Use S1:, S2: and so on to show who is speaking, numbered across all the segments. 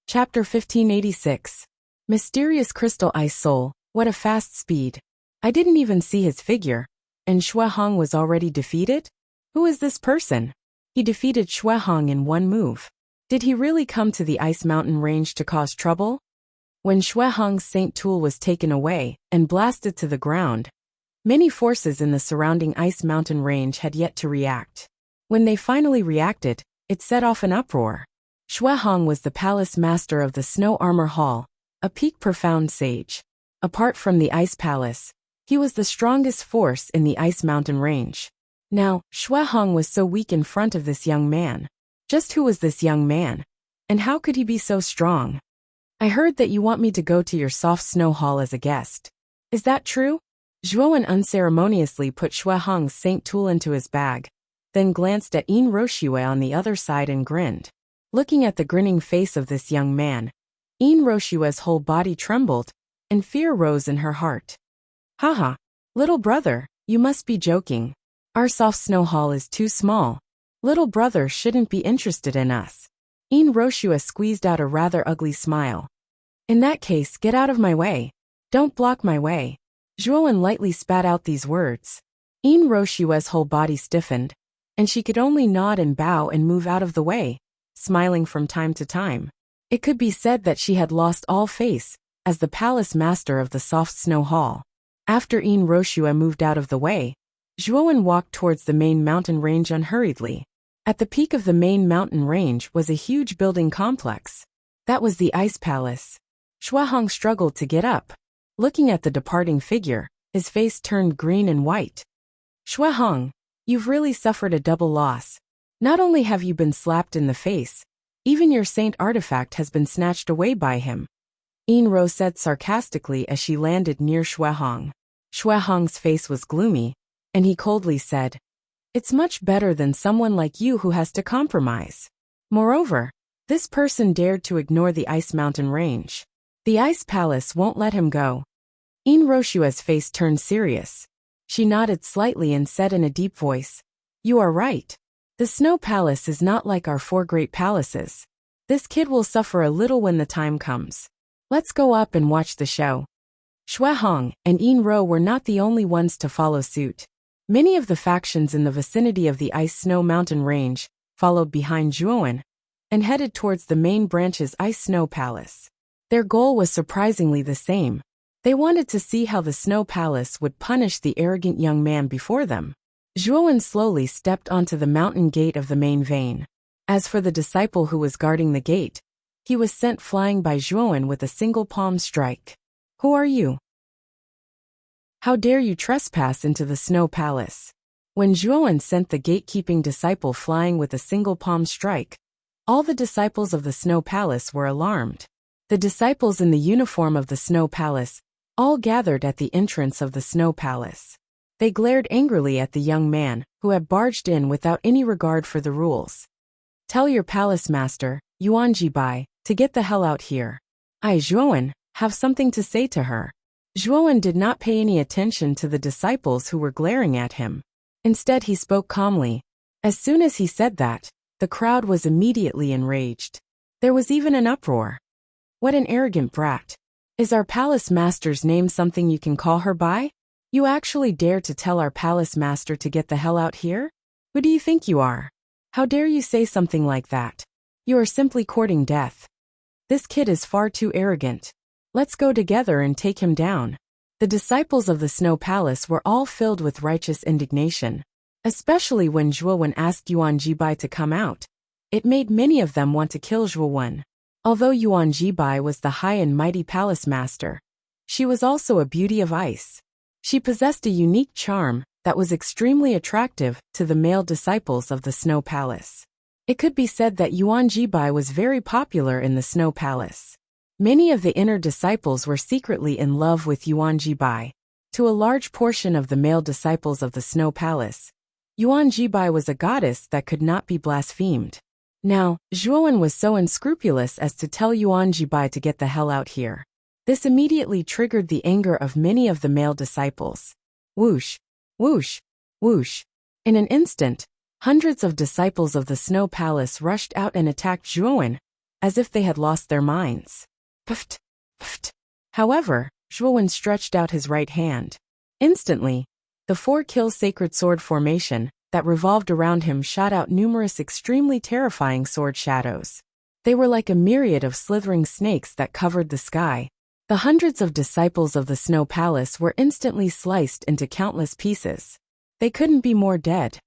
S1: Chapter 1586. Mysterious Crystal Ice Soul, what a fast speed. I didn't even see his figure. And Xue Hong was already defeated? Who is this person? He defeated Xue Hong in one move. Did he really come to the ice mountain range to cause trouble? When Xue Hong's Saint Tool was taken away and blasted to the ground, many forces in the surrounding ice mountain range had yet to react. When they finally reacted, it set off an uproar. Xue Hong was the palace master of the Snow Armor Hall, a peak profound sage. Apart from the Ice Palace, he was the strongest force in the Ice Mountain range. Now, Xue Hong was so weak in front of this young man. Just who was this young man? And how could he be so strong? I heard that you want me to go to your soft snow hall as a guest. Is that true? Zhuowen unceremoniously put Xue Hong's Saint Tool into his bag, then glanced at Yin Roshue on the other side and grinned. Looking at the grinning face of this young man, Yin Roshue's whole body trembled, and fear rose in her heart. Haha, little brother, you must be joking. Our soft snow hall is too small. Little brother shouldn't be interested in us. Yin Roshue squeezed out a rather ugly smile. In that case, get out of my way. Don't block my way. Zhuowen lightly spat out these words. Yin Roshue's whole body stiffened, and she could only nod and bow and move out of the way, smiling from time to time. It could be said that she had lost all face as the palace master of the soft snow hall. After Yin Roshue moved out of the way, Zhuowen walked towards the main mountain range unhurriedly. At the peak of the main mountain range was a huge building complex. That was the Ice Palace. Xue Hong struggled to get up. Looking at the departing figure, his face turned green and white. Xue Hong, you've really suffered a double loss. Not only have you been slapped in the face, even your saint artifact has been snatched away by him. Yin Ro said sarcastically as she landed near Xue Hong. Xue Hong's face was gloomy, and he coldly said, "It's much better than someone like you who has to compromise. Moreover, this person dared to ignore the Ice Mountain range. The Ice Palace won't let him go." Yin Roshue's face turned serious. She nodded slightly and said in a deep voice, "You are right. The Snow Palace is not like our four great palaces. This kid will suffer a little when the time comes. Let's go up and watch the show." Xue Hong and Yin Ro were not the only ones to follow suit. Many of the factions in the vicinity of the Ice Snow Mountain range followed behind Zhuowen and headed towards the main branch's Ice Snow Palace. Their goal was surprisingly the same. They wanted to see how the Snow Palace would punish the arrogant young man before them. Zhuowen slowly stepped onto the mountain gate of the main vein. As for the disciple who was guarding the gate, he was sent flying by Zhuowen with a single palm strike. "Who are you? How dare you trespass into the Snow Palace?" When Zhuowen sent the gatekeeping disciple flying with a single palm strike, all the disciples of the Snow Palace were alarmed. The disciples in the uniform of the Snow Palace all gathered at the entrance of the Snow Palace. They glared angrily at the young man, who had barged in without any regard for the rules. "Tell your palace master, Yuan Jibai, to get the hell out here. I, Zhuowen, have something to say to her." Zhuowen did not pay any attention to the disciples who were glaring at him. Instead, he spoke calmly. As soon as he said that, the crowd was immediately enraged. There was even an uproar. "What an arrogant brat. Is our palace master's name something you can call her by? You actually dare to tell our palace master to get the hell out here? Who do you think you are? How dare you say something like that? You are simply courting death. This kid is far too arrogant. Let's go together and take him down." The disciples of the Snow Palace were all filled with righteous indignation, especially when Zhuowen asked Yuan Jibai to come out. It made many of them want to kill Zhuowen. Although Yuan Jibai was the high and mighty palace master, she was also a beauty of ice. She possessed a unique charm that was extremely attractive to the male disciples of the Snow Palace. It could be said that Yuan Jibai was very popular in the Snow Palace. Many of the inner disciples were secretly in love with Yuan Jibai. To a large portion of the male disciples of the Snow Palace, Yuan Jibai was a goddess that could not be blasphemed. Now, Zhuowen was so unscrupulous as to tell Yuan Jibai to get the hell out here. This immediately triggered the anger of many of the male disciples. Whoosh, whoosh, whoosh. In an instant, hundreds of disciples of the Snow Palace rushed out and attacked Zhuowen, as if they had lost their minds. Pft, pft. However, Zhuowen stretched out his right hand. Instantly, the 4-kill sacred sword formation that revolved around him shot out numerous extremely terrifying sword shadows. They were like a myriad of slithering snakes that covered the sky. The hundreds of disciples of the Snow Palace were instantly sliced into countless pieces. They couldn't be more dead.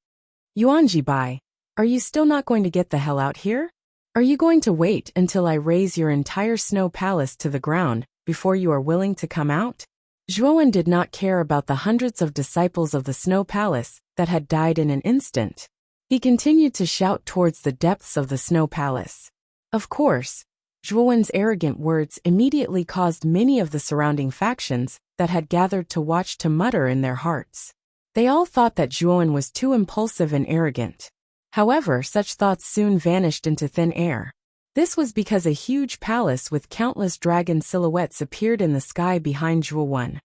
S1: Yuan Jibai, are you still not going to get the hell out here? Are you going to wait until I raze your entire Snow Palace to the ground before you are willing to come out? Zhuowen did not care about the hundreds of disciples of the Snow Palace that had died in an instant. He continued to shout towards the depths of the Snow Palace. Of course, Zhuowen's arrogant words immediately caused many of the surrounding factions that had gathered to watch to mutter in their hearts. They all thought that Zhuowen was too impulsive and arrogant. However, such thoughts soon vanished into thin air. This was because a huge palace with countless dragon silhouettes appeared in the sky behind Zhuowen.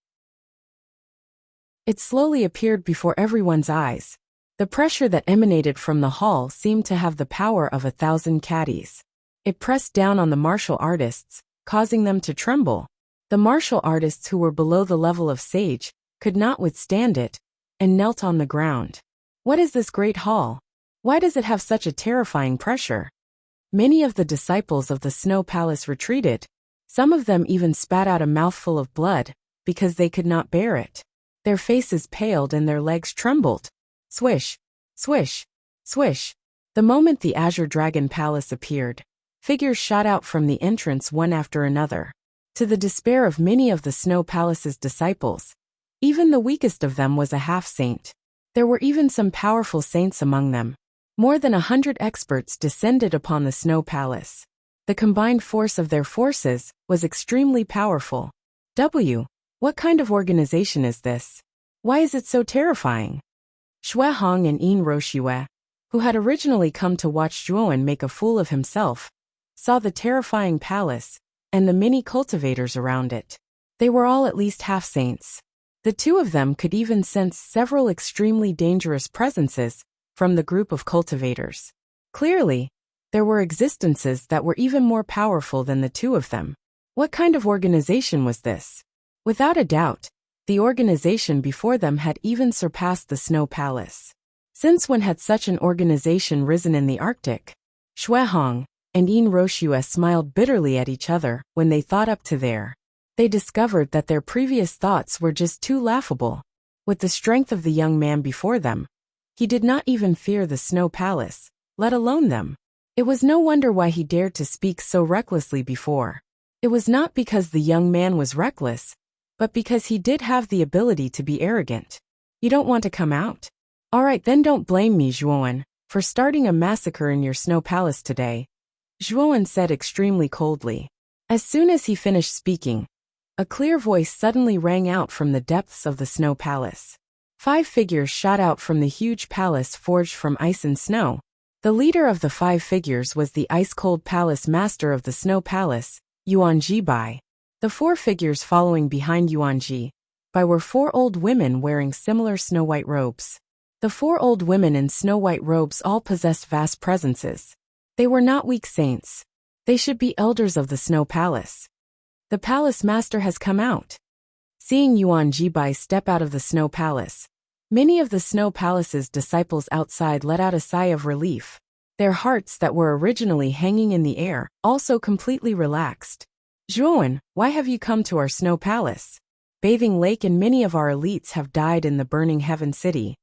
S1: It slowly appeared before everyone's eyes. The pressure that emanated from the hall seemed to have the power of 1,000 caddies. It pressed down on the martial artists, causing them to tremble. The martial artists who were below the level of sage could not withstand it, and knelt on the ground. What is this great hall? Why does it have such a terrifying pressure? Many of the disciples of the Snow Palace retreated. Some of them even spat out a mouthful of blood, because they could not bear it. Their faces paled and their legs trembled. Swish, swish, swish. The moment the Azure Dragon Palace appeared, figures shot out from the entrance one after another. To the despair of many of the Snow Palace's disciples, even the weakest of them was a half-saint. There were even some powerful saints among them. More than 100 experts descended upon the Snow Palace. The combined force of their forces was extremely powerful. What kind of organization is this? Why is it so terrifying? Xue Hong and Yin Roxue, who had originally come to watch Zhuowen make a fool of himself, saw the terrifying palace and the many cultivators around it. They were all at least half-saints. The two of them could even sense several extremely dangerous presences from the group of cultivators. Clearly, there were existences that were even more powerful than the two of them. What kind of organization was this? Without a doubt, the organization before them had even surpassed the Snow Palace. Since when had such an organization risen in the Arctic? Xue Hong and Yin Roxue smiled bitterly at each other when they thought up to there. They discovered that their previous thoughts were just too laughable. With the strength of the young man before them, he did not even fear the Snow Palace, let alone them. It was no wonder why he dared to speak so recklessly before. It was not because the young man was reckless, but because he did have the ability to be arrogant. You don't want to come out? All right, then don't blame me, Zhuowen, for starting a massacre in your Snow Palace today, Zhuowen said extremely coldly. As soon as he finished speaking, a clear voice suddenly rang out from the depths of the Snow Palace. 5 figures shot out from the huge palace forged from ice and snow. The leader of the 5 figures was the ice-cold palace master of the Snow Palace, Yuan Jibai. The 4 figures following behind Yuan Jibai were 4 old women wearing similar snow-white robes. The 4 old women in snow-white robes all possessed vast presences. They were not weak saints. They should be elders of the Snow Palace. The palace master has come out. Seeing Yuan Jibai step out of the Snow Palace, many of the Snow Palace's disciples outside let out a sigh of relief. Their hearts that were originally hanging in the air also completely relaxed. Zhuowen, why have you come to our Snow Palace? Bathing Lake and many of our elites have died in the burning heaven city.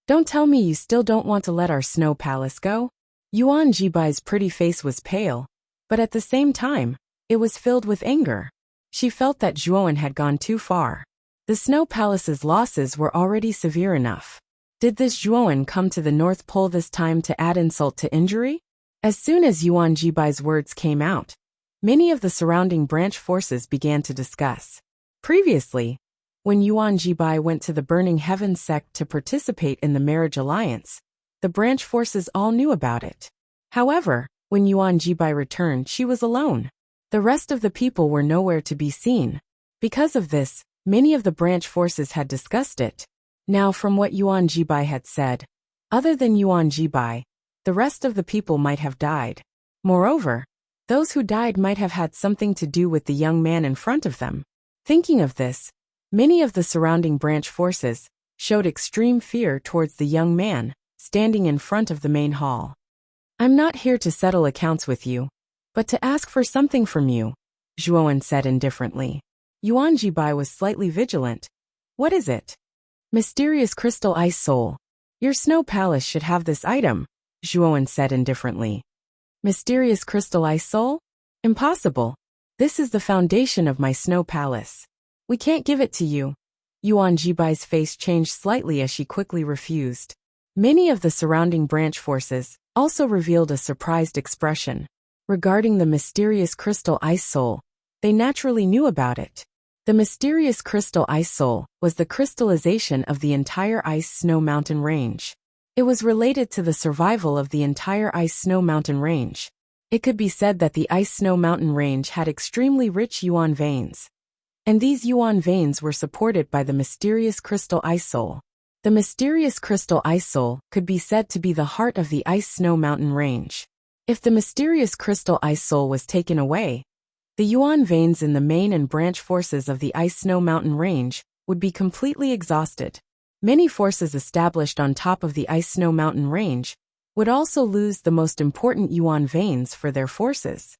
S1: Don't tell me you still don't want to let our Snow Palace go? Yuan Jibai's pretty face was pale, but at the same time, it was filled with anger. She felt that Zhuowen had gone too far. The Snow Palace's losses were already severe enough. Did this Zhuowen come to the North Pole this time to add insult to injury? As soon as Yuan Jibai's words came out, many of the surrounding branch forces began to discuss. Previously, when Yuan Jibai went to the Burning Heaven sect to participate in the marriage alliance, the branch forces all knew about it. However, when Yuan Jibai returned, she was alone. The rest of the people were nowhere to be seen. Because of this, many of the branch forces had discussed it. Now, from what Yuan Jibai had said, other than Yuan Jibai, the rest of the people might have died. Moreover, those who died might have had something to do with the young man in front of them. Thinking of this, many of the surrounding branch forces showed extreme fear towards the young man standing in front of the main hall. "I'm not here to settle accounts with you, but to ask for something from you," Zhuowen said indifferently. Yuan Jibai was slightly vigilant. "What is it?" "Mysterious crystal ice soul. Your snow palace should have this item," Zhuowen said indifferently. "Mysterious crystal ice soul? Impossible. This is the foundation of my snow palace. We can't give it to you." Yuan Jibai's face changed slightly as she quickly refused. Many of the surrounding branch forces also revealed a surprised expression. Regarding the mysterious crystal ice soul, they naturally knew about it. The mysterious crystal ice soul was the crystallization of the entire ice snow mountain range. It was related to the survival of the entire ice snow mountain range. It could be said that the ice snow mountain range had extremely rich yuan veins, and these yuan veins were supported by the mysterious crystal ice soul. The mysterious crystal ice soul could be said to be the heart of the ice snow mountain range. If the mysterious crystal ice soul was taken away, the yuan veins in the main and branch forces of the ice snow mountain range would be completely exhausted. Many forces established on top of the ice snow mountain range would also lose the most important yuan veins for their forces.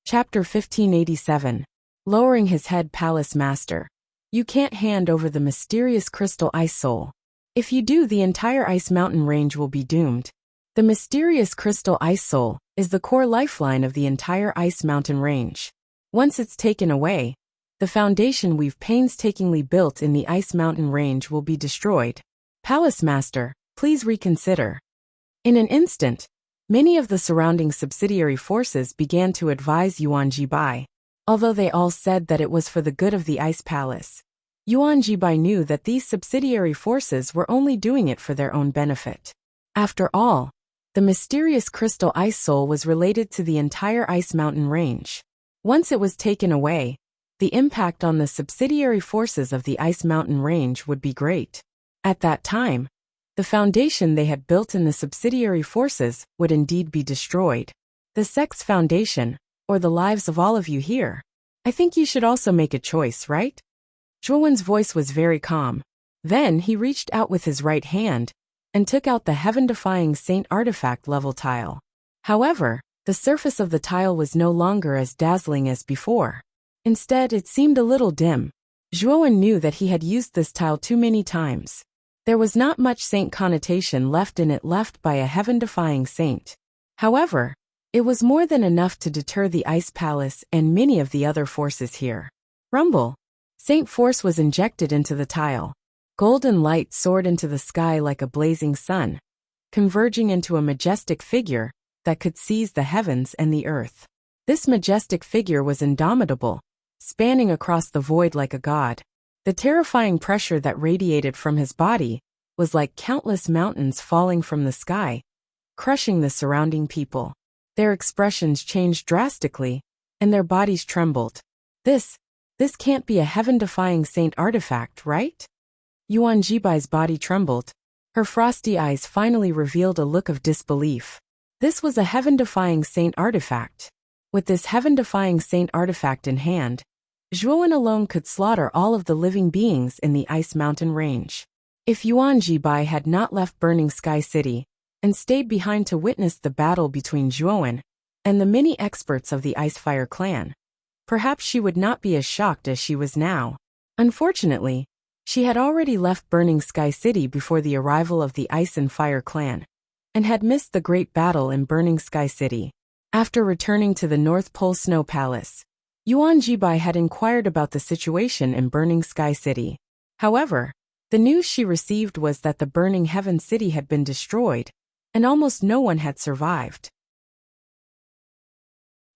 S1: Chapter 1587. Lowering his head, Palace Master. "You can't hand over the mysterious crystal ice soul. If you do, the entire ice mountain range will be doomed. The mysterious crystal ice soul is the core lifeline of the entire ice mountain range. Once it's taken away, the foundation we've painstakingly built in the ice mountain range will be destroyed. Palace Master, please reconsider." In an instant, many of the surrounding subsidiary forces began to advise Yuan Jibai. Although they all said that it was for the good of the ice palace, Yuan Jibai knew that these subsidiary forces were only doing it for their own benefit. After all, the mysterious crystal ice soul was related to the entire ice mountain range. Once it was taken away, the impact on the subsidiary forces of the ice mountain range would be great. At that time, the foundation they had built in the subsidiary forces would indeed be destroyed. The Sex Foundation, or the lives of all of you here. I think you should also make a choice, right? Zhuowen's voice was very calm. Then he reached out with his right hand and took out the heaven-defying saint artifact level tile. However, the surface of the tile was no longer as dazzling as before. Instead, it seemed a little dim. Zhuowen knew that he had used this tile too many times. There was not much saint connotation left in it, left by a heaven-defying saint. However, it was more than enough to deter the Ice Palace and many of the other forces here. Rumble. Saint force was injected into the tile. Golden light soared into the sky like a blazing sun, converging into a majestic figure that could seize the heavens and the earth. This majestic figure was indomitable, spanning across the void like a god. The terrifying pressure that radiated from his body was like countless mountains falling from the sky, crushing the surrounding people. Their expressions changed drastically, and their bodies trembled. This can't be a heaven-defying saint artifact, right? Yuan Jibai's body trembled. Her frosty eyes finally revealed a look of disbelief. This was a heaven-defying saint artifact. With this heaven-defying saint artifact in hand, Zhuowen alone could slaughter all of the living beings in the Ice Mountain Range. If Yuan Jibai had not left Burning Sky City and stayed behind to witness the battle between Zhuowen and the many experts of the Ice Fire clan, perhaps she would not be as shocked as she was now. Unfortunately, she had already left Burning Sky City before the arrival of the Ice and Fire clan, and had missed the great battle in Burning Sky City. After returning to the North Pole Snow Palace, Yuan Jibai had inquired about the situation in Burning Sky City. However, the news she received was that the Burning Heaven City had been destroyed, and almost no one had survived.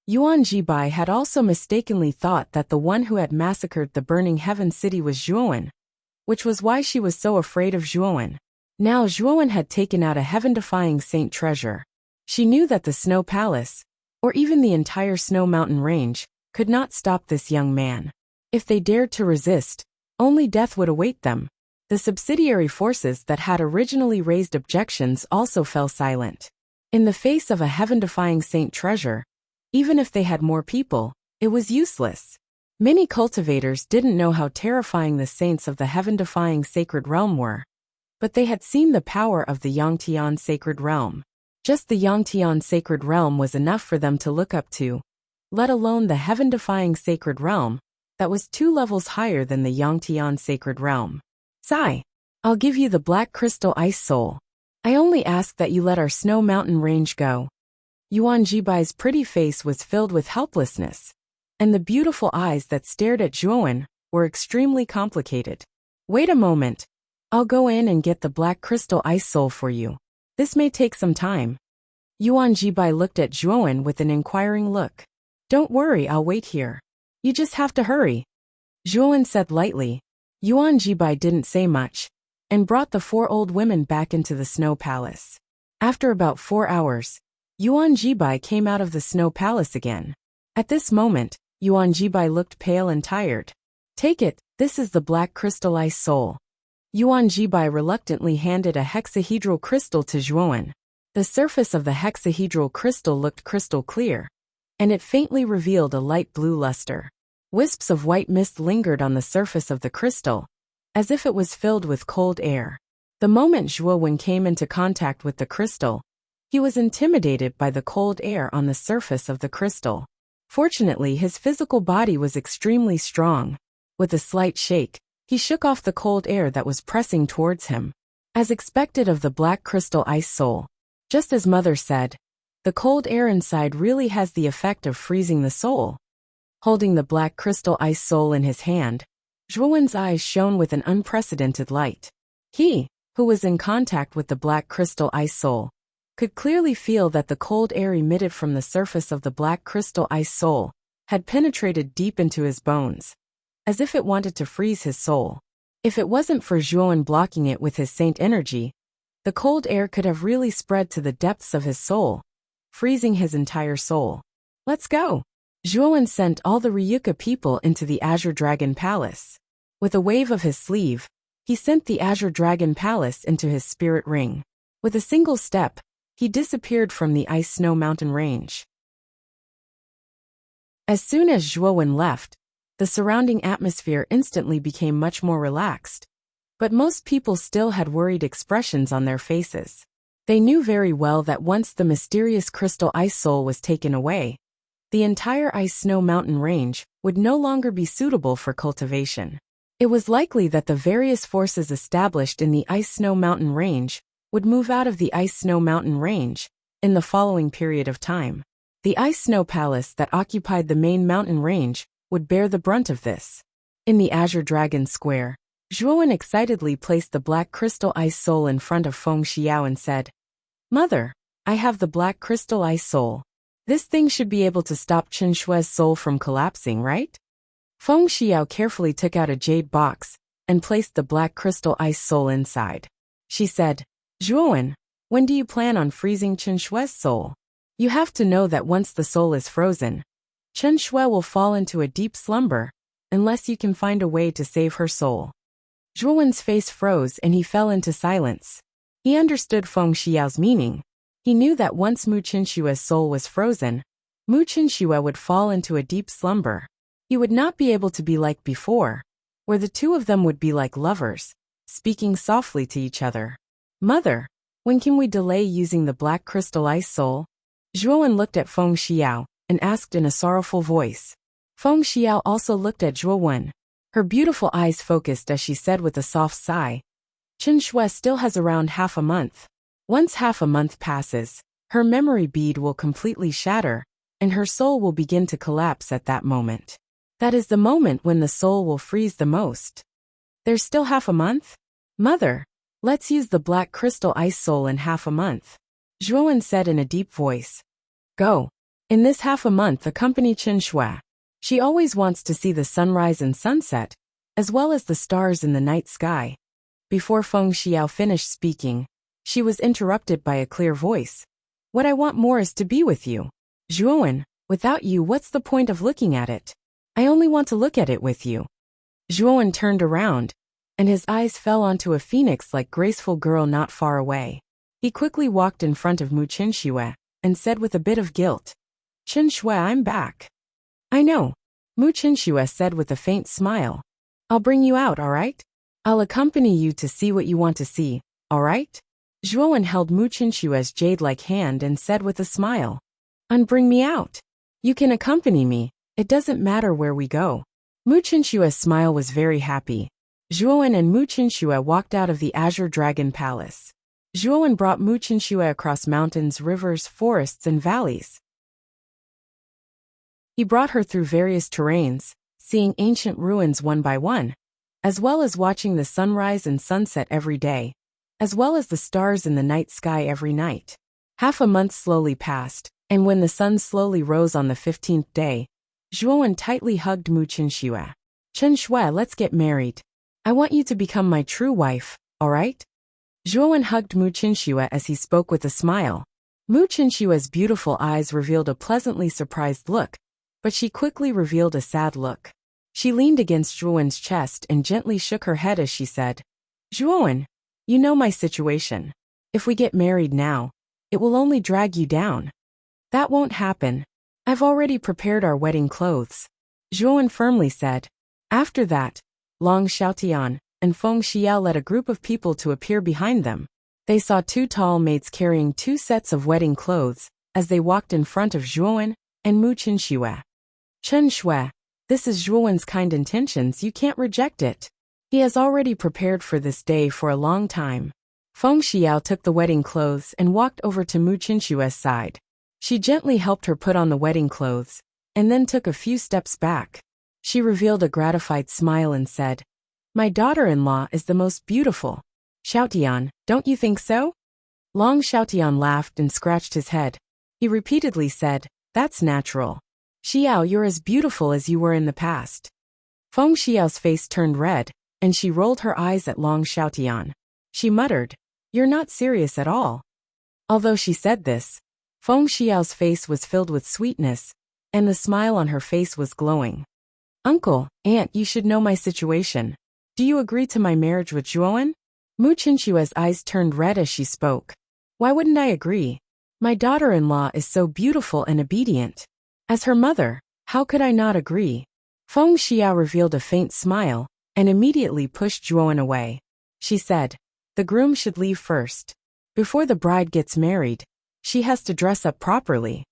S1: Yuan Jibai had also mistakenly thought that the one who had massacred the Burning Heaven City was Zhuowen, which was why she was so afraid of Zhuowen. Now Zhuowen had taken out a heaven-defying saint treasure. She knew that the Snow Palace, or even the entire Snow Mountain Range, could not stop this young man. If they dared to resist, only death would await them. The subsidiary forces that had originally raised objections also fell silent. In the face of a heaven-defying saint treasure, even if they had more people, it was useless. Many cultivators didn't know how terrifying the saints of the heaven-defying sacred realm were, but they had seen the power of the Yangtian sacred realm. Just the Yangtian sacred realm was enough for them to look up to, let alone the heaven-defying sacred realm that was 2 levels higher than the Yangtian sacred realm. Sigh. I'll give you the black crystal ice soul. I only ask that you let our snow mountain range go. Yuan Jibai's pretty face was filled with helplessness, and the beautiful eyes that stared at Zhuowen were extremely complicated. Wait a moment. I'll go in and get the black crystal ice soul for you. This may take some time. Yuan Jibai looked at Zhuowen with an inquiring look. Don't worry, I'll wait here. You just have to hurry. Zhuowen said lightly. Yuan Jibai didn't say much, and brought the 4 old women back into the snow palace. After about 4 hours, Yuan Jibai came out of the snow palace again. At this moment, Yuan Jibai looked pale and tired. Take it, this is the black crystal ice soul. Yuan Jibai reluctantly handed a hexahedral crystal to Zhuowen. The surface of the hexahedral crystal looked crystal clear, and it faintly revealed a light blue luster. Wisps of white mist lingered on the surface of the crystal, as if it was filled with cold air. The moment Zhuowen came into contact with the crystal, he was intimidated by the cold air on the surface of the crystal. Fortunately, his physical body was extremely strong. With a slight shake, he shook off the cold air that was pressing towards him. As expected of the black crystal ice soul, just as Mother said, the cold air inside really has the effect of freezing the soul. Holding the black crystal ice soul in his hand, Zhuowen's eyes shone with an unprecedented light. He, who was in contact with the black crystal ice soul, could clearly feel that the cold air emitted from the surface of the black crystal ice soul had penetrated deep into his bones, as if it wanted to freeze his soul. If it wasn't for Zhuowen blocking it with his saint energy, the cold air could have really spread to the depths of his soul, freezing his entire soul. Let's go! Zhuowen sent all the Ryuka people into the Azure Dragon Palace. With a wave of his sleeve, he sent the Azure Dragon Palace into his spirit ring. With a single step, he disappeared from the Ice Snow Mountain range. As soon as Zhuowen left, the surrounding atmosphere instantly became much more relaxed, but most people still had worried expressions on their faces. They knew very well that once the mysterious crystal ice soul was taken away, the entire Ice Snow Mountain range would no longer be suitable for cultivation. It was likely that the various forces established in the Ice Snow Mountain range would move out of the Ice Snow Mountain range in the following period of time. The Ice Snow Palace that occupied the main mountain range would bear the brunt of this. In the Azure Dragon Square, Zhuowen excitedly placed the black crystal ice soul in front of Feng Xiao and said, Mother, I have the black crystal ice soul. This thing should be able to stop Chen Shui's soul from collapsing, right? Feng Xiao carefully took out a jade box and placed the black crystal ice soul inside. She said, Zhuowen, when do you plan on freezing Chen Shui's soul? You have to know that once the soul is frozen, Chen Shui will fall into a deep slumber, unless you can find a way to save her soul. Zhuowen's face froze and he fell into silence. He understood Feng Xiao's meaning. He knew that once Mu Qinshue's soul was frozen, Mu Qinshu would fall into a deep slumber. He would not be able to be like before, where the two of them would be like lovers, speaking softly to each other. Mother, when can we delay using the black crystal ice soul? Zhuowen looked at Feng Xiao and asked in a sorrowful voice. Feng Xiao also looked at Zhuowen. Her beautiful eyes focused as she said with a soft sigh, Chen Shui still has around half a month. Once half a month passes, her memory bead will completely shatter, and her soul will begin to collapse at that moment. That is the moment when the soul will freeze the most. There's still half a month? Mother, let's use the black crystal ice soul in half a month. Zhuowen said in a deep voice. Go. In this half a month accompany Chen Shui. She always wants to see the sunrise and sunset, as well as the stars in the night sky. Before Feng Xiao finished speaking, she was interrupted by a clear voice. What I want more is to be with you. Zhuowen, without you, what's the point of looking at it? I only want to look at it with you. Zhuowen turned around, and his eyes fell onto a phoenix-like graceful girl not far away. He quickly walked in front of Mu Qinxue and said with a bit of guilt, "Qinxue, I'm back." "I know," Mu Qinxue said with a faint smile. "I'll bring you out, all right? I'll accompany you to see what you want to see, all right?" Zhuowen held Mu Qinshue's jade-like hand and said with a smile, "Bring me out. You can accompany me, it doesn't matter where we go." Mu Qinshue's smile was very happy. Zhuowen and Mu Qinxue walked out of the Azure Dragon Palace. Zhuowen brought Mu Qinxue across mountains, rivers, forests, and valleys. He brought her through various terrains, seeing ancient ruins one by one, as well as watching the sunrise and sunset every day, as well as the stars in the night sky every night. Half a month slowly passed, and when the sun slowly rose on the 15th day, Zhuowen tightly hugged Mu Qinxue. "Qinxue, let's get married. I want you to become my true wife, all right?" Zhuowen hugged Mu Qinxue as he spoke with a smile. Mu Qinshue's beautiful eyes revealed a pleasantly surprised look, but she quickly revealed a sad look. She leaned against Zhuowen's chest and gently shook her head as she said, "Zhuowen, you know my situation. If we get married now, it will only drag you down." "That won't happen. I've already prepared our wedding clothes," Zhuowen firmly said. After that, Long Xiaotian and Feng Xiao led a group of people to appear behind them. They saw two tall maids carrying two sets of wedding clothes as they walked in front of Zhuowen and Mu Qinxue. "Qinxue, this is Zhuowen's kind intentions, you can't reject it. He has already prepared for this day for a long time." Feng Xiao took the wedding clothes and walked over to Mu Qinshue's side. She gently helped her put on the wedding clothes, and then took a few steps back. She revealed a gratified smile and said, "My daughter-in-law is the most beautiful. Xiaotian, don't you think so?" Long Xiaotian laughed and scratched his head. He repeatedly said, "That's natural. Xiao, you're as beautiful as you were in the past." Feng Xiao's face turned red, and she rolled her eyes at Long Xiaotian. She muttered, "You're not serious at all." Although she said this, Feng Xiao's face was filled with sweetness, and the smile on her face was glowing. "Uncle, aunt, you should know my situation. Do you agree to my marriage with Zhuowen?" Mu Qinshue's eyes turned red as she spoke. "Why wouldn't I agree? My daughter-in-law is so beautiful and obedient. As her mother, how could I not agree?" Feng Xiao revealed a faint smile and immediately pushed Zhuowen away. She said, "The groom should leave first. Before the bride gets married, she has to dress up properly."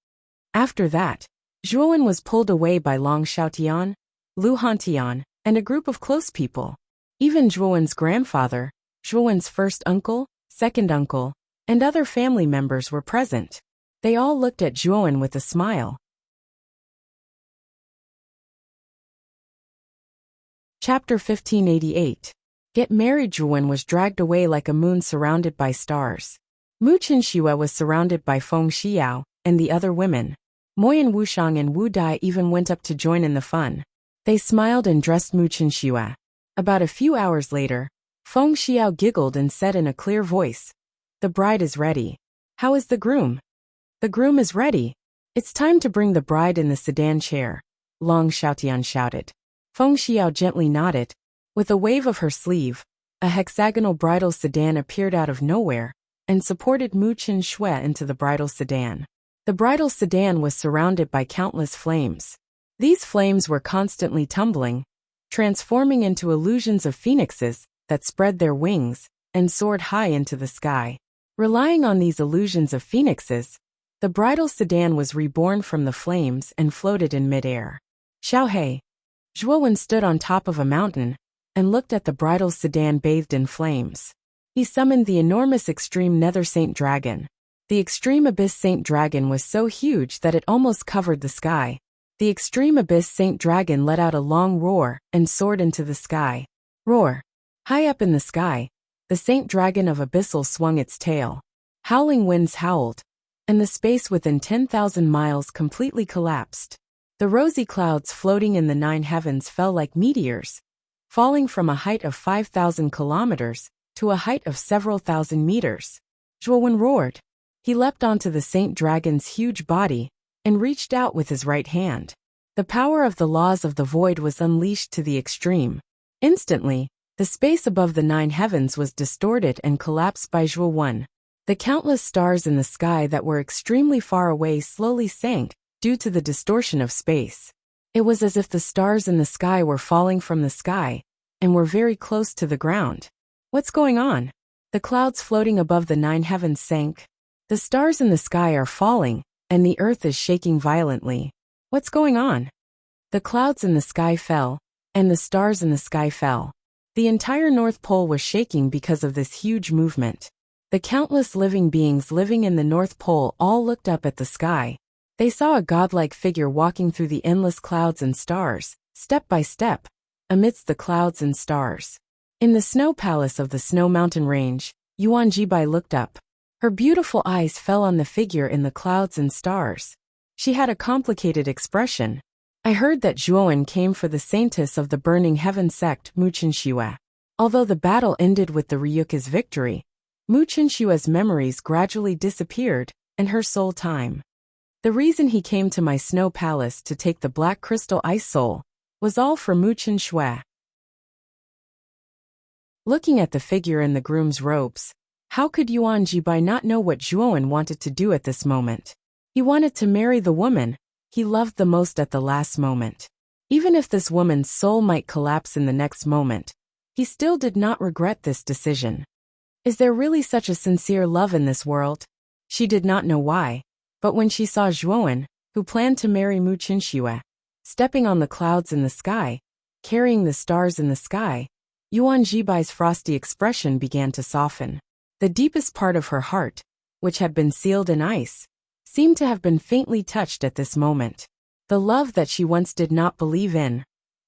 S1: After that, Zhuowen was pulled away by Long Xiaotian, Lu Hantian, and a group of close people. Even Zhuowen's grandfather, Zhuowen's first uncle, second uncle, and other family members were present. They all looked at Zhuowen with a smile. Chapter 1588. Get married. Zhuowen was dragged away like a moon surrounded by stars. Mu Qinxue was surrounded by Feng Xiao and the other women. Moyan Wushang and Wu Dai even went up to join in the fun. They smiled and dressed Mu Qinxue. About a few hours later, Feng Xiao giggled and said in a clear voice, "The bride is ready." "How is the groom?" "The groom is ready. It's time to bring the bride in the sedan chair," Long Xiaotian shouted. Feng Xiao gently nodded. With a wave of her sleeve, a hexagonal bridal sedan appeared out of nowhere and supported Mu Qinxue into the bridal sedan. The bridal sedan was surrounded by countless flames. These flames were constantly tumbling, transforming into illusions of phoenixes that spread their wings and soared high into the sky. Relying on these illusions of phoenixes, the bridal sedan was reborn from the flames and floated in midair. Xiaohei. Zhuowen stood on top of a mountain and looked at the bridal sedan bathed in flames. He summoned the enormous extreme nether Saint Dragon. The extreme abyss Saint Dragon was so huge that it almost covered the sky. The extreme abyss Saint Dragon let out a long roar and soared into the sky. Roar. High up in the sky, the Saint Dragon of Abyssal swung its tail. Howling winds howled, and the space within 10,000 miles completely collapsed. The rosy clouds floating in the 9 heavens fell like meteors, falling from a height of 5,000 kilometers to a height of several thousand meters. Zhuowen roared. He leapt onto the Saint Dragon's huge body and reached out with his right hand. The power of the laws of the void was unleashed to the extreme. Instantly, The space above the 9 heavens was distorted and collapsed by Zhuo. The countless stars in the sky that were extremely far away slowly sank due to the distortion of space. It was as if the stars in the sky were falling from the sky and were very close to the ground. What's going on? The clouds floating above the 9 heavens sank. The stars in the sky are falling, and the earth is shaking violently. What's going on? The clouds in the sky fell, and the stars in the sky fell. The entire North Pole was shaking because of this huge movement. The countless living beings living in the North Pole all looked up at the sky. They saw a godlike figure walking through the endless clouds and stars, step by step, amidst the clouds and stars. In the snow palace of the Snow Mountain Range, Yuan Jibai looked up. Her beautiful eyes fell on the figure in the clouds and stars. She had a complicated expression. I heard that Zhuowen came for the saintess of the Burning Heaven sect Mu Qinshui. Although the battle ended with the Ryuka's victory, Mu Qinshui's memories gradually disappeared, and her soul time. The reason he came to my snow palace to take the black crystal ice soul was all for Mu Qinshui. Looking at the figure in the groom's robes, how could Yuan Jibai not know what Zhuowen wanted to do at this moment? He wanted to marry the woman he loved the most at the last moment. Even if this woman's soul might collapse in the next moment, he still did not regret this decision. Is there really such a sincere love in this world? She did not know why, but when she saw Zhuowen, who planned to marry Mu Qinshui, stepping on the clouds in the sky, carrying the stars in the sky, Yuan Jibai's frosty expression began to soften. The deepest part of her heart, which had been sealed in ice, seemed to have been faintly touched at this moment. The love that she once did not believe in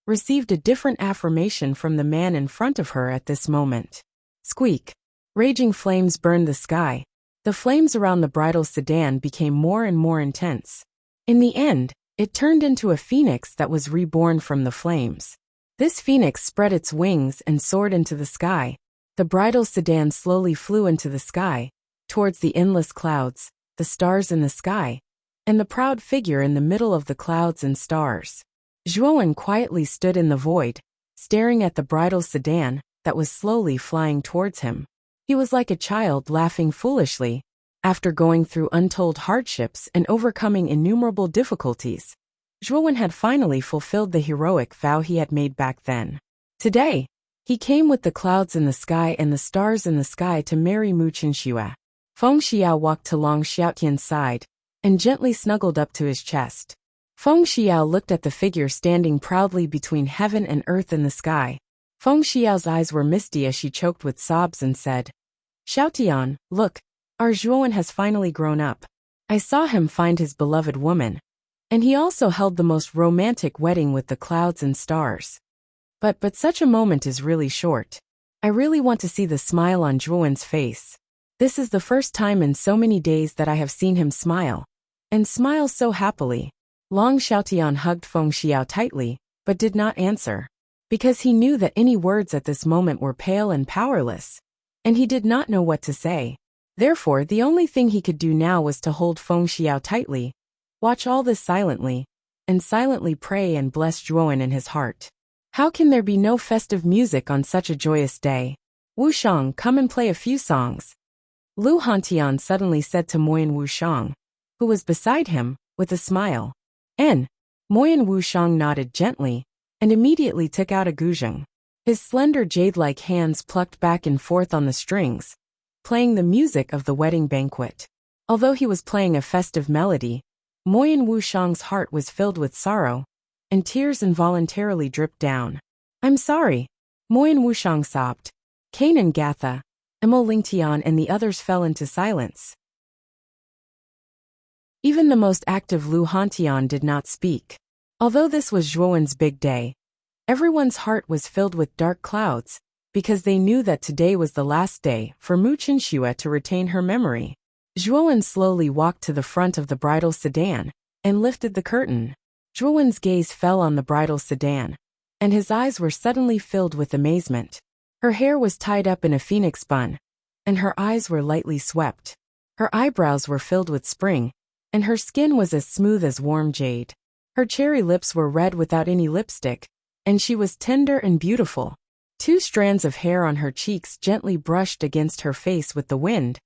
S1: received a different affirmation from the man in front of her at this moment. Squeak! Raging flames burned the sky. The flames around the bridal sedan became more and more intense. In the end, it turned into a phoenix that was reborn from the flames. This phoenix spread its wings and soared into the sky. The bridal sedan slowly flew into the sky, towards the endless clouds, the stars in the sky, and the proud figure in the middle of the clouds and stars. Zhuowen quietly stood in the void, staring at the bridal sedan that was slowly flying towards him. He was like a child laughing foolishly. After going through untold hardships and overcoming innumerable difficulties, Zhuowen had finally fulfilled the heroic vow he had made back then. Today, he came with the clouds in the sky and the stars in the sky to marry Mu Qinshui. Feng Xiao walked to Long Xiaotian's side and gently snuggled up to his chest. Feng Xiao looked at the figure standing proudly between heaven and earth in the sky. Feng Xiao's eyes were misty as she choked with sobs and said, "Xiaotian, look, our Zhuowen has finally grown up. I saw him find his beloved woman. And he also held the most romantic wedding with the clouds and stars. But such a moment is really short. I really want to see the smile on Zhuowen's face. This is the first time in so many days that I have seen him smile. And smile so happily." Long Xiaotian hugged Feng Xiao tightly, but did not answer. Because he knew that any words at this moment were pale and powerless. And he did not know what to say. Therefore, the only thing he could do now was to hold Feng Xiao tightly, watch all this silently, and silently pray and bless Zhuowen in his heart. How can there be no festive music on such a joyous day? Wushang, come and play a few songs. Lu Hantian suddenly said to Moyan Wushang, who was beside him, with a smile. Moyan Wushang nodded gently, and immediately took out a guzheng. His slender jade-like hands plucked back and forth on the strings, playing the music of the wedding banquet. Although he was playing a festive melody, Moyan Wushang's heart was filled with sorrow, and tears involuntarily dripped down. "I'm sorry," Moyan Wushang sobbed. Kanan Gatha, Emo Lingtian and the others fell into silence. Even the most active Lu Hantian did not speak. Although this was Zhuowen's big day, everyone's heart was filled with dark clouds, because they knew that today was the last day for Mu Qinshui to retain her memory. Zhuowen slowly walked to the front of the bridal sedan and lifted the curtain. Zhuowen's gaze fell on the bridal sedan, and his eyes were suddenly filled with amazement. Her hair was tied up in a phoenix bun, and her eyes were lightly swept. Her eyebrows were filled with spring, and her skin was as smooth as warm jade. Her cherry lips were red without any lipstick, and she was tender and beautiful. Two strands of hair on her cheeks gently brushed against her face with the wind,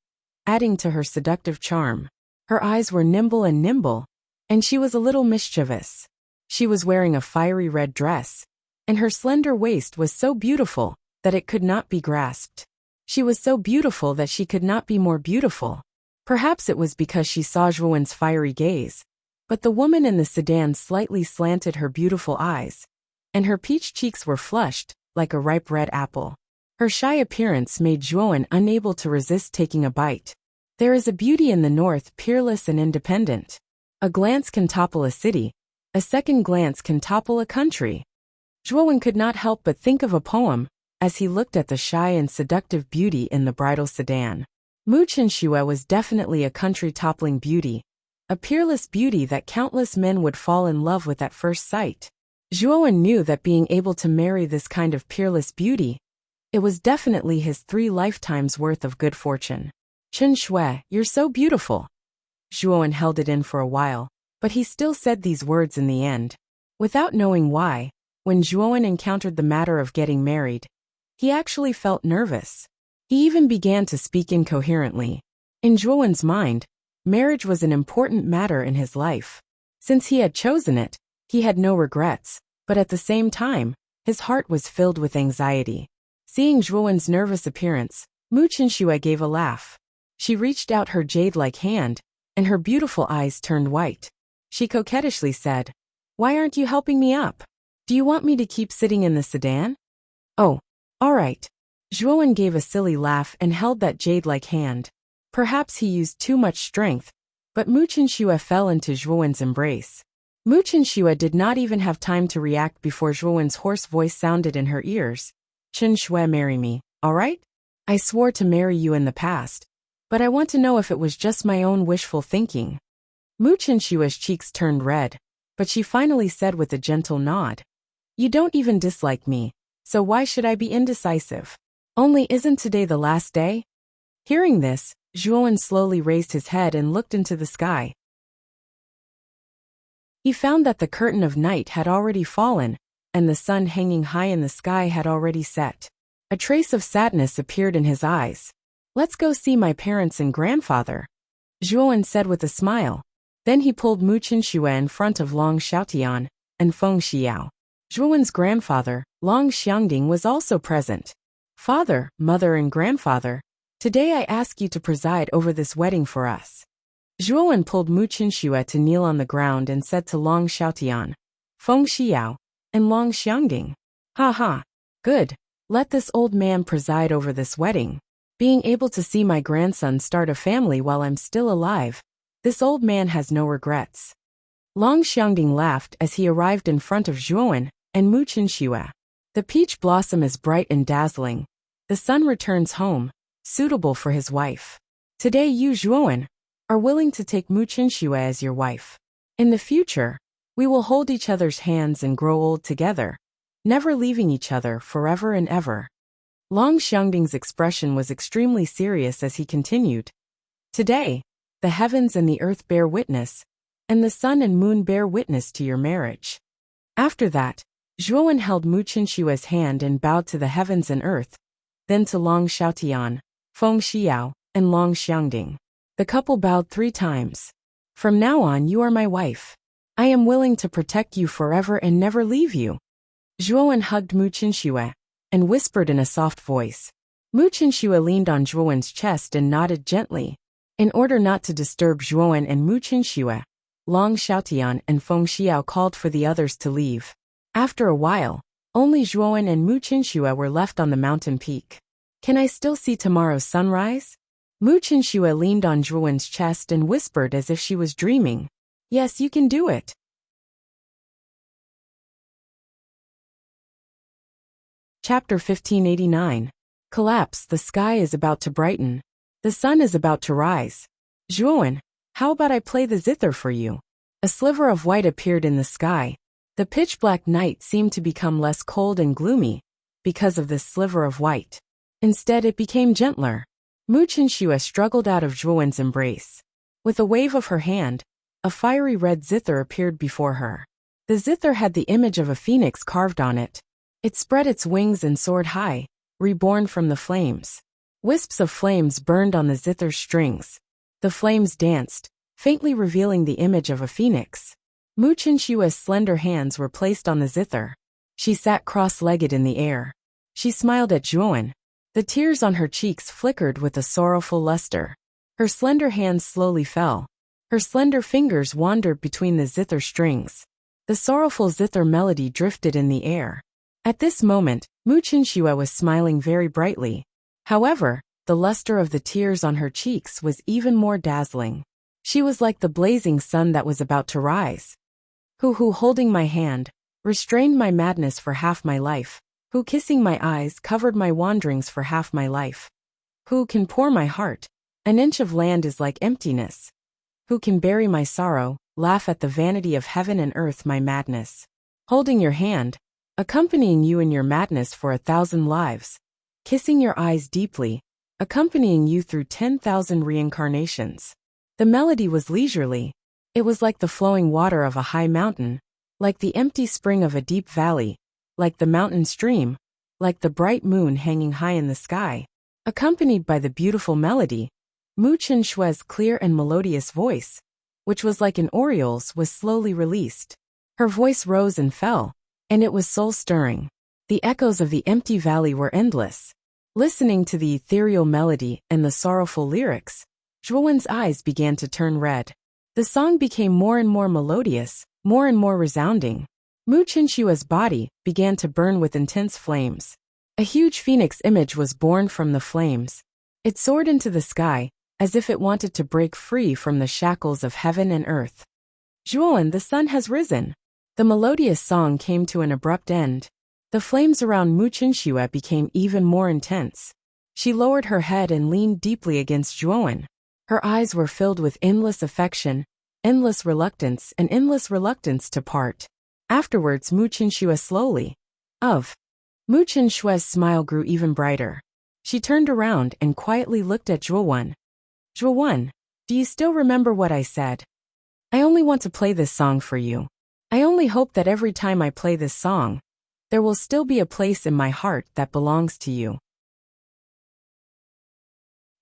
S1: adding to her seductive charm. Her eyes were nimble, and she was a little mischievous. She was wearing a fiery red dress, and her slender waist was so beautiful that it could not be grasped. She was so beautiful that she could not be more beautiful. Perhaps it was because she saw Zhuowen's fiery gaze, but the woman in the sedan slightly slanted her beautiful eyes, and her peach cheeks were flushed, like a ripe red apple. Her shy appearance made Zhuowen unable to resist taking a bite. There is a beauty in the north, peerless and independent. A glance can topple a city, a second glance can topple a country. Zhuowen could not help but think of a poem as he looked at the shy and seductive beauty in the bridal sedan. Mu Qinxue was definitely a country-toppling beauty, a peerless beauty that countless men would fall in love with at first sight. Zhuowen knew that being able to marry this kind of peerless beauty, it was definitely his 3 lifetimes worth of good fortune. Qinxue, you're so beautiful. Zhuowen held it in for a while, but he still said these words in the end. Without knowing why, when Zhuowen encountered the matter of getting married, he actually felt nervous. He even began to speak incoherently. In Zhuowen's mind, marriage was an important matter in his life. Since he had chosen it, he had no regrets, but at the same time, his heart was filled with anxiety. Seeing Zhuowen's nervous appearance, Mu Qinxue gave a laugh. She reached out her jade-like hand, and her beautiful eyes turned white. She coquettishly said, "Why aren't you helping me up? Do you want me to keep sitting in the sedan?" "Oh, all right." Zhuowen gave a silly laugh and held that jade-like hand. Perhaps he used too much strength, but Mu Qinxue fell into Zhuowen's embrace. Mu Qinxue did not even have time to react before Zhuowen's hoarse voice sounded in her ears. "Qinxue, marry me, all right? I swore to marry you in the past, but I want to know if it was just my own wishful thinking." Mu Qinshue's cheeks turned red, but she finally said with a gentle nod, "You don't even dislike me, so why should I be indecisive? Only isn't today the last day?" Hearing this, Zhuowen slowly raised his head and looked into the sky. He found that the curtain of night had already fallen, and the sun hanging high in the sky had already set. A trace of sadness appeared in his eyes. "Let's go see my parents and grandfather," Zhuowen said with a smile. Then he pulled Mu Qinxue in front of Long Xiaotian and Feng Xiao. Zhuowen's grandfather, Long Xiangding, was also present. "Father, mother, and grandfather, today I ask you to preside over this wedding for us." Zhuowen pulled Mu Qinxue to kneel on the ground and said to Long Xiaotian, Feng Xiao, and Long Xiangding, "Ha ha, good, let this old man preside over this wedding. Being able to see my grandson start a family while I'm still alive, this old man has no regrets." Long Xiangding laughed as he arrived in front of Zhuowen and Mu Qinxue. The peach blossom is bright and dazzling. The son returns home, suitable for his wife. Today you, Zhuowen, are willing to take Mu Qinxue as your wife. In the future, we will hold each other's hands and grow old together, never leaving each other forever and ever. Long Xiangding's expression was extremely serious as he continued, "Today, the heavens and the earth bear witness, and the sun and moon bear witness to your marriage." After that, Zhuowen held Mu Qinshue's hand and bowed to the heavens and earth, then to Long Xiaotian, Feng Xiao, and Long Xiangding. The couple bowed 3 times. "From now on you are my wife. I am willing to protect you forever and never leave you." Zhuowen hugged Mu Qinxue and whispered in a soft voice. Mu Qinxue leaned on Zhuowen's chest and nodded gently. In order not to disturb Zhuowen and Mu Qinxue, Long Xiaotian and Feng Xiao called for the others to leave. After a while, only Zhuowen and Mu Qinxue were left on the mountain peak. "Can I still see tomorrow's sunrise?" Mu Qinxue leaned on Zhuowen's chest and whispered as if she was dreaming. "Yes, you can do it." Chapter 1589. Collapse. The sky is about to brighten. The sun is about to rise. "Zhuowen, how about I play the zither for you?" A sliver of white appeared in the sky. The pitch-black night seemed to become less cold and gloomy because of this sliver of white. Instead, it became gentler. Mu Qinxue struggled out of Zhuowen's embrace. With a wave of her hand, a fiery red zither appeared before her. The zither had the image of a phoenix carved on it. It spread its wings and soared high, reborn from the flames. Wisps of flames burned on the zither strings. The flames danced, faintly revealing the image of a phoenix. Mu Qinshua's slender hands were placed on the zither. She sat cross-legged in the air. She smiled at Zhuowen. The tears on her cheeks flickered with a sorrowful luster. Her slender hands slowly fell. Her slender fingers wandered between the zither strings. The sorrowful zither melody drifted in the air. At this moment, Mu Qinshu was smiling very brightly. However, the luster of the tears on her cheeks was even more dazzling. She was like the blazing sun that was about to rise. Who holding my hand, restrained my madness for half my life. Who kissing my eyes covered my wanderings for half my life. Who can pour my heart? An inch of land is like emptiness. Who can bury my sorrow, laugh at the vanity of heaven and earth my madness. Holding your hand, accompanying you in your madness for 1,000 lives. Kissing your eyes deeply, accompanying you through 10,000 reincarnations. The melody was leisurely. It was like the flowing water of a high mountain, like the empty spring of a deep valley, like the mountain stream, like the bright moon hanging high in the sky. Accompanied by the beautiful melody, Mu Qinshua's clear and melodious voice, which was like an oriole's, was slowly released. Her voice rose and fell, and it was soul-stirring. The echoes of the empty valley were endless. Listening to the ethereal melody and the sorrowful lyrics, Zhuowen's eyes began to turn red. The song became more and more melodious, more and more resounding. Mu Qinshua's body began to burn with intense flames. A huge phoenix image was born from the flames. It soared into the sky, as if it wanted to break free from the shackles of heaven and earth. Zhuowen, the sun has risen. The melodious song came to an abrupt end. The flames around Mu Qinshu became even more intense. She lowered her head and leaned deeply against Zhuowen. Her eyes were filled with endless affection, endless reluctance, and endless reluctance to part. Afterwards, Mu Qinshu slowly. Mu Qinshua's smile grew even brighter. She turned around and quietly looked at Zhuowen. Zhuowen, do you still remember what I said? I only want to play this song for you. I only hope that every time I play this song, there will still be a place in my heart that belongs to you.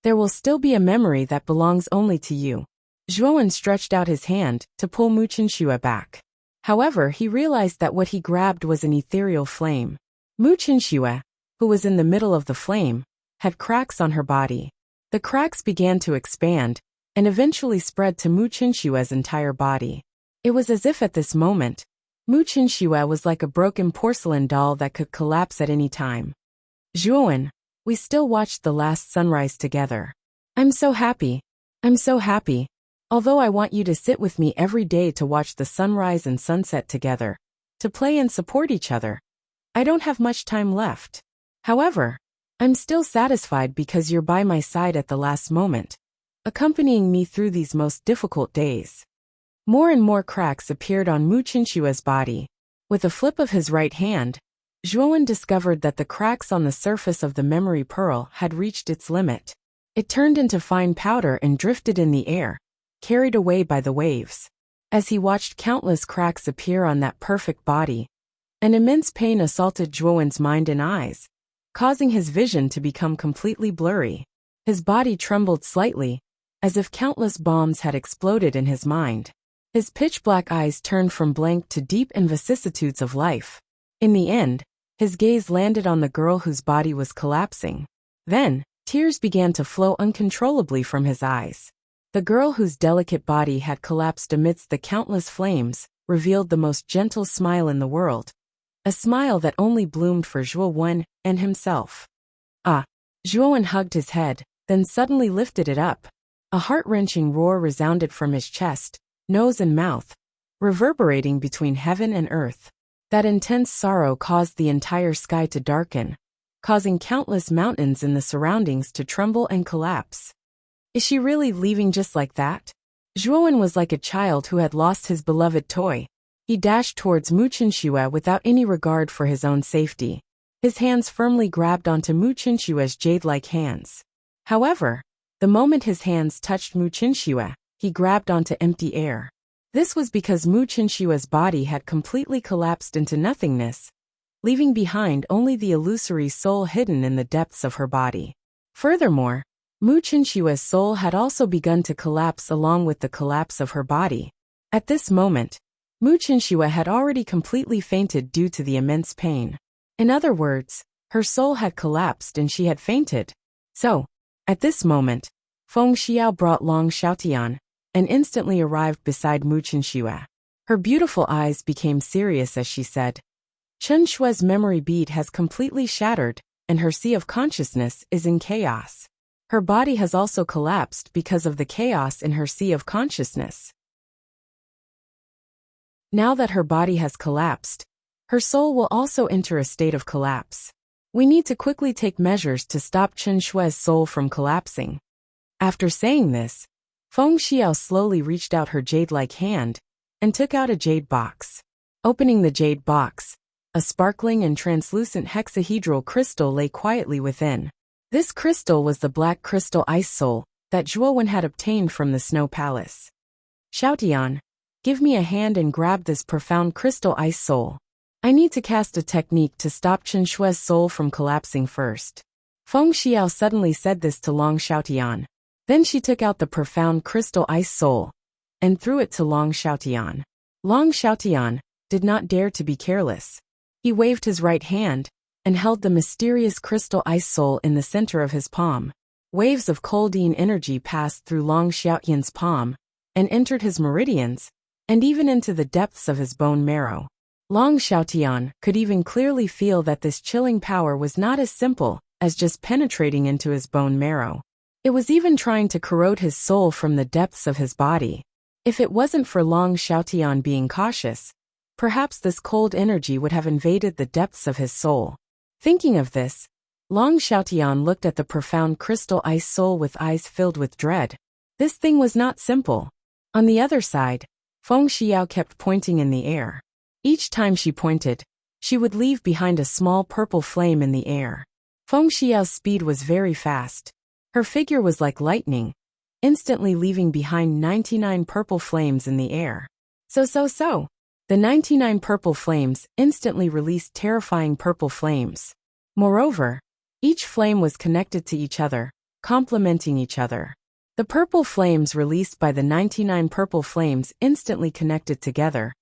S1: There will still be a memory that belongs only to you. Zhuowen stretched out his hand to pull Mu Qinshu back. However, he realized that what he grabbed was an ethereal flame. Mu Qinshu, who was in the middle of the flame, had cracks on her body. The cracks began to expand, and eventually spread to Mu Qinshua's entire body. It was as if at this moment, Mu Qinshu was like a broken porcelain doll that could collapse at any time. Zhuowen, we still watched the last sunrise together. I'm so happy. I'm so happy. Although I want you to sit with me every day to watch the sunrise and sunset together, to play and support each other, I don't have much time left. However, I'm still satisfied because you're by my side at the last moment, accompanying me through these most difficult days. More and more cracks appeared on Mu Qinshua's body. With a flip of his right hand, Zhuowen discovered that the cracks on the surface of the memory pearl had reached its limit. It turned into fine powder and drifted in the air, carried away by the waves. As he watched countless cracks appear on that perfect body, an immense pain assaulted Zhuowen's mind and eyes, causing his vision to become completely blurry. His body trembled slightly, as if countless bombs had exploded in his mind. His pitch-black eyes turned from blank to deep in vicissitudes of life. In the end, his gaze landed on the girl whose body was collapsing. Then, tears began to flow uncontrollably from his eyes. The girl whose delicate body had collapsed amidst the countless flames revealed the most gentle smile in the world. A smile that only bloomed for Zhuowen and himself. Zhuowen hugged his head, then suddenly lifted it up. A heart-wrenching roar resounded from his chest, nose and mouth, reverberating between heaven and earth. That intense sorrow caused the entire sky to darken, causing countless mountains in the surroundings to tremble and collapse. Is she really leaving just like that? Zhuowen was like a child who had lost his beloved toy. He dashed towards Mu Qinshu without any regard for his own safety. His hands firmly grabbed onto Mu Qinshu's jade-like hands. However, the moment his hands touched Mu Qinshu, he grabbed onto empty air. This was because Mu Qinshu's body had completely collapsed into nothingness. leaving behind only the illusory soul hidden in the depths of her body. Furthermore, Mu Qinshua's soul had also begun to collapse along with the collapse of her body. At this moment, Mu Qinshu had already completely fainted due to the immense pain. In other words, her soul had collapsed and she had fainted. So, at this moment, Feng Xiao brought Long Xiaotian and instantly arrived beside Mu Qinshu. Her beautiful eyes became serious as she said, Chen Shue's memory bead has completely shattered, and her sea of consciousness is in chaos. Her body has also collapsed because of the chaos in her sea of consciousness. Now that her body has collapsed, her soul will also enter a state of collapse. We need to quickly take measures to stop Chen Shue's soul from collapsing. After saying this, Feng Xiao slowly reached out her jade-like hand and took out a jade box. Opening the jade box, a sparkling and translucent hexahedral crystal lay quietly within. This crystal was the black crystal ice soul that Zhuowen had obtained from the Snow Palace. Xiaotian, give me a hand and grab this profound crystal ice soul. I need to cast a technique to stop Chen Shue's soul from collapsing first. Feng Xiao suddenly said this to Long Xiaotian. Then she took out the profound crystal ice soul and threw it to Long Xiaotian. Long Xiaotian did not dare to be careless. He waved his right hand and held the mysterious crystal ice soul in the center of his palm. Waves of coldine energy passed through Long Xiaotian's palm and entered his meridians and even into the depths of his bone marrow. Long Xiaotian could even clearly feel that this chilling power was not as simple as just penetrating into his bone marrow. It was even trying to corrode his soul from the depths of his body. If it wasn't for Long Xiaotian being cautious, perhaps this cold energy would have invaded the depths of his soul. Thinking of this, Long Xiaotian looked at the profound crystal ice soul with eyes filled with dread. This thing was not simple. On the other side, Feng Xiao kept pointing in the air. Each time she pointed, she would leave behind a small purple flame in the air. Feng Xiao's speed was very fast. Her figure was like lightning, instantly leaving behind 99 purple flames in the air. So. The 99 purple flames instantly released terrifying purple flames. Moreover, each flame was connected to each other, complementing each other. The purple flames released by the 99 purple flames instantly connected together,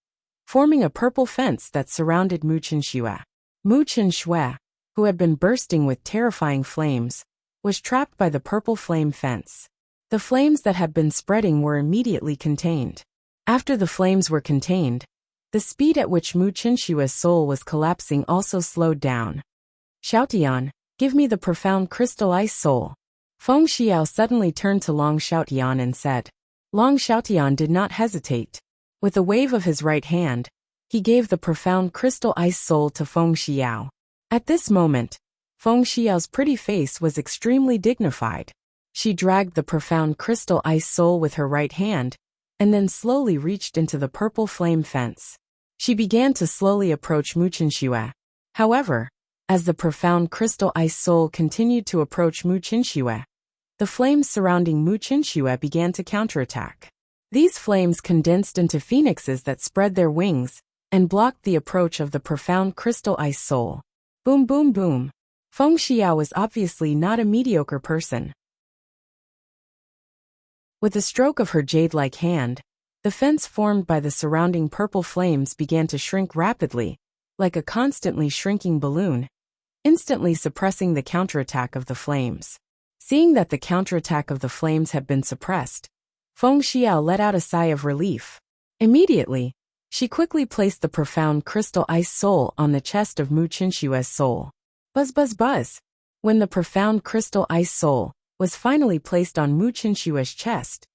S1: forming a purple fence that surrounded Mu Qinshu. Mu Qinshu, who had been bursting with terrifying flames, was trapped by the purple flame fence. The flames that had been spreading were immediately contained. After the flames were contained, the speed at which Mu Qinshu's soul was collapsing also slowed down. Xiaotian, give me the profound crystal ice soul. Feng Xiao suddenly turned to Long Xiaotian and said. Long Xiaotian did not hesitate. With a wave of his right hand, he gave the profound crystal ice soul to Feng Xiao. At this moment, Feng Xiao's pretty face was extremely dignified. She dragged the profound crystal ice soul with her right hand, and then slowly reached into the purple flame fence. She began to slowly approach Mu Qinshu. However, as the profound crystal ice soul continued to approach Mu Qinshu, the flames surrounding Mu Qinshu began to counterattack. These flames condensed into phoenixes that spread their wings and blocked the approach of the profound crystal ice soul. Boom boom boom. Feng Xiao was obviously not a mediocre person. With a stroke of her jade-like hand, the fence formed by the surrounding purple flames began to shrink rapidly, like a constantly shrinking balloon, instantly suppressing the counterattack of the flames. Seeing that the counterattack of the flames had been suppressed, Feng Xiao let out a sigh of relief. Immediately, she quickly placed the profound crystal ice soul on the chest of Mu Qinshu's soul. Buzz buzz buzz. When the profound crystal ice soul was finally placed on Mu Qinshu's chest,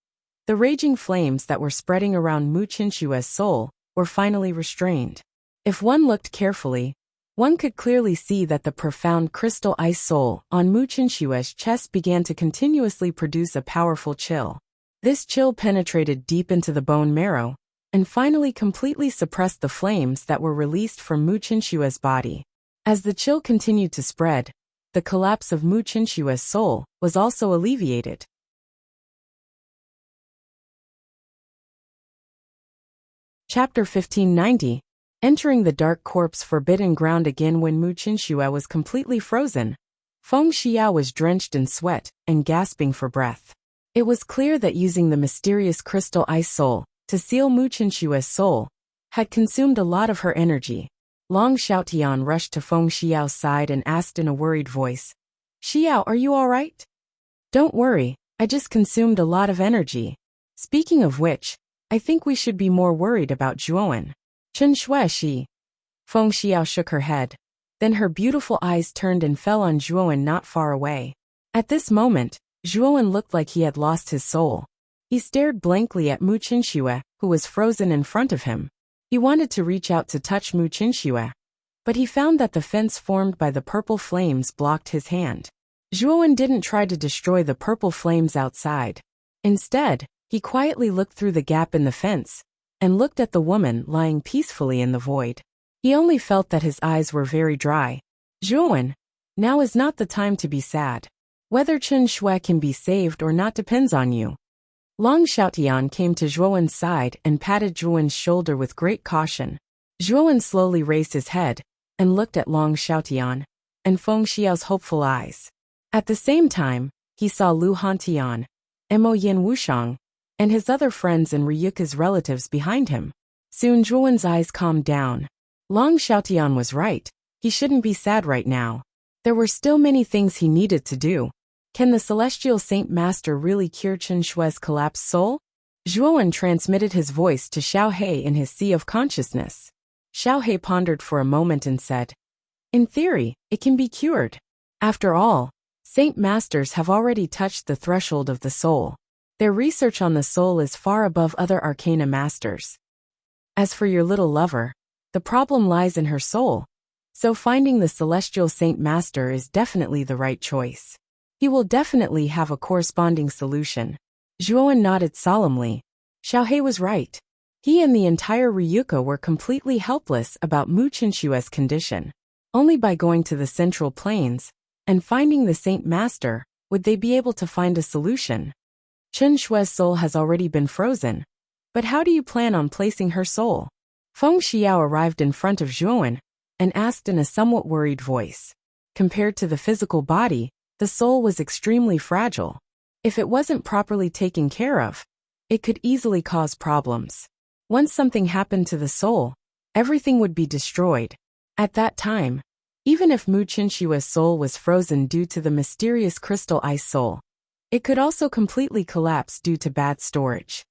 S1: the raging flames that were spreading around Mu Qinshu's soul were finally restrained. If one looked carefully, one could clearly see that the profound crystal ice soul on Mu Qinshu's chest began to continuously produce a powerful chill. This chill penetrated deep into the bone marrow and finally completely suppressed the flames that were released from Mu Qinshu's body. As the chill continued to spread, the collapse of Mu Qinshu's soul was also alleviated. Chapter 1590. entering the dark corpse forbidden ground again when Mu Qinxue was completely frozen. Feng Xiao was drenched in sweat and gasping for breath. It was clear that using the mysterious crystal ice soul to seal Mu Qinxue's soul had consumed a lot of her energy. Long Xiaotian rushed to Feng Xiao's side and asked in a worried voice, "Xiao, are you all right?" "Don't worry, I just consumed a lot of energy. Speaking of which, I think we should be more worried about Zhuowen." "Chen Shui Shi." Feng Xiao shook her head. Then her beautiful eyes turned and fell on Zhuowen not far away. At this moment, Zhuowen looked like he had lost his soul. He stared blankly at Mu Qinxue, who was frozen in front of him. He wanted to reach out to touch Mu Qinxue, but he found that the fence formed by the purple flames blocked his hand. Zhuowen didn't try to destroy the purple flames outside. Instead, he quietly looked through the gap in the fence and looked at the woman lying peacefully in the void. He only felt that his eyes were very dry. "Zhuowen, now is not the time to be sad. Whether Chen Shui can be saved or not depends on you." Long Xiaotian came to Zhuowen's side and patted Zhuowen's shoulder with great caution. Zhuowen slowly raised his head and looked at Long Xiaotian and Feng Xiao's hopeful eyes. At the same time, he saw Lu Hantian, Mo Yin Wushang, and his other friends and Ryuka's relatives behind him. Soon Zhuowen's eyes calmed down. Long Xiaotian was right. He shouldn't be sad right now. There were still many things he needed to do. Can the Celestial Saint Master really cure Chen Shui's collapsed soul? Zhuowen transmitted his voice to Xiao He in his sea of consciousness. Xiao He pondered for a moment and said, "In theory, it can be cured. After all, Saint Masters have already touched the threshold of the soul. Their research on the soul is far above other arcana masters. As for your little lover, the problem lies in her soul, so finding the Celestial Saint Master is definitely the right choice. He will definitely have a corresponding solution." Zhuowen nodded solemnly. Xiao He was right. He and the entire Ryuka were completely helpless about Mu Qinshue's condition. Only by going to the Central Plains and finding the Saint Master would they be able to find a solution. Chen Shui's soul has already been frozen, but how do you plan on placing her soul? Feng Xiao arrived in front of Zhuowen and asked in a somewhat worried voice. Compared to the physical body, the soul was extremely fragile. If it wasn't properly taken care of, it could easily cause problems. Once something happened to the soul, everything would be destroyed. At that time, even if Mu Qinshue's soul was frozen due to the mysterious crystal ice soul, it could also completely collapse due to bad storage.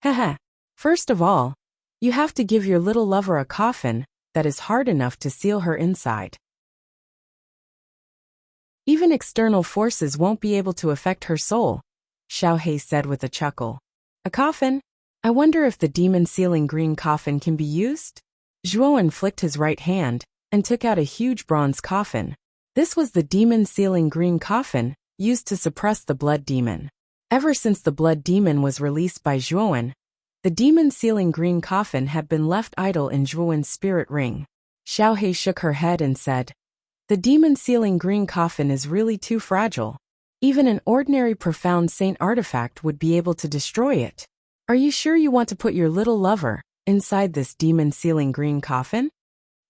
S1: Haha. First of all, you have to give your little lover a coffin that is hard enough to seal her inside. Even external forces won't be able to affect her soul, Xiao He said with a chuckle. A coffin? I wonder if the demon sealing green coffin can be used? Zhuowen flicked his right hand and took out a huge bronze coffin. This was the demon sealing green coffin used to suppress the blood demon. Ever since the blood demon was released by Zhuowen, the demon sealing green coffin had been left idle in Zhuowen's spirit ring. Xiao He shook her head and said, "The demon sealing green coffin is really too fragile. Even an ordinary profound saint artifact would be able to destroy it. Are you sure you want to put your little lover inside this demon sealing green coffin?"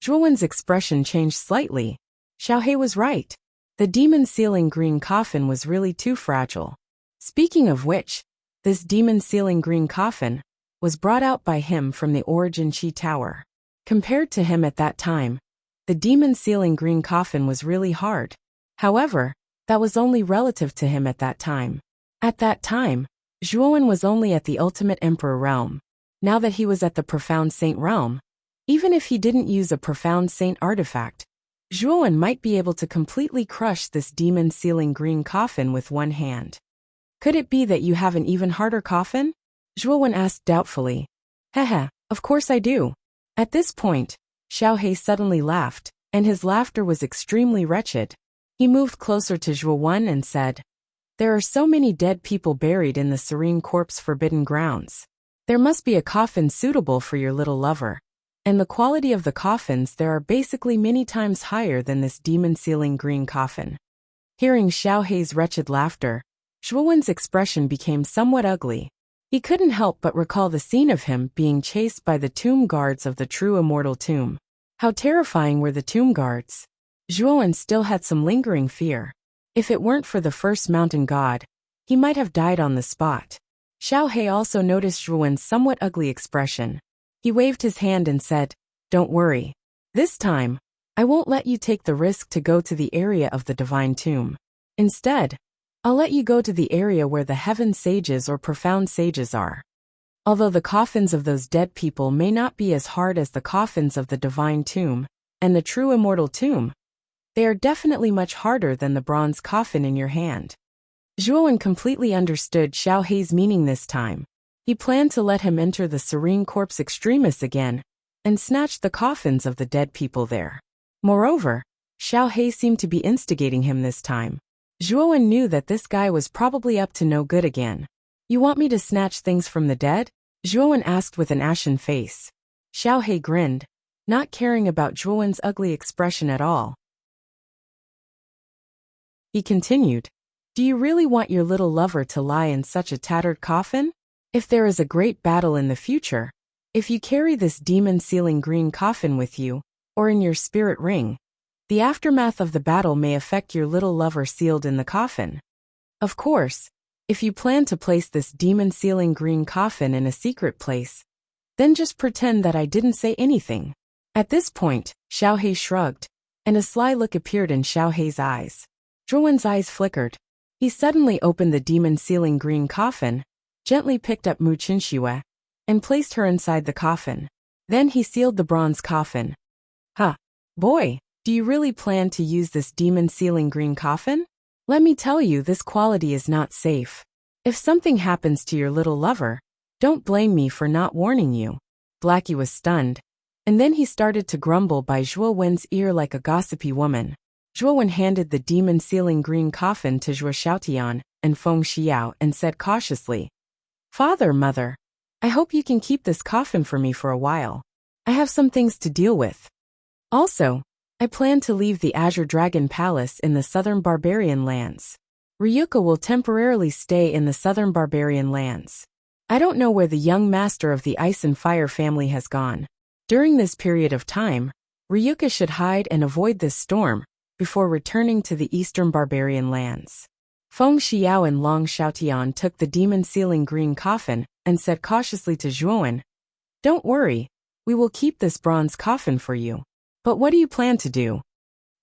S1: Zhuowen's expression changed slightly. Xiao He was right. The demon sealing green coffin was really too fragile. Speaking of which, this demon sealing green coffin was brought out by him from the Origin Chi Tower. Compared to him at that time, the demon sealing green coffin was really hard. However, that was only relative to him at that time. At that time, Zhuowen was only at the ultimate emperor realm. Now that he was at the profound saint realm, even if he didn't use a profound saint artifact, Zhuowen might be able to completely crush this demon sealing green coffin with one hand. Could it be that you have an even harder coffin? Zhuowen asked doubtfully. Haha, of course I do. At this point, Xiao He suddenly laughed, and his laughter was extremely wretched. He moved closer to Zhuowen and said, "There are so many dead people buried in the serene corpse forbidden grounds. There must be a coffin suitable for your little lover. And the quality of the coffins there are basically many times higher than this demon sealing green coffin." Hearing Xiao He's wretched laughter, Zhuowen's expression became somewhat ugly. He couldn't help but recall the scene of him being chased by the tomb guards of the true immortal tomb. How terrifying were the tomb guards! Zhuowen still had some lingering fear. If it weren't for the first mountain god, he might have died on the spot. Xiao He also noticed Zhuowen's somewhat ugly expression. He waved his hand and said, "Don't worry. This time, I won't let you take the risk to go to the area of the divine tomb. Instead, I'll let you go to the area where the heaven sages or profound sages are. Although the coffins of those dead people may not be as hard as the coffins of the divine tomb and the true immortal tomb, they are definitely much harder than the bronze coffin in your hand." Zhuowen completely understood Xiao He's meaning this time. He planned to let him enter the serene corpse extremis again and snatch the coffins of the dead people there. Moreover, Xiao He seemed to be instigating him this time. Zhuowen knew that this guy was probably up to no good again. "You want me to snatch things from the dead?" Zhuowen asked with an ashen face. Xiao He grinned, not caring about Zhuowen's ugly expression at all. He continued, "Do you really want your little lover to lie in such a tattered coffin? If there is a great battle in the future, if you carry this demon-sealing green coffin with you, or in your spirit ring, the aftermath of the battle may affect your little lover sealed in the coffin. Of course, if you plan to place this demon-sealing green coffin in a secret place, then just pretend that I didn't say anything." At this point, Xiao He shrugged, and a sly look appeared in Xiao He's eyes. Zhuowen's eyes flickered. He suddenly opened the demon-sealing green coffin, gently picked up Mu Qinxue, and placed her inside the coffin. Then he sealed the bronze coffin. "Huh, boy, do you really plan to use this demon-sealing green coffin? Let me tell you, this quality is not safe. If something happens to your little lover, don't blame me for not warning you." Blackie was stunned, and then he started to grumble by Zhuowen's ear like a gossipy woman. Zhuowen handed the demon-sealing green coffin to Zhuo Xiaotian and Feng Xiao and said cautiously, "Father, Mother, I hope you can keep this coffin for me for a while. I have some things to deal with. Also, I plan to leave the Azure Dragon Palace in the southern barbarian lands. Ryuka will temporarily stay in the southern barbarian lands. I don't know where the young master of the Ice and Fire family has gone. During this period of time, Ryuka should hide and avoid this storm before returning to the eastern barbarian lands." Feng Xiao and Long Xiaotian took the demon-sealing green coffin and said cautiously to Zhuowen, "Don't worry, we will keep this bronze coffin for you. But what do you plan to do?"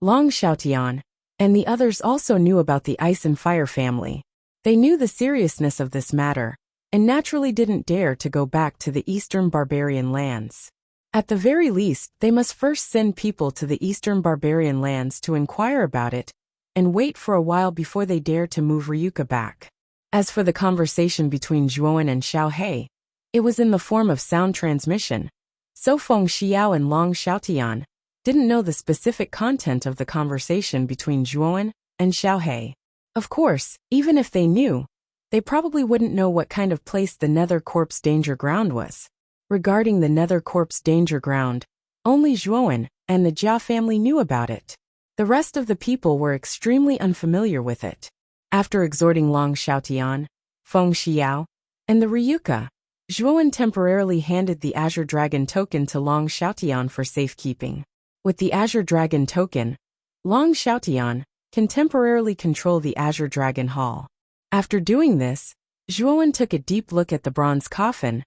S1: Long Xiaotian and the others also knew about the Ice and Fire family. They knew the seriousness of this matter, and naturally didn't dare to go back to the eastern barbarian lands. At the very least, they must first send people to the eastern barbarian lands to inquire about it, and wait for a while before they dare to move Ryuka back. As for the conversation between Zhuowen and Xiao He, it was in the form of sound transmission, so Feng Xiao and Long Xiaotian didn't know the specific content of the conversation between Zhuowen and Xiao He. Of course, even if they knew, they probably wouldn't know what kind of place the Nether Corpse Danger Ground was. Regarding the Nether Corpse Danger Ground, only Zhuowen and the Jia family knew about it. The rest of the people were extremely unfamiliar with it. After exhorting Long Xiaotian, Feng Xiao, and the Ryuka, Zhuowen temporarily handed the Azure Dragon token to Long Xiaotian for safekeeping. With the Azure Dragon token, Long Xiaotian can temporarily control the Azure Dragon Hall. After doing this, Zhuowen took a deep look at the bronze coffin,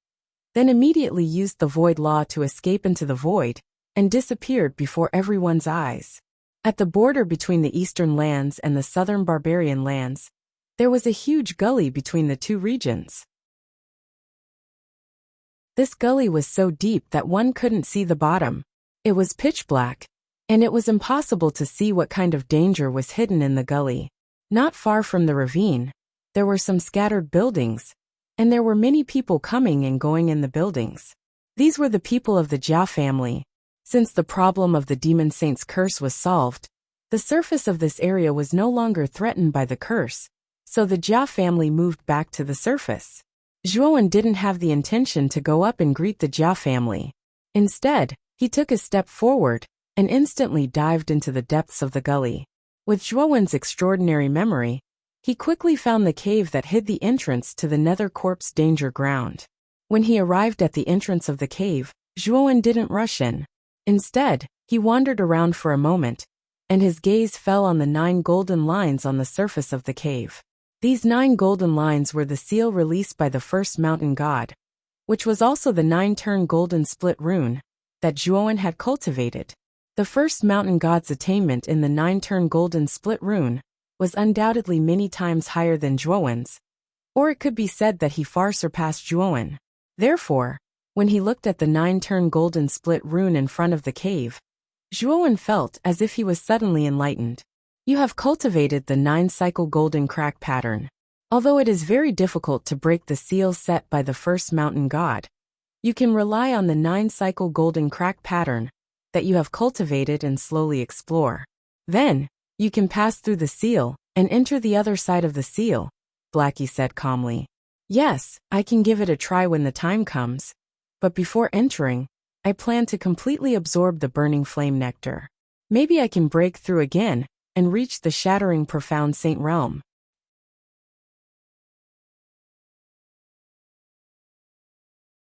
S1: then immediately used the Void Law to escape into the void, and disappeared before everyone's eyes. At the border between the eastern lands and the southern barbarian lands, there was a huge gully between the two regions. This gully was so deep that one couldn't see the bottom. It was pitch black, and it was impossible to see what kind of danger was hidden in the gully. Not far from the ravine, there were some scattered buildings, and there were many people coming and going in the buildings. These were the people of the Jia family. Since the problem of the Demon Saint's curse was solved, the surface of this area was no longer threatened by the curse, so the Jia family moved back to the surface. Zhuowen didn't have the intention to go up and greet the Jia family. Instead, he took a step forward and instantly dived into the depths of the gully. With Zhuowen's extraordinary memory, He quickly found the cave that hid the entrance to the Nether Corpse danger ground. When he arrived at the entrance of the cave, Zhuowen didn't rush in. Instead, he wandered around for a moment, and his gaze fell on the 9 golden lines on the surface of the cave. These 9 golden lines were the seal released by the first mountain god, which was also the 9-turn golden split rune that Zhuowen had cultivated. The first mountain god's attainment in the 9-turn golden split rune was undoubtedly many times higher than Zhuowen's, or it could be said that he far surpassed Zhuowen. Therefore, when he looked at the 9-turn golden split rune in front of the cave, Zhuowen felt as if he was suddenly enlightened. You have cultivated the 9-cycle golden crack pattern. Although it is very difficult to break the seal set by the first mountain god, you can rely on the 9-cycle golden crack pattern that you have cultivated and slowly explore. Then, you can pass through the seal and enter the other side of the seal, Blackie said calmly. Yes, I can give it a try when the time comes, but before entering, I plan to completely absorb the burning flame nectar. Maybe I can break through again and reach the shattering profound saint realm.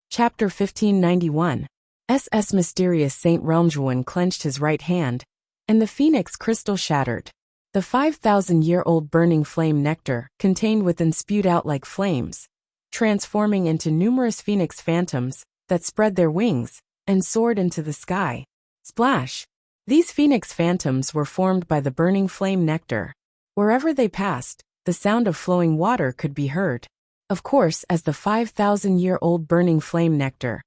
S1: Chapter 1591. SS Mysterious Saint Realm. Zhuowen clenched his right hand, and the phoenix crystal shattered. The 5,000-year-old burning flame nectar contained within spewed out like flames, transforming into numerous phoenix phantoms that spread their wings and soared into the sky. Splash! These phoenix phantoms were formed by the burning flame nectar. Wherever they passed, the sound of flowing water could be heard. Of course, as the 5,000-year-old burning flame nectar,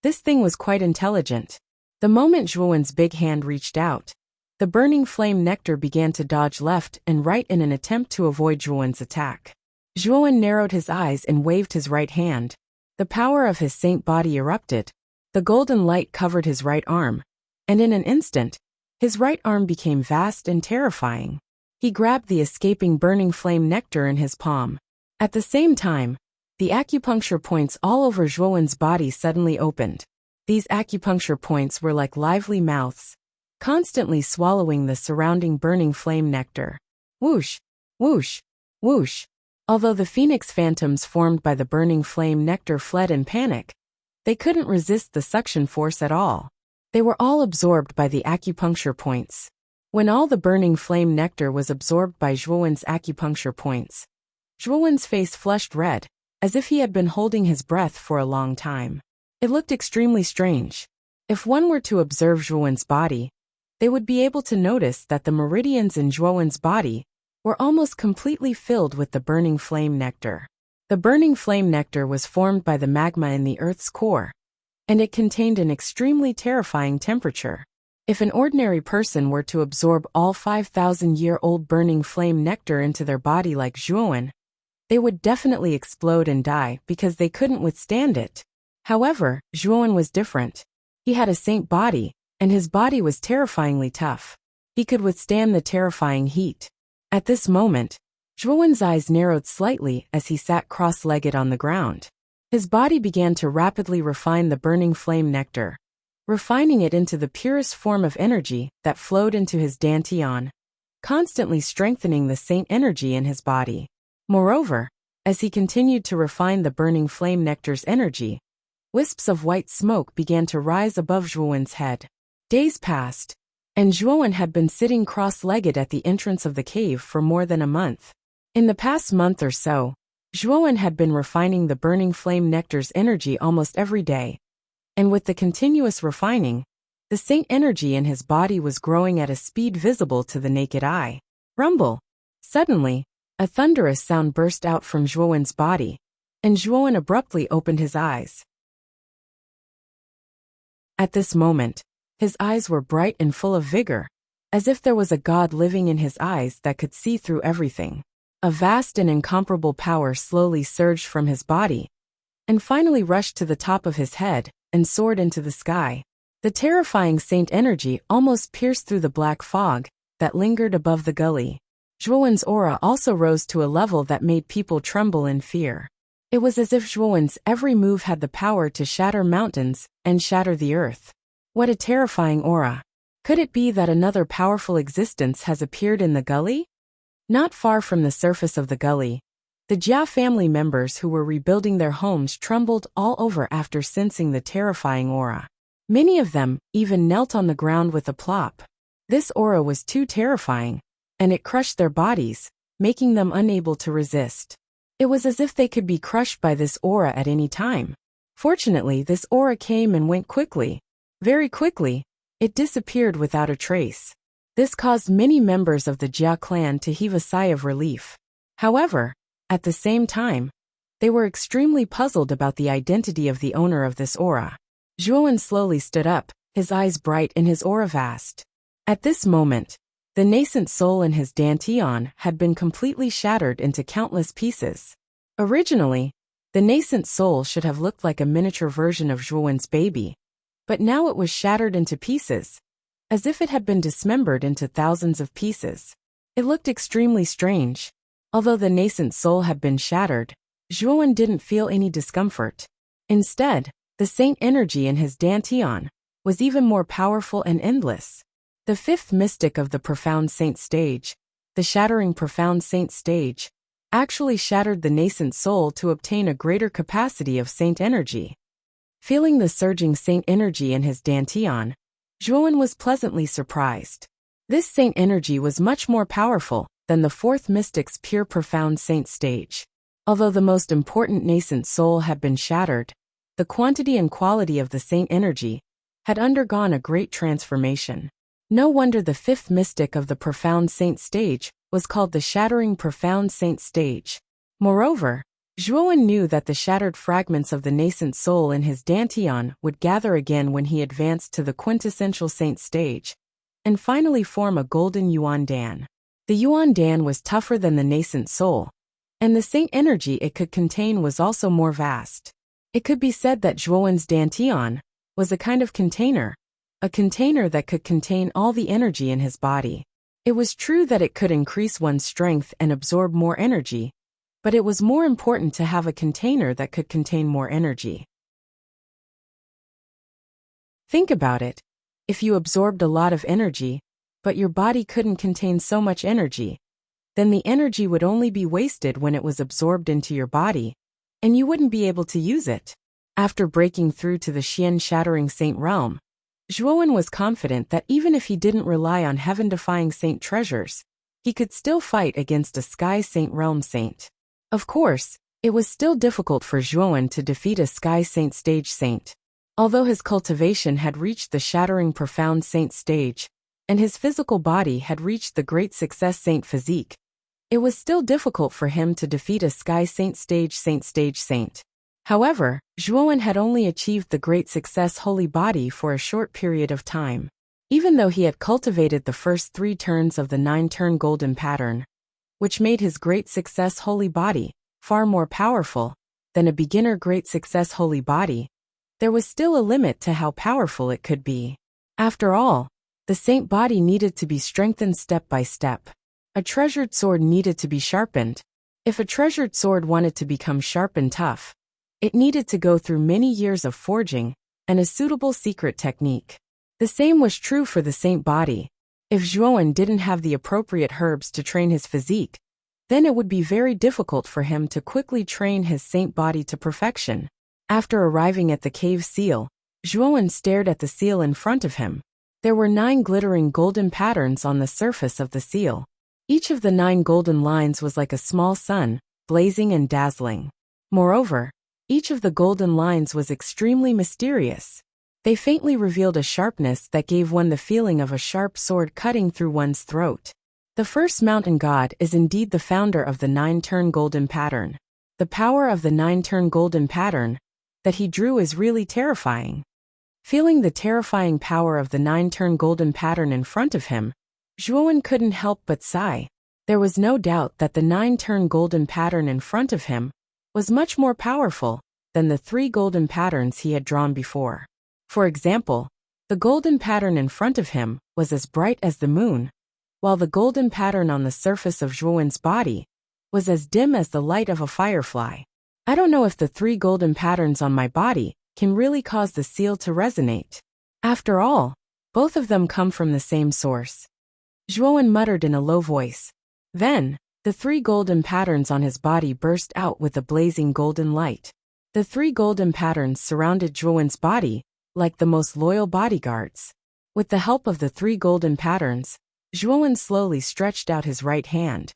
S1: this thing was quite intelligent. The moment Zhuowen's big hand reached out, the burning flame nectar began to dodge left and right in an attempt to avoid Zhuowen's attack. Zhuowen narrowed his eyes and waved his right hand. The power of his saint body erupted. The golden light covered his right arm, and in an instant, his right arm became vast and terrifying. He grabbed the escaping burning flame nectar in his palm. At the same time, the acupuncture points all over Zhuowen's body suddenly opened. These acupuncture points were like lively mouths, constantly swallowing the surrounding burning flame nectar. Whoosh! Whoosh! Whoosh! Although the phoenix phantoms formed by the burning flame nectar fled in panic, they couldn't resist the suction force at all. They were all absorbed by the acupuncture points. When all the burning flame nectar was absorbed by Zhuowen's acupuncture points, Zhuowen's face flushed red, as if he had been holding his breath for a long time. It looked extremely strange. If one were to observe Zhuowen's body, they would be able to notice that the meridians in Zhuowen's body were almost completely filled with the burning flame nectar. The burning flame nectar was formed by the magma in the Earth's core, and it contained an extremely terrifying temperature. If an ordinary person were to absorb all 5,000-year-old burning flame nectar into their body like Zhuowen, they would definitely explode and die because they couldn't withstand it. However, Zhuowen was different. He had a saint body, and his body was terrifyingly tough. He could withstand the terrifying heat. At this moment, Zhuowen's eyes narrowed slightly as he sat cross-legged on the ground. His body began to rapidly refine the burning flame nectar, refining it into the purest form of energy that flowed into his dantian, constantly strengthening the saint energy in his body. Moreover, as he continued to refine the burning flame nectar's energy, wisps of white smoke began to rise above Zhuowen's head. Days passed, and Zhuowen had been sitting cross-legged at the entrance of the cave for more than a month. In the past month or so, Zhuowen had been refining the burning flame nectar's energy almost every day, and with the continuous refining, the saint energy in his body was growing at a speed visible to the naked eye. Rumble! Suddenly, a thunderous sound burst out from Zhuowen's body, and Zhuowen abruptly opened his eyes. At this moment, his eyes were bright and full of vigor, as if there was a god living in his eyes that could see through everything. A vast and incomparable power slowly surged from his body, and finally rushed to the top of his head and soared into the sky. The terrifying saint energy almost pierced through the black fog that lingered above the gully. Zhuowen's aura also rose to a level that made people tremble in fear. It was as if Zhuowen's every move had the power to shatter mountains and shatter the earth. What a terrifying aura! Could it be that another powerful existence has appeared in the gully? Not far from the surface of the gully, the Jia family members who were rebuilding their homes trembled all over after sensing the terrifying aura. Many of them even knelt on the ground with a plop. This aura was too terrifying, and it crushed their bodies, making them unable to resist. It was as if they could be crushed by this aura at any time. Fortunately, this aura came and went quickly. Very quickly, it disappeared without a trace. This caused many members of the Jia clan to heave a sigh of relief. However, at the same time, they were extremely puzzled about the identity of the owner of this aura. Zhuowen slowly stood up, his eyes bright and his aura vast. At this moment, the nascent soul in his dantian had been completely shattered into countless pieces. Originally, the nascent soul should have looked like a miniature version of Zhuowen's baby, but now it was shattered into pieces, as if it had been dismembered into thousands of pieces. It looked extremely strange. Although the nascent soul had been shattered, Zhuowen didn't feel any discomfort. Instead, the saint energy in his dantian was even more powerful and endless. The fifth mystic of the profound saint stage, the shattering profound saint stage, actually shattered the nascent soul to obtain a greater capacity of saint energy. Feeling the surging saint energy in his dantian, Zhuowen was pleasantly surprised. This saint energy was much more powerful than the fourth mystic's pure profound saint stage. Although the most important nascent soul had been shattered, the quantity and quality of the saint energy had undergone a great transformation. No wonder the fifth mystic of the profound saint stage was called the shattering profound saint stage. Moreover, Zhuowen knew that the shattered fragments of the nascent soul in his dantian would gather again when he advanced to the quintessential saint stage, and finally form a golden yuan dan. The yuan dan was tougher than the nascent soul, and the saint energy it could contain was also more vast. It could be said that Zhuowen's dantian was a kind of container, a container that could contain all the energy in his body. It was true that it could increase one's strength and absorb more energy, but it was more important to have a container that could contain more energy. Think about it. If you absorbed a lot of energy, but your body couldn't contain so much energy, then the energy would only be wasted when it was absorbed into your body, and you wouldn't be able to use it. After breaking through to the Xian shattering saint realm, Zhuowen was confident that even if he didn't rely on heaven-defying saint treasures, he could still fight against a sky saint realm saint. Of course, it was still difficult for Zhuowen to defeat a sky saint stage saint. Although his cultivation had reached the shattering profound saint stage, and his physical body had reached the great success saint physique, it was still difficult for him to defeat a sky saint stage saint. However, Zhuowen had only achieved the great success holy body for a short period of time. Even though he had cultivated the first 3 turns of the 9-turn golden pattern, which made his great success holy body far more powerful than a beginner great success holy body, there was still a limit to how powerful it could be. After all, the saint body needed to be strengthened step by step. A treasured sword needed to be sharpened. If a treasured sword wanted to become sharp and tough, it needed to go through many years of forging and a suitable secret technique. The same was true for the saint body. If Zhuowen didn't have the appropriate herbs to train his physique, then it would be very difficult for him to quickly train his saint body to perfection. After arriving at the cave seal, Zhuowen stared at the seal in front of him. There were 9 glittering golden patterns on the surface of the seal. Each of the 9 golden lines was like a small sun, blazing and dazzling. Moreover, each of the golden lines was extremely mysterious. They faintly revealed a sharpness that gave one the feeling of a sharp sword cutting through one's throat. The first mountain god is indeed the founder of the 9-turn golden pattern. The power of the 9-turn golden pattern that he drew is really terrifying. Feeling the terrifying power of the 9-turn golden pattern in front of him, Zhuowen couldn't help but sigh. There was no doubt that the 9-turn golden pattern in front of him was much more powerful than the 3 golden patterns he had drawn before. For example, the golden pattern in front of him was as bright as the moon, while the golden pattern on the surface of Zhuowen's body was as dim as the light of a firefly. I don't know if the 3 golden patterns on my body can really cause the seal to resonate. After all, both of them come from the same source. Zhuowen muttered in a low voice. Then, the 3 golden patterns on his body burst out with a blazing golden light. The 3 golden patterns surrounded Zhuowen's body, like the most loyal bodyguards. With the help of the 3 golden patterns, Zhuowen slowly stretched out his right hand.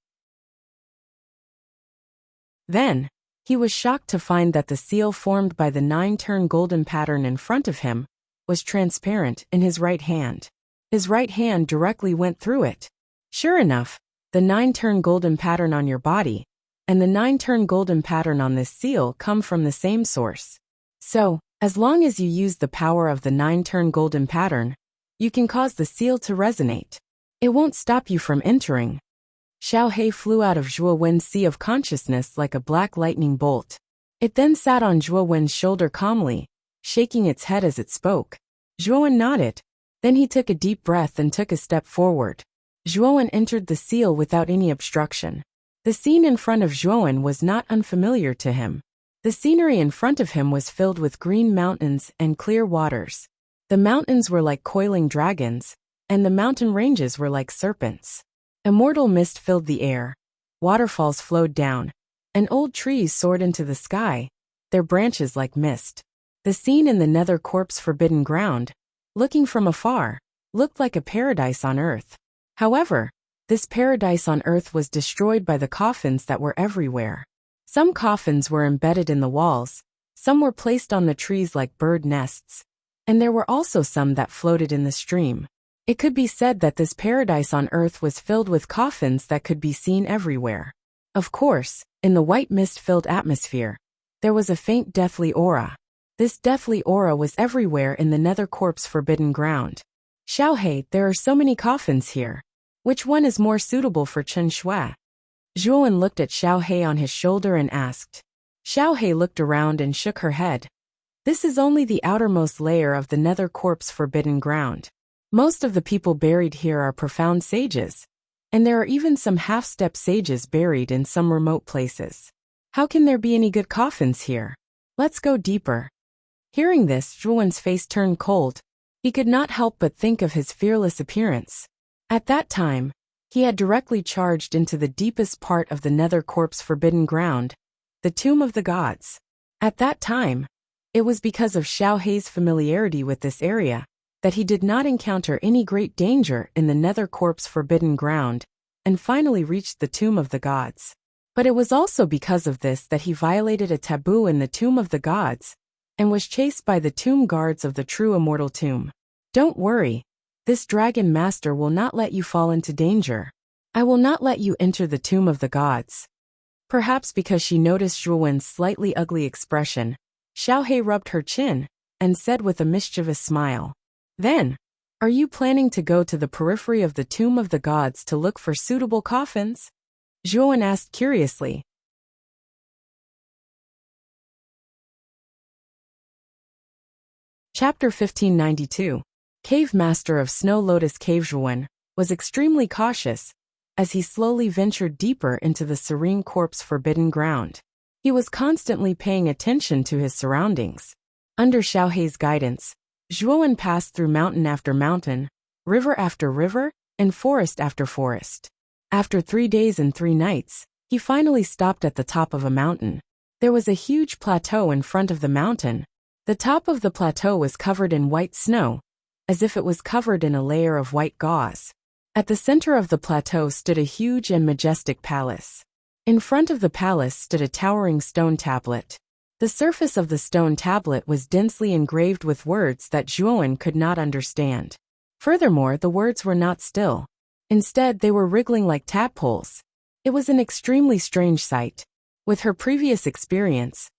S1: Then, he was shocked to find that the seal formed by the 9-turn golden pattern in front of him was transparent in his right hand. His right hand directly went through it. Sure enough, the 9-turn golden pattern on your body and the 9-turn golden pattern on this seal come from the same source. So, as long as you use the power of the 9-turn golden pattern, you can cause the seal to resonate. It won't stop you from entering. Xiao He flew out of Zhuo Wen's sea of consciousness like a black lightning bolt. It then sat on Zhuo Wen's shoulder calmly, shaking its head as it spoke. Zhuo Wen nodded. Then he took a deep breath and took a step forward. Zhuo Wen entered the seal without any obstruction. The scene in front of Zhuo Wen was not unfamiliar to him. The scenery in front of him was filled with green mountains and clear waters. The mountains were like coiling dragons, and the mountain ranges were like serpents. Immortal mist filled the air. Waterfalls flowed down, and old trees soared into the sky, their branches like mist. The scene in the Nether Corp's forbidden ground, looking from afar, looked like a paradise on earth. However, this paradise on earth was destroyed by the coffins that were everywhere. Some coffins were embedded in the walls, some were placed on the trees like bird nests, and there were also some that floated in the stream. It could be said that this paradise on earth was filled with coffins that could be seen everywhere. Of course, in the white mist-filled atmosphere, there was a faint deathly aura. This deathly aura was everywhere in the Nether Corp's forbidden ground. Xiao He, there are so many coffins here. Which one is more suitable for Chen Shui? Zhuo Wen looked at Xiao He on his shoulder and asked. Xiao He looked around and shook her head. This is only the outermost layer of the Nether Corp's forbidden ground. Most of the people buried here are profound sages, and there are even some half-step sages buried in some remote places. How can there be any good coffins here? Let's go deeper. Hearing this, Zhuo Wen's face turned cold. He could not help but think of his fearless appearance. At that time, he had directly charged into the deepest part of the Nether Corp's forbidden ground, the Tomb of the Gods. At that time, it was because of Xiao He's familiarity with this area that he did not encounter any great danger in the Nether Corp's forbidden ground, and finally reached the Tomb of the Gods. But it was also because of this that he violated a taboo in the Tomb of the Gods, and was chased by the tomb guards of the true immortal tomb. Don't worry. This dragon master will not let you fall into danger. I will not let you enter the Tomb of the Gods. Perhaps because she noticed Zhuo Wen's slightly ugly expression, Xiao He rubbed her chin and said with a mischievous smile. Then, are you planning to go to the periphery of the Tomb of the Gods to look for suitable coffins? Zhuo Wen asked curiously. Chapter 1592. Cave Master of Snow Lotus Cave Zhuo Wen was extremely cautious as he slowly ventured deeper into the serene corpse forbidden ground. He was constantly paying attention to his surroundings. Under Xiao He's guidance, Zhuo Wen passed through mountain after mountain, river after river, and forest after forest. After 3 days and 3 nights, he finally stopped at the top of a mountain. There was a huge plateau in front of the mountain. The top of the plateau was covered in white snow, as if it was covered in a layer of white gauze. At the center of the plateau stood a huge and majestic palace. In front of the palace stood a towering stone tablet. The surface of the stone tablet was densely engraved with words that Zhuo Wen could not understand. Furthermore, the words were not still. Instead, they were wriggling like tadpoles. It was an extremely strange sight. With her previous experience,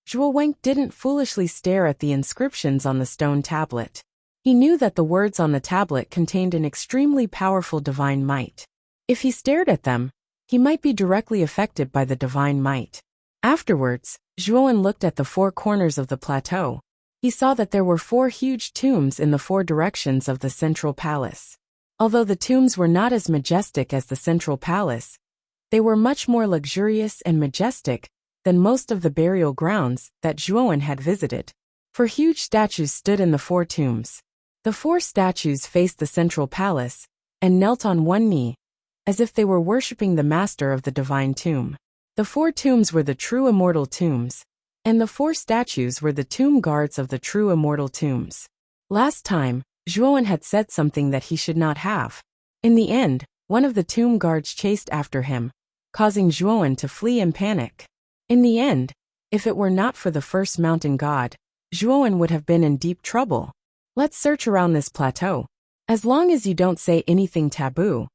S1: Zhuo Wen didn't foolishly stare at the inscriptions on the stone tablet. He knew that the words on the tablet contained an extremely powerful divine might. If he stared at them, he might be directly affected by the divine might. Afterwards, Zhuo Wen looked at the 4 corners of the plateau. He saw that there were 4 huge tombs in the 4 directions of the central palace. Although the tombs were not as majestic as the central palace, they were much more luxurious and majestic than most of the burial grounds that Zhuo Wen had visited. 4 huge statues stood in the 4 tombs. The 4 statues faced the central palace and knelt on one knee, as if they were worshipping the master of the divine tomb. The 4 tombs were the true immortal tombs, and the 4 statues were the tomb guards of the true immortal tombs. Last time, Zhuowen had said something that he should not have. In the end, one of the tomb guards chased after him, causing Zhuowen to flee in panic. In the end, if it were not for the first mountain god, Zhuowen would have been in deep trouble. Let's search around this plateau. As long as you don't say anything taboo,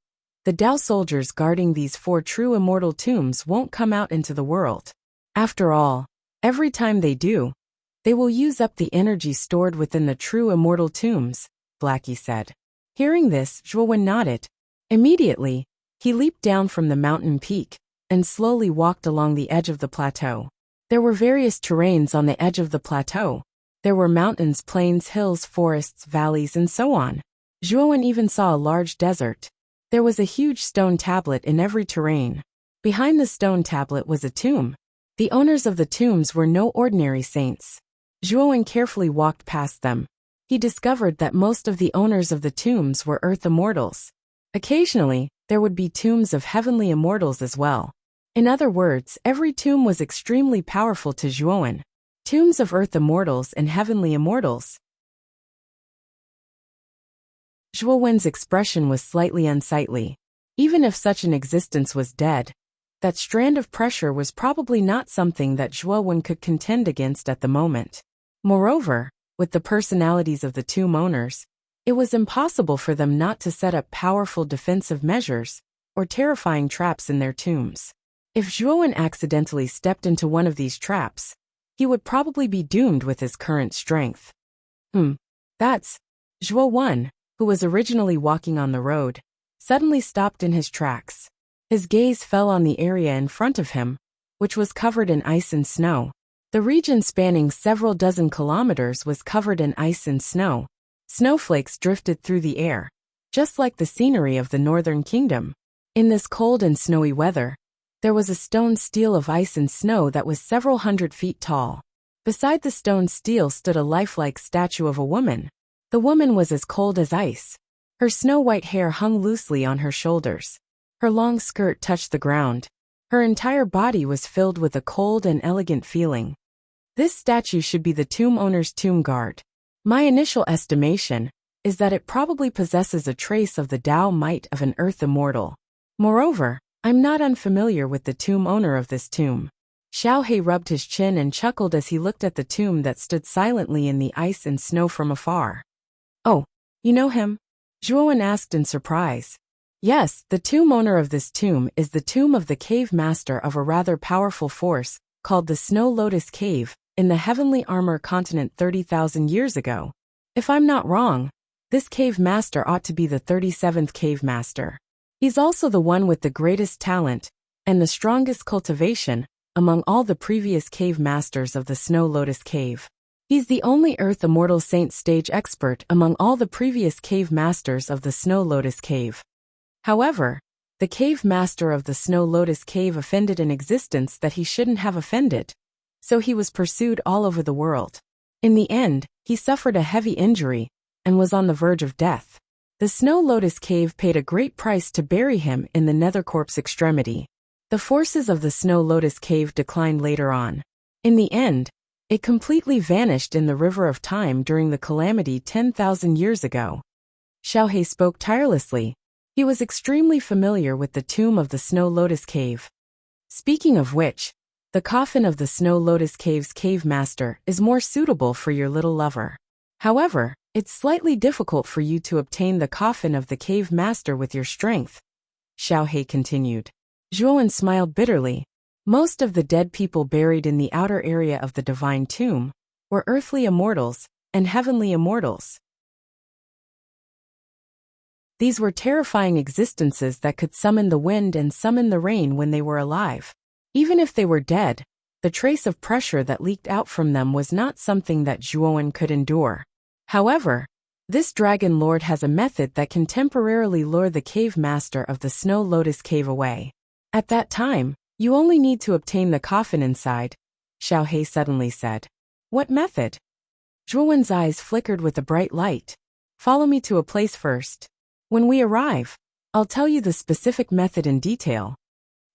S1: the Dao soldiers guarding these 4 true immortal tombs won't come out into the world. After all, every time they do, they will use up the energy stored within the true immortal tombs, Blackie said. Hearing this, Zhuowen nodded. Immediately, he leaped down from the mountain peak and slowly walked along the edge of the plateau. There were various terrains on the edge of the plateau. There were mountains, plains, hills, forests, valleys, and so on. Zhuowen even saw a large desert. There was a huge stone tablet in every terrain. Behind the stone tablet was a tomb. The owners of the tombs were no ordinary saints. Zhuowen carefully walked past them. He discovered that most of the owners of the tombs were earth immortals. Occasionally, there would be tombs of heavenly immortals as well. In other words, every tomb was extremely powerful to Zhuowen. Tombs of earth immortals and heavenly immortals. Zhuowen's expression was slightly unsightly. Even if such an existence was dead, that strand of pressure was probably not something that Zhuowen could contend against at the moment. Moreover, with the personalities of the tomb owners, it was impossible for them not to set up powerful defensive measures or terrifying traps in their tombs. If Zhuowen accidentally stepped into one of these traps, he would probably be doomed with his current strength. That's Zhuowen, who was originally walking on the road, suddenly stopped in his tracks. His gaze fell on the area in front of him, which was covered in ice and snow. The region spanning several dozen kilometers was covered in ice and snow. Snowflakes drifted through the air, just like the scenery of the northern kingdom. In this cold and snowy weather, there was a stone stele of ice and snow that was several hundred feet tall. Beside the stone stele stood a lifelike statue of a woman. The woman was as cold as ice. Her snow-white hair hung loosely on her shoulders. Her long skirt touched the ground. Her entire body was filled with a cold and elegant feeling. This statue should be the tomb owner's tomb guard. My initial estimation is that it probably possesses a trace of the Tao might of an earth immortal. Moreover, I'm not unfamiliar with the tomb owner of this tomb. Xiaohe rubbed his chin and chuckled as he looked at the tomb that stood silently in the ice and snow from afar. Oh, you know him? Zhuowen asked in surprise. Yes, the tomb owner of this tomb is the tomb of the cave master of a rather powerful force, called the Snow Lotus Cave, in the Heavenly Armor continent 30,000 years ago. If I'm not wrong, this cave master ought to be the 37th cave master. He's also the one with the greatest talent and the strongest cultivation among all the previous cave masters of the Snow Lotus Cave. He's the only Earth Immortal Saint stage expert among all the previous cave masters of the Snow Lotus Cave. However, the cave master of the Snow Lotus Cave offended an existence that he shouldn't have offended, so he was pursued all over the world. In the end, he suffered a heavy injury and was on the verge of death. The Snow Lotus Cave paid a great price to bury him in the Nethercorp's extremity. The forces of the Snow Lotus Cave declined later on. In the end, it completely vanished in the River of Time during the calamity 10,000 years ago. Xiaohe spoke tirelessly. He was extremely familiar with the tomb of the Snow Lotus Cave. Speaking of which, the coffin of the Snow Lotus Cave's cave master is more suitable for your little lover. However, it's slightly difficult for you to obtain the coffin of the cave master with your strength, Xiaohe continued. Zhuowen smiled bitterly. Most of the dead people buried in the outer area of the divine tomb were earthly immortals and heavenly immortals. These were terrifying existences that could summon the wind and summon the rain when they were alive. Even if they were dead, the trace of pressure that leaked out from them was not something that Zhuowen could endure. However, this dragon lord has a method that can temporarily lure the cave master of the Snow Lotus Cave away. At that time, you only need to obtain the coffin inside, Xiaohe suddenly said. What method? Zhuowen's eyes flickered with a bright light. Follow me to a place first. When we arrive, I'll tell you the specific method in detail.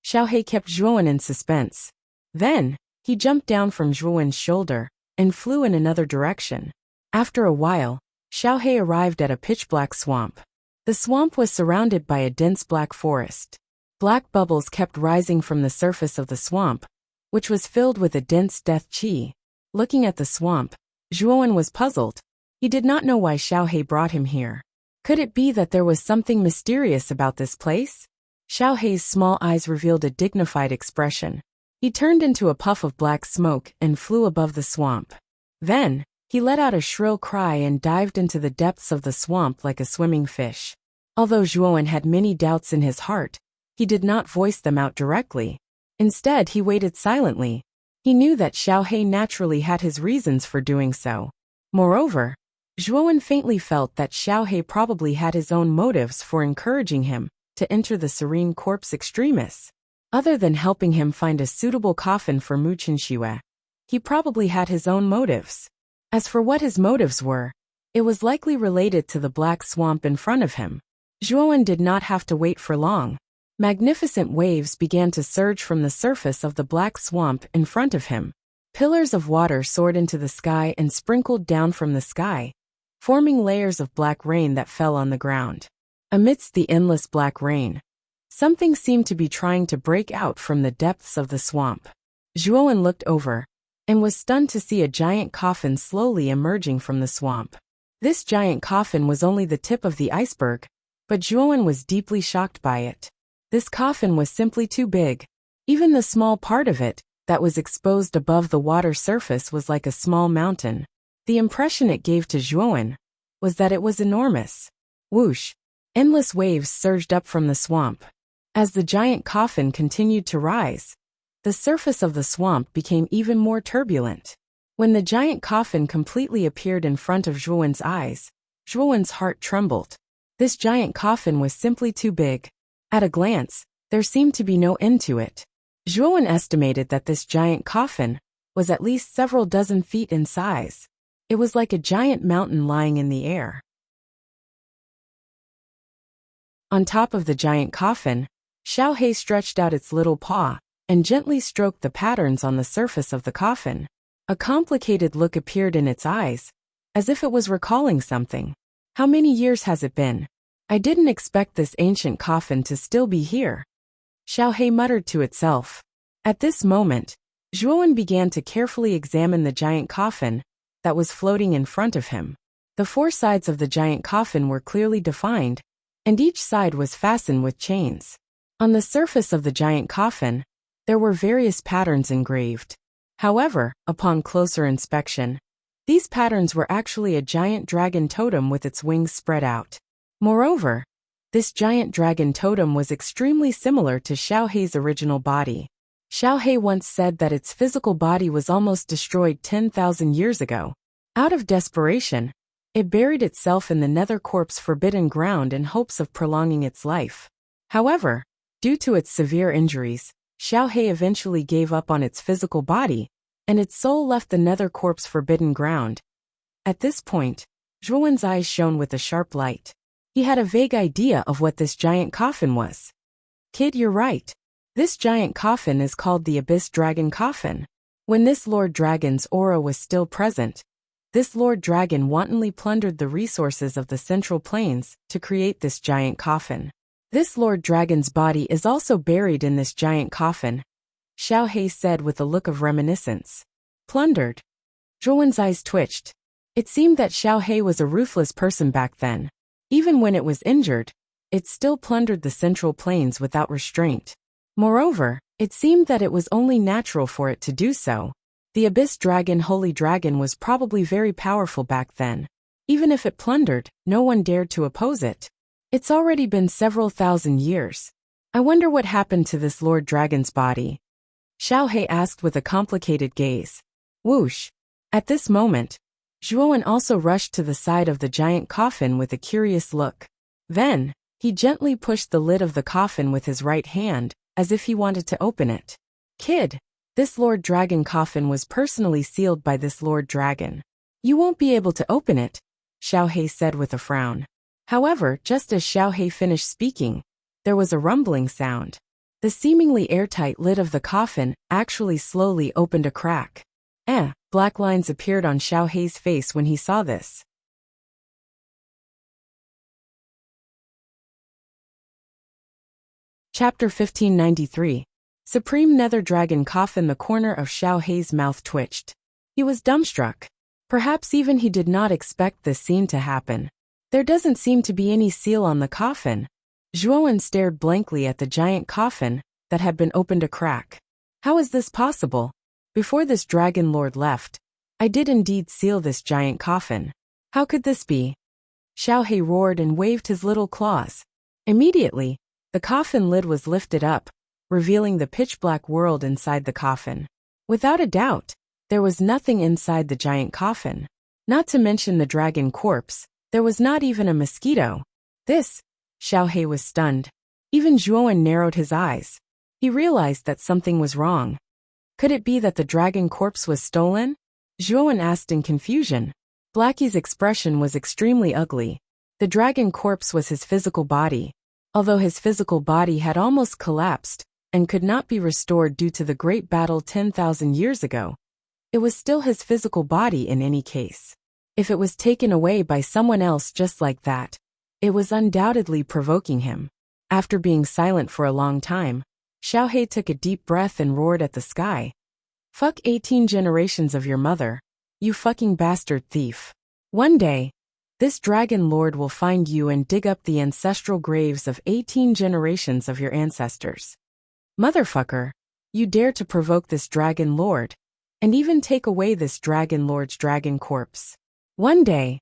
S1: Xiaohei kept Zhuowen in suspense. Then, he jumped down from Zhuowen's shoulder and flew in another direction. After a while, Xiaohei arrived at a pitch-black swamp. The swamp was surrounded by a dense black forest. Black bubbles kept rising from the surface of the swamp, which was filled with a dense death qi. Looking at the swamp, Zhuowen was puzzled. He did not know why Xiaohei brought him here. Could it be that there was something mysterious about this place? Xiaohei's small eyes revealed a dignified expression. He turned into a puff of black smoke and flew above the swamp. Then, he let out a shrill cry and dived into the depths of the swamp like a swimming fish. Although Zhuowen had many doubts in his heart, he did not voice them out directly. Instead, he waited silently. He knew that Xiaohei naturally had his reasons for doing so. Moreover, Zhuowen faintly felt that Xiaohei probably had his own motives for encouraging him to enter the Serene Corps Extremis. Other than helping him find a suitable coffin for Mu Qinxue, he probably had his own motives. As for what his motives were, it was likely related to the black swamp in front of him. Zhuowen did not have to wait for long. Magnificent waves began to surge from the surface of the black swamp in front of him. Pillars of water soared into the sky and sprinkled down from the sky, forming layers of black rain that fell on the ground. Amidst the endless black rain, something seemed to be trying to break out from the depths of the swamp. Zhuowen looked over and was stunned to see a giant coffin slowly emerging from the swamp. This giant coffin was only the tip of the iceberg, but Zhuowen was deeply shocked by it. This coffin was simply too big. Even the small part of it that was exposed above the water surface was like a small mountain. The impression it gave to Zhuowen was that it was enormous. Whoosh! Endless waves surged up from the swamp. As the giant coffin continued to rise, the surface of the swamp became even more turbulent. When the giant coffin completely appeared in front of Zhuowen's eyes, Zhuowen's heart trembled. This giant coffin was simply too big. At a glance, there seemed to be no end to it. Zhuowen estimated that this giant coffin was at least several dozen feet in size. It was like a giant mountain lying in the air. On top of the giant coffin, Xiaohei stretched out its little paw and gently stroked the patterns on the surface of the coffin. A complicated look appeared in its eyes, as if it was recalling something. How many years has it been? I didn't expect this ancient coffin to still be here. Xiaohei muttered to itself. At this moment, Zhuowen began to carefully examine the giant coffin that was floating in front of him. The four sides of the giant coffin were clearly defined, and each side was fastened with chains. On the surface of the giant coffin, there were various patterns engraved. However, upon closer inspection, these patterns were actually a giant dragon totem with its wings spread out. Moreover, this giant dragon totem was extremely similar to Xiaohei's original body. Xiaohei once said that its physical body was almost destroyed 10,000 years ago. Out of desperation, it buried itself in the Nether Corp's forbidden ground in hopes of prolonging its life. However, due to its severe injuries, Xiaohei eventually gave up on its physical body, and its soul left the Nether Corp's forbidden ground. At this point, Zhuowen's eyes shone with a sharp light. He had a vague idea of what this giant coffin was. Kid, you're right. This giant coffin is called the Abyss Dragon Coffin. When this Lord Dragon's aura was still present, this Lord Dragon wantonly plundered the resources of the Central Plains to create this giant coffin. This Lord Dragon's body is also buried in this giant coffin, Xiaohei said with a look of reminiscence. Plundered? Zhuowen's eyes twitched. It seemed that Xiaohei was a ruthless person back then. Even when it was injured, it still plundered the Central Plains without restraint. Moreover, it seemed that it was only natural for it to do so. The Abyss Dragon Holy Dragon was probably very powerful back then. Even if it plundered, no one dared to oppose it. It's already been several thousand years. I wonder what happened to this Lord Dragon's body. Xiaohei asked with a complicated gaze. Whoosh! At this moment, Zhuowen also rushed to the side of the giant coffin with a curious look. Then, he gently pushed the lid of the coffin with his right hand, as if he wanted to open it. Kid, this Lord Dragon coffin was personally sealed by this Lord Dragon. You won't be able to open it, Xiaohei said with a frown. However, just as Xiaohei finished speaking, there was a rumbling sound. The seemingly airtight lid of the coffin actually slowly opened a crack. Black lines appeared on Xiaohei's face when he saw this. Chapter 1593. Supreme Nether Dragon Coffin. The corner of Xiaohei's mouth twitched. He was dumbstruck. Perhaps even he did not expect this scene to happen. There doesn't seem to be any seal on the coffin. Zhuowen stared blankly at the giant coffin that had been opened a crack. How is this possible? Before this dragon lord left, I did indeed seal this giant coffin. How could this be? Xiaohei roared and waved his little claws. Immediately, the coffin lid was lifted up, revealing the pitch-black world inside the coffin. Without a doubt, there was nothing inside the giant coffin. Not to mention the dragon corpse, there was not even a mosquito. Xiaohei was stunned. Even Zhuowen narrowed his eyes. He realized that something was wrong. Could it be that the dragon corpse was stolen? Zhuowen asked in confusion. Blackie's expression was extremely ugly. The dragon corpse was his physical body. Although his physical body had almost collapsed and could not be restored due to the great battle 10,000 years ago, it was still his physical body in any case. If it was taken away by someone else just like that, it was undoubtedly provoking him. After being silent for a long time, Xiaohei took a deep breath and roared at the sky. Fuck 18 generations of your mother, you fucking bastard thief. One day, this dragon lord will find you and dig up the ancestral graves of 18 generations of your ancestors. Motherfucker, you dare to provoke this dragon lord, and even take away this dragon lord's dragon corpse. One day,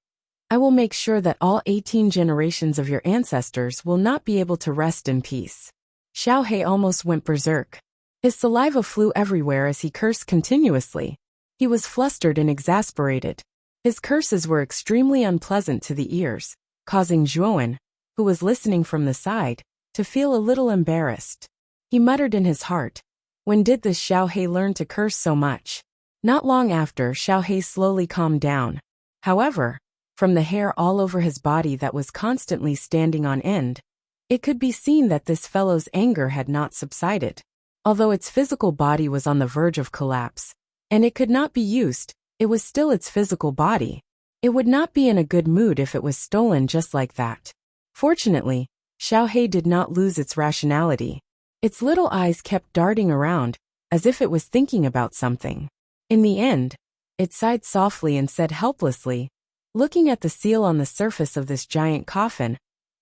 S1: I will make sure that all 18 generations of your ancestors will not be able to rest in peace. Xiaohei almost went berserk. His saliva flew everywhere as he cursed continuously. He was flustered and exasperated. His curses were extremely unpleasant to the ears, causing Zhuowen, who was listening from the side, to feel a little embarrassed. He muttered in his heart, when did this Xiaohei learn to curse so much? Not long after, Xiaohei slowly calmed down. However, from the hair all over his body that was constantly standing on end, it could be seen that this fellow's anger had not subsided. Although its physical body was on the verge of collapse, and it could not be used, it was still its physical body. It would not be in a good mood if it was stolen just like that. Fortunately, Xiaohei did not lose its rationality. Its little eyes kept darting around, as if it was thinking about something. In the end, it sighed softly and said helplessly, looking at the seal on the surface of this giant coffin,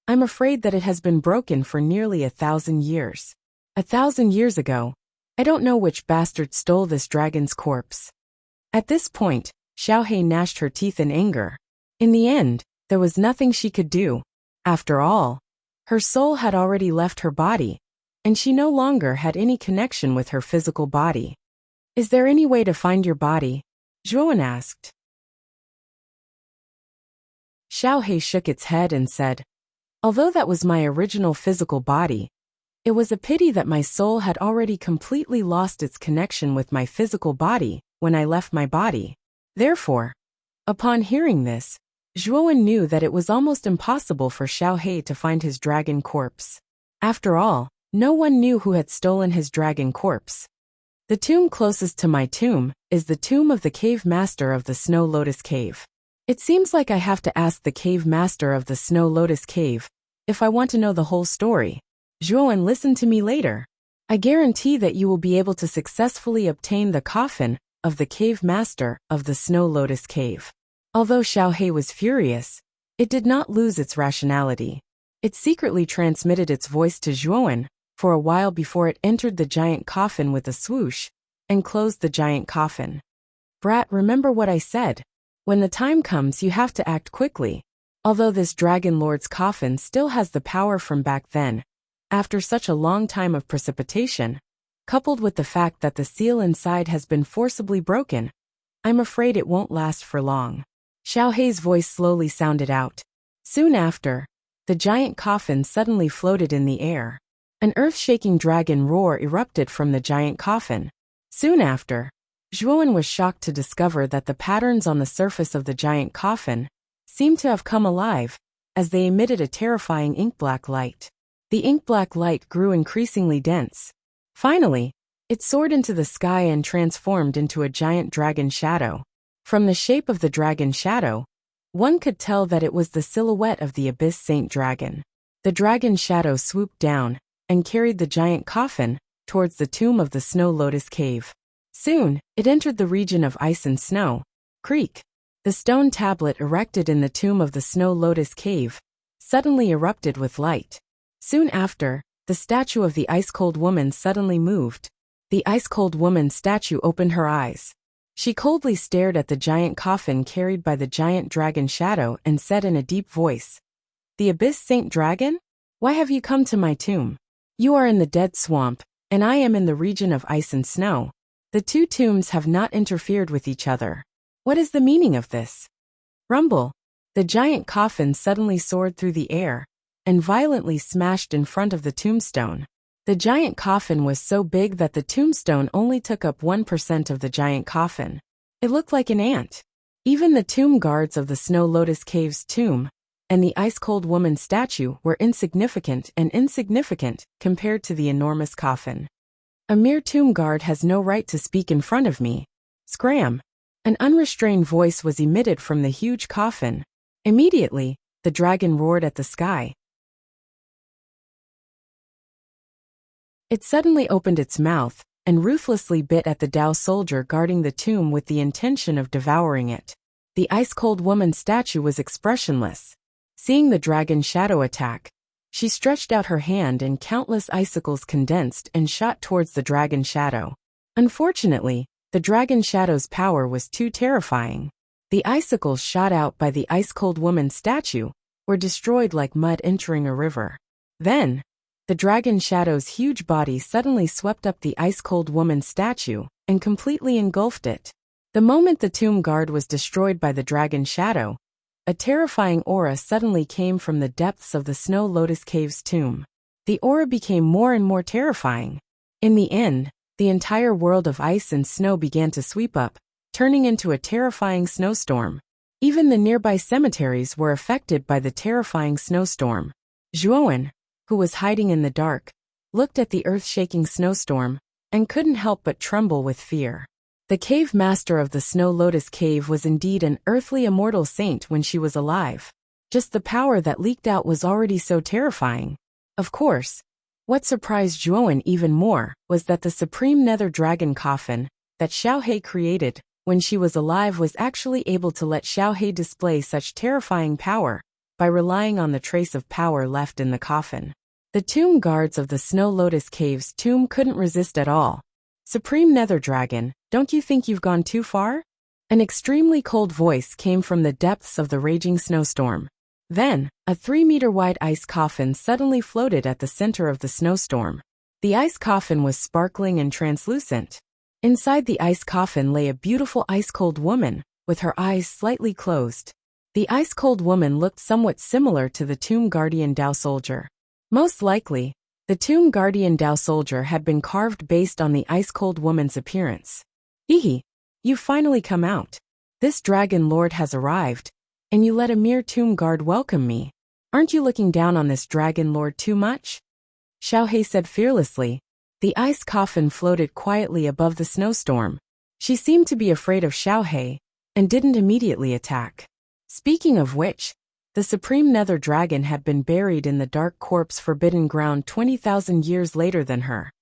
S1: I'm afraid that it has been broken for nearly 1,000 years. 1,000 years ago, I don't know which bastard stole this dragon's corpse. At this point, Xiaohei gnashed her teeth in anger. In the end, there was nothing she could do. After all, her soul had already left her body, and she no longer had any connection with her physical body. Is there any way to find your body? Zhuowen asked. Xiaohei shook its head and said, although that was my original physical body, it was a pity that my soul had already completely lost its connection with my physical body when I left my body. Therefore, upon hearing this, Zhuowen knew that it was almost impossible for Xiaohei to find his dragon corpse. After all, no one knew who had stolen his dragon corpse. The tomb closest to my tomb is the tomb of the cave master of the Snow Lotus Cave. It seems like I have to ask the cave master of the Snow Lotus Cave if I want to know the whole story. Zhuowen, listen to me later. I guarantee that you will be able to successfully obtain the coffin of the cave master of the Snow Lotus Cave. Although Xiaohei was furious, it did not lose its rationality. It secretly transmitted its voice to Zhuowen for a while before it entered the giant coffin with a swoosh and closed the giant coffin. Brat, remember what I said. When the time comes, you have to act quickly. Although this dragon lord's coffin still has the power from back then, after such a long time of precipitation, coupled with the fact that the seal inside has been forcibly broken, I'm afraid it won't last for long. Xiaohei's voice slowly sounded out. Soon after, the giant coffin suddenly floated in the air. An earth-shaking dragon roar erupted from the giant coffin. Soon after, Zhuowen was shocked to discover that the patterns on the surface of the giant coffin seemed to have come alive, as they emitted a terrifying ink-black light. The ink-black light grew increasingly dense. Finally, it soared into the sky and transformed into a giant dragon shadow. From the shape of the dragon shadow, one could tell that it was the silhouette of the Abyss Saint Dragon. The dragon shadow swooped down and carried the giant coffin towards the tomb of the Snow Lotus Cave. Soon, it entered the region of ice and snow. Creak! The stone tablet erected in the tomb of the Snow Lotus Cave suddenly erupted with light. Soon after, the statue of the ice-cold woman suddenly moved. The ice-cold woman statue opened her eyes. She coldly stared at the giant coffin carried by the giant dragon shadow and said in a deep voice, "The Abyss Saint Dragon? Why have you come to my tomb? You are in the dead swamp, and I am in the region of ice and snow. The two tombs have not interfered with each other. What is the meaning of this?" Rumble! The giant coffin suddenly soared through the air and violently smashed in front of the tombstone. The giant coffin was so big that the tombstone only took up 1% of the giant coffin. It looked like an ant. Even the tomb guards of the Snow Lotus Cave's tomb and the ice-cold woman statue were insignificant compared to the enormous coffin. "A mere tomb guard has no right to speak in front of me." Scram! An unrestrained voice was emitted from the huge coffin. Immediately, the dragon roared at the sky. It suddenly opened its mouth and ruthlessly bit at the Dao soldier guarding the tomb with the intention of devouring it. The ice-cold woman statue was expressionless. Seeing the dragon shadow attack, she stretched out her hand and countless icicles condensed and shot towards the dragon shadow. Unfortunately, the dragon shadow's power was too terrifying. The icicles shot out by the ice-cold woman statue were destroyed like mud entering a river. Then, the dragon shadow's huge body suddenly swept up the ice-cold woman statue and completely engulfed it. The moment the tomb guard was destroyed by the dragon shadow, a terrifying aura suddenly came from the depths of the Snow Lotus Cave's tomb. The aura became more and more terrifying. In the end, the entire world of ice and snow began to sweep up, turning into a terrifying snowstorm. Even the nearby cemeteries were affected by the terrifying snowstorm. Zhuowen, who was hiding in the dark, looked at the earth-shaking snowstorm and couldn't help but tremble with fear. The cave master of the Snow Lotus Cave was indeed an earthly immortal saint when she was alive. Just the power that leaked out was already so terrifying. Of course, what surprised Zhuowen even more was that the supreme nether dragon coffin that Xiaohe created when she was alive was actually able to let Xiaohe display such terrifying power by relying on the trace of power left in the coffin. The tomb guards of the Snow Lotus Cave's tomb couldn't resist at all. "Supreme Nether Dragon, don't you think you've gone too far?" An extremely cold voice came from the depths of the raging snowstorm. Then, a 3-meter-wide ice coffin suddenly floated at the center of the snowstorm. The ice coffin was sparkling and translucent. Inside the ice coffin lay a beautiful ice-cold woman, with her eyes slightly closed. The ice-cold woman looked somewhat similar to the tomb guardian Dao soldier. Most likely, the tomb guardian Dao soldier had been carved based on the ice-cold woman's appearance. "Hehe, you've finally come out. This dragon lord has arrived, and you let a mere tomb guard welcome me. Aren't you looking down on this dragon lord too much?" Xiaohe said fearlessly. The ice coffin floated quietly above the snowstorm. She seemed to be afraid of Xiaohe and didn't immediately attack. Speaking of which, the supreme nether dragon had been buried in the dark corpse forbidden ground 20,000 years later than her.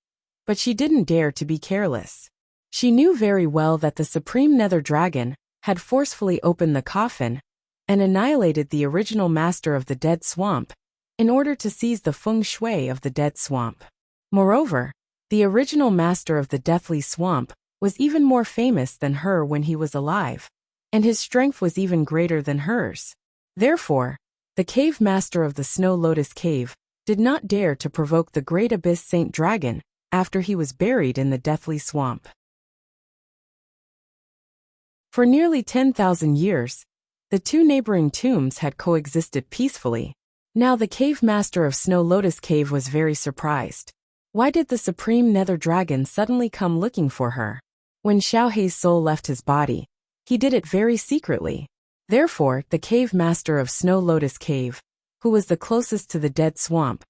S1: But she didn't dare to be careless. She knew very well that the supreme nether dragon had forcefully opened the coffin and annihilated the original master of the dead swamp in order to seize the feng shui of the dead swamp. Moreover, the original master of the deathly swamp was even more famous than her when he was alive, and his strength was even greater than hers. Therefore, the cave master of the Snow Lotus Cave did not dare to provoke the great Abyss Saint Dragon after he was buried in the deathly swamp. For nearly 10,000 years, the two neighboring tombs had coexisted peacefully. Now the cave master of Snow Lotus Cave was very surprised. Why did the supreme nether dragon suddenly come looking for her? When Xiaohe's soul left his body, he did it very secretly. Therefore, the cave master of Snow Lotus Cave who was the closest to the dead swamp,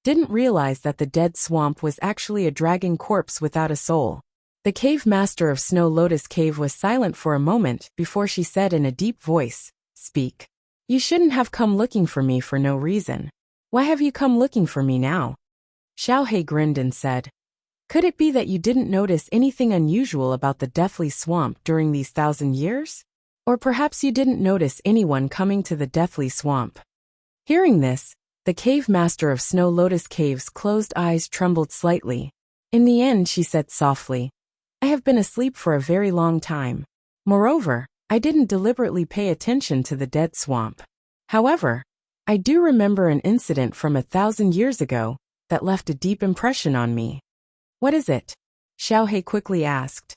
S1: didn't realize that the dead swamp was actually a dragon corpse without a soul. The cave master of Snow Lotus Cave was silent for a moment before she said in a deep voice, "Speak. You shouldn't have come looking for me for no reason. Why have you come looking for me now?" Xiao He grinned and said, "Could it be that you didn't notice anything unusual about the Deathly Swamp during these 1,000 years? Or perhaps you didn't notice anyone coming to the Deathly Swamp?" Hearing this, the cave master of Snow Lotus Cave's closed eyes trembled slightly. In the end, she said softly, "I have been asleep for a very long time. Moreover, I didn't deliberately pay attention to the dead swamp. However, I do remember an incident from 1,000 years ago that left a deep impression on me." "What is it?" Xiao He quickly asked.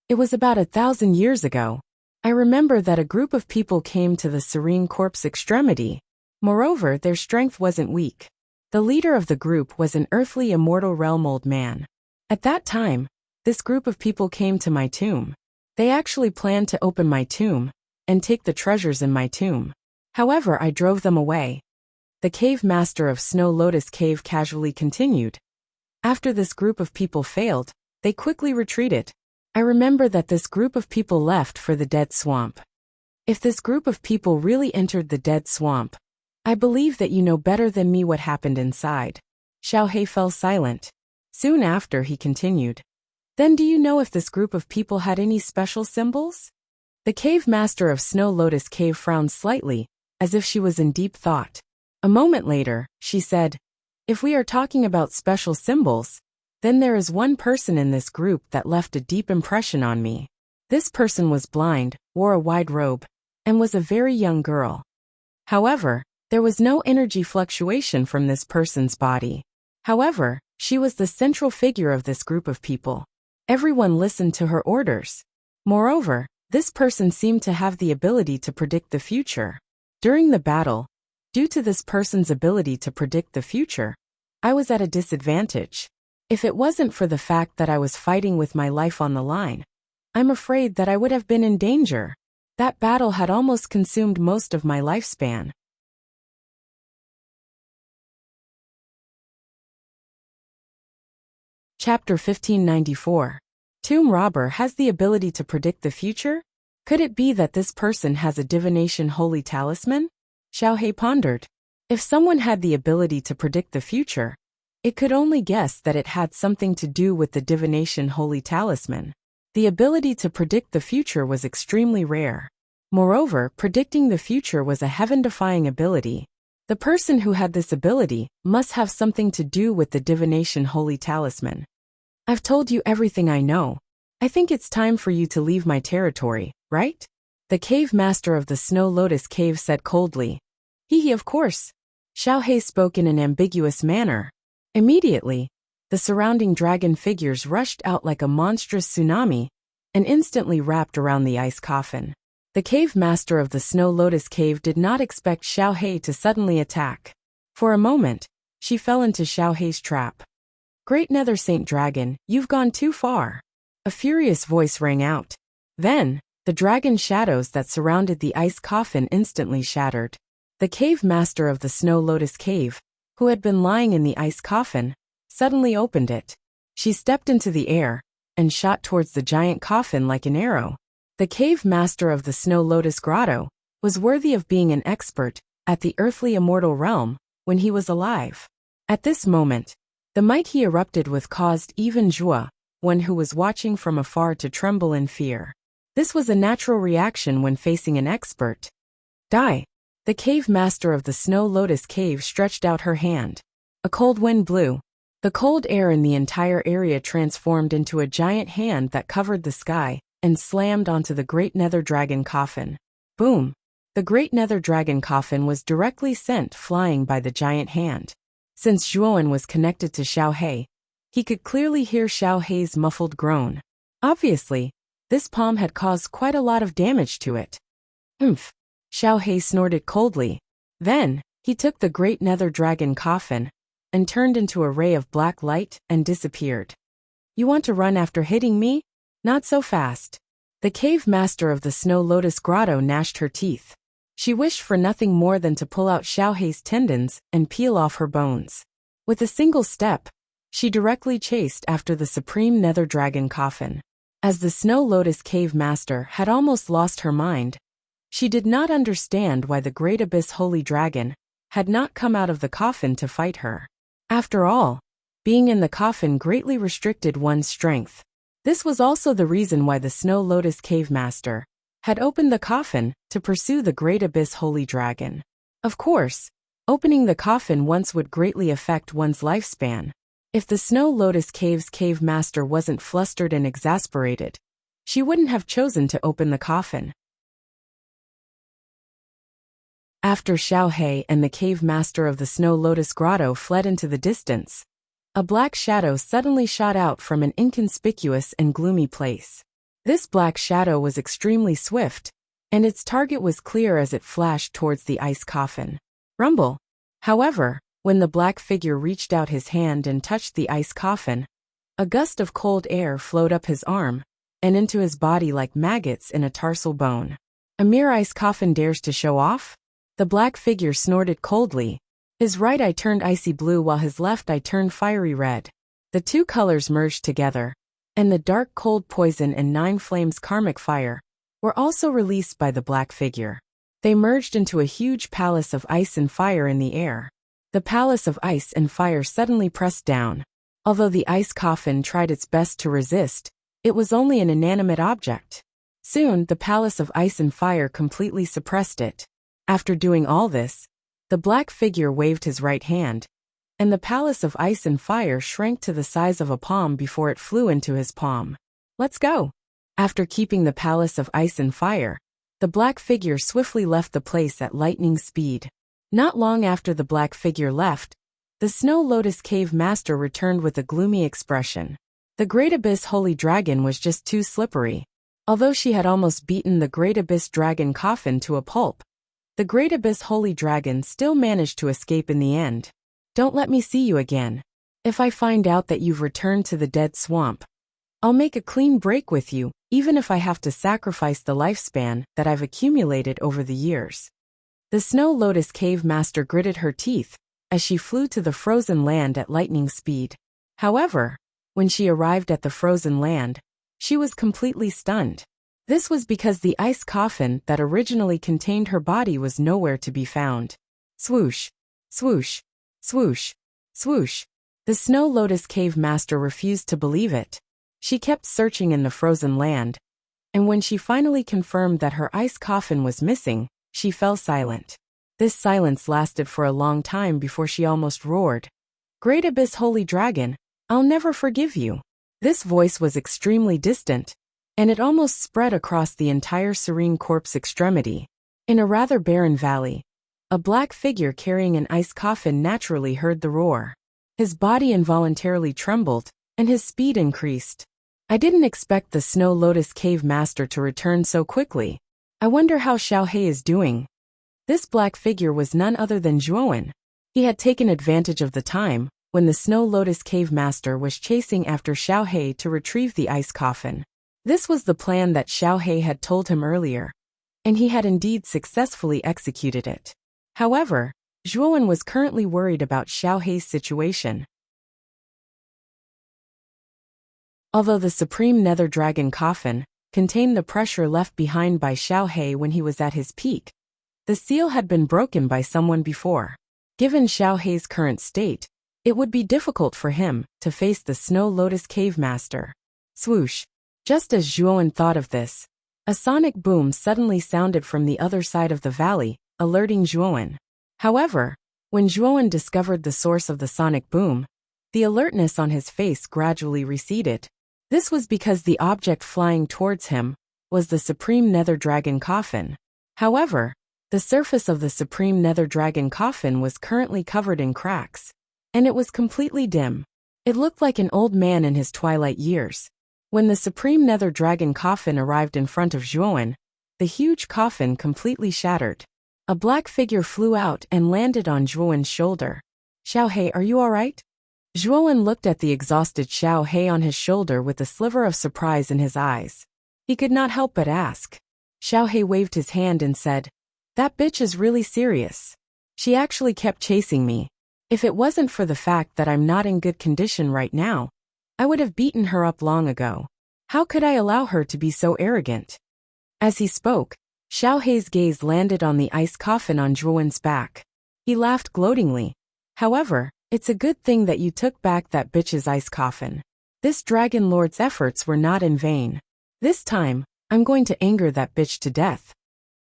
S1: "It was about 1,000 years ago. I remember that a group of people came to the Serene Corpse extremity. Moreover, their strength wasn't weak. The leader of the group was an earthly immortal realm old man. At that time, this group of people came to my tomb. They actually planned to open my tomb and take the treasures in my tomb. However, I drove them away." The cave master of Snow Lotus Cave casually continued. "After this group of people failed, they quickly retreated. I remember that this group of people left for the dead swamp. If this group of people really entered the dead swamp, I believe that you know better than me what happened inside." Xiao He fell silent. Soon after, he continued, "Then do you know if this group of people had any special symbols?" The cave master of Snow Lotus Cave frowned slightly, as if she was in deep thought. A moment later, she said, "If we are talking about special symbols, then there is one person in this group that left a deep impression on me. This person was blind, wore a wide robe, and was a very young girl. However, there was no energy fluctuation from this person's body. However, she was the central figure of this group of people. Everyone listened to her orders. Moreover, this person seemed to have the ability to predict the future. During the battle, due to this person's ability to predict the future, I was at a disadvantage. If it wasn't for the fact that I was fighting with my life on the line, I'm afraid that I would have been in danger. That battle had almost consumed most of my lifespan." Chapter 1594. Tomb Robber has the ability to predict the future? Could it be that this person has a divination holy talisman? Xiao He pondered. If someone had the ability to predict the future, it could only guess that it had something to do with the divination holy talisman. The ability to predict the future was extremely rare. Moreover, predicting the future was a heaven-defying ability. The person who had this ability must have something to do with the divination holy talisman. "I've told you everything I know. I think it's time for you to leave my territory, right?" The cave master of the Snow Lotus Cave said coldly. He, of course." Xiao He spoke in an ambiguous manner. Immediately, the surrounding dragon figures rushed out like a monstrous tsunami and instantly wrapped around the ice coffin. The cave master of the Snow Lotus Cave did not expect Xiao He to suddenly attack. For a moment, she fell into Xiao He's trap. "Great Nether Saint Dragon, you've gone too far." A furious voice rang out. Then, the dragon shadows that surrounded the ice coffin instantly shattered. The cave master of the Snow Lotus Cave, who had been lying in the ice coffin, suddenly opened it. She stepped into the air and shot towards the giant coffin like an arrow. The cave master of the Snow Lotus Grotto was worthy of being an expert at the earthly immortal realm when he was alive. At this moment, the might he erupted with caused even Zhua, one who was watching from afar, to tremble in fear. This was a natural reaction when facing an expert. "Die!" The cave master of the Snow Lotus Cave stretched out her hand. A cold wind blew. The cold air in the entire area transformed into a giant hand that covered the sky and slammed onto the great nether dragon coffin. Boom! The great nether dragon coffin was directly sent flying by the giant hand. Since Zhuoan was connected to Xiao He, he could clearly hear Xiao He's muffled groan. Obviously, this palm had caused quite a lot of damage to it. "Humph!" Xiao He snorted coldly. Then, he took the great nether dragon coffin and turned into a ray of black light and disappeared. "You want to run after hitting me? Not so fast." The cave master of the Snow Lotus Grotto gnashed her teeth. She wished for nothing more than to pull out Xiaohei's tendons and peel off her bones. With a single step, she directly chased after the supreme nether dragon coffin. As the Snow Lotus Cave Master had almost lost her mind, she did not understand why the Great Abyss Holy Dragon had not come out of the coffin to fight her. After all, being in the coffin greatly restricted one's strength. This was also the reason why the Snow Lotus Cave Master had opened the coffin to pursue the Great Abyss Holy Dragon. Of course, opening the coffin once would greatly affect one's lifespan. If the Snow Lotus Cave's cave master wasn't flustered and exasperated, she wouldn't have chosen to open the coffin. After Xiaohei and the cave master of the Snow Lotus Grotto fled into the distance, a black shadow suddenly shot out from an inconspicuous and gloomy place. This black shadow was extremely swift, and its target was clear as it flashed towards the ice coffin. Rumble. However, when the black figure reached out his hand and touched the ice coffin, a gust of cold air flowed up his arm and into his body like maggots in a tarsal bone. A mere ice coffin dares to show off? The black figure snorted coldly. His right eye turned icy blue while his left eye turned fiery red. The two colors merged together, and the dark cold poison and 9 flames karmic fire were also released by the black figure. They merged into a huge palace of ice and fire in the air. The palace of ice and fire suddenly pressed down. Although the ice coffin tried its best to resist, it was only an inanimate object. Soon, the palace of ice and fire completely suppressed it. After doing all this, the black figure waved his right hand, and the palace of ice and fire shrank to the size of a palm before it flew into his palm. Let's go. After keeping the palace of ice and fire, the black figure swiftly left the place at lightning speed. Not long after the black figure left, the Snow Lotus Cave Master returned with a gloomy expression. The Great Abyss Holy Dragon was just too slippery. Although she had almost beaten the Great Abyss Dragon coffin to a pulp, the Great Abyss Holy Dragon still managed to escape in the end. Don't let me see you again. If I find out that you've returned to the dead swamp, I'll make a clean break with you, even if I have to sacrifice the lifespan that I've accumulated over the years. The Snow Lotus Cave Master gritted her teeth as she flew to the frozen land at lightning speed. However, when she arrived at the frozen land, she was completely stunned. This was because the ice coffin that originally contained her body was nowhere to be found. Swoosh, swoosh, swoosh, swoosh. The Snow Lotus Cave Master refused to believe it. She kept searching in the frozen land, and when she finally confirmed that her ice coffin was missing, she fell silent. This silence lasted for a long time before she almost roared. Great Abyss Holy Dragon, I'll never forgive you. This voice was extremely distant, and it almost spread across the entire Serene Corpse extremity. In a rather barren valley, a black figure carrying an ice coffin naturally heard the roar. His body involuntarily trembled, and his speed increased. I didn't expect the Snow Lotus Cave Master to return so quickly. I wonder how Xiaohei is doing. This black figure was none other than Zhuowen. He had taken advantage of the time when the Snow Lotus Cave Master was chasing after Xiaohei to retrieve the ice coffin. This was the plan that Xiaohei had told him earlier, and he had indeed successfully executed it. However, Zhuowen was currently worried about Xiaohei's situation. Although the Supreme Nether Dragon coffin contained the pressure left behind by Xiaohei when he was at his peak, the seal had been broken by someone before. Given Xiaohei's current state, it would be difficult for him to face the Snow Lotus Cave Master. Swoosh. Just as Zhuowen thought of this, a sonic boom suddenly sounded from the other side of the valley, alerting Zhuowen. However, when Zhuowen discovered the source of the sonic boom, the alertness on his face gradually receded. This was because the object flying towards him was the Supreme Nether Dragon coffin. However, the surface of the Supreme Nether Dragon coffin was currently covered in cracks, and it was completely dim. It looked like an old man in his twilight years. When the Supreme Nether Dragon coffin arrived in front of Zhuowen, the huge coffin completely shattered. A black figure flew out and landed on Zhuowen's shoulder. Xiaohei, are you alright? Zhuowen looked at the exhausted Xiaohei on his shoulder with a sliver of surprise in his eyes. He could not help but ask. Xiaohei waved his hand and said, That bitch is really serious. She actually kept chasing me. If it wasn't for the fact that I'm not in good condition right now, I would have beaten her up long ago. How could I allow her to be so arrogant? As he spoke, Xiaohei's gaze landed on the ice coffin on Zhuowen's back. He laughed gloatingly. However, it's a good thing that you took back that bitch's ice coffin. This dragon lord's efforts were not in vain. This time, I'm going to anger that bitch to death.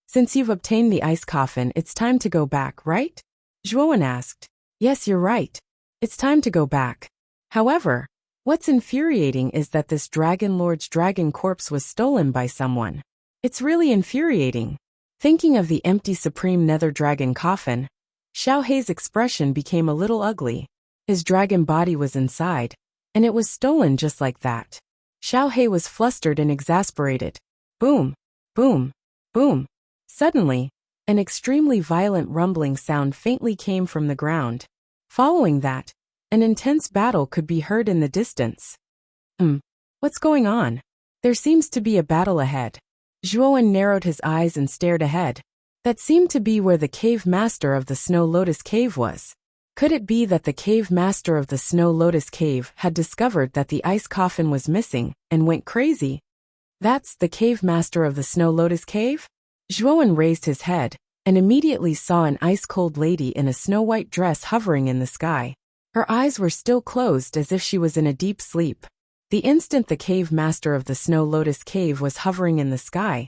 S1: Since you've obtained the ice coffin, it's time to go back, right? Zhuowen asked. Yes, you're right. It's time to go back. However, what's infuriating is that this dragon lord's dragon corpse was stolen by someone. It's really infuriating. Thinking of the empty supreme nether dragon coffin, Xiaohei's expression became a little ugly. His dragon body was inside, and it was stolen just like that. Xiaohei was flustered and exasperated. Boom, boom, boom. Suddenly, an extremely violent rumbling sound faintly came from the ground. Following that, an intense battle could be heard in the distance. What's going on? There seems to be a battle ahead. Zhuowen narrowed his eyes and stared ahead. That seemed to be where the cave master of the Snow Lotus Cave was. Could it be that the cave master of the Snow Lotus Cave had discovered that the ice coffin was missing and went crazy? That's the cave master of the Snow Lotus Cave? Zhuowen raised his head and immediately saw an ice-cold lady in a snow-white dress hovering in the sky. Her eyes were still closed as if she was in a deep sleep. The instant the cave master of the Snow Lotus Cave was hovering in the sky,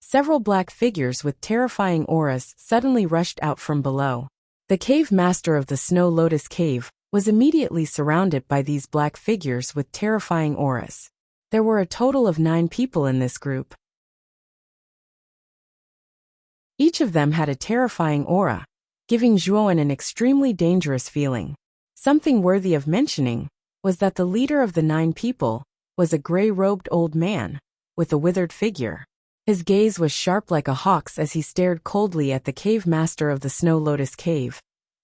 S1: several black figures with terrifying auras suddenly rushed out from below. The cave master of the Snow Lotus Cave was immediately surrounded by these black figures with terrifying auras. There were a total of 9 people in this group. Each of them had a terrifying aura, giving Zhuowen an extremely dangerous feeling. Something worthy of mentioning was that the leader of the 9 people was a gray-robed old man with a withered figure. His gaze was sharp like a hawk's as he stared coldly at the cave master of the Snow Lotus Cave,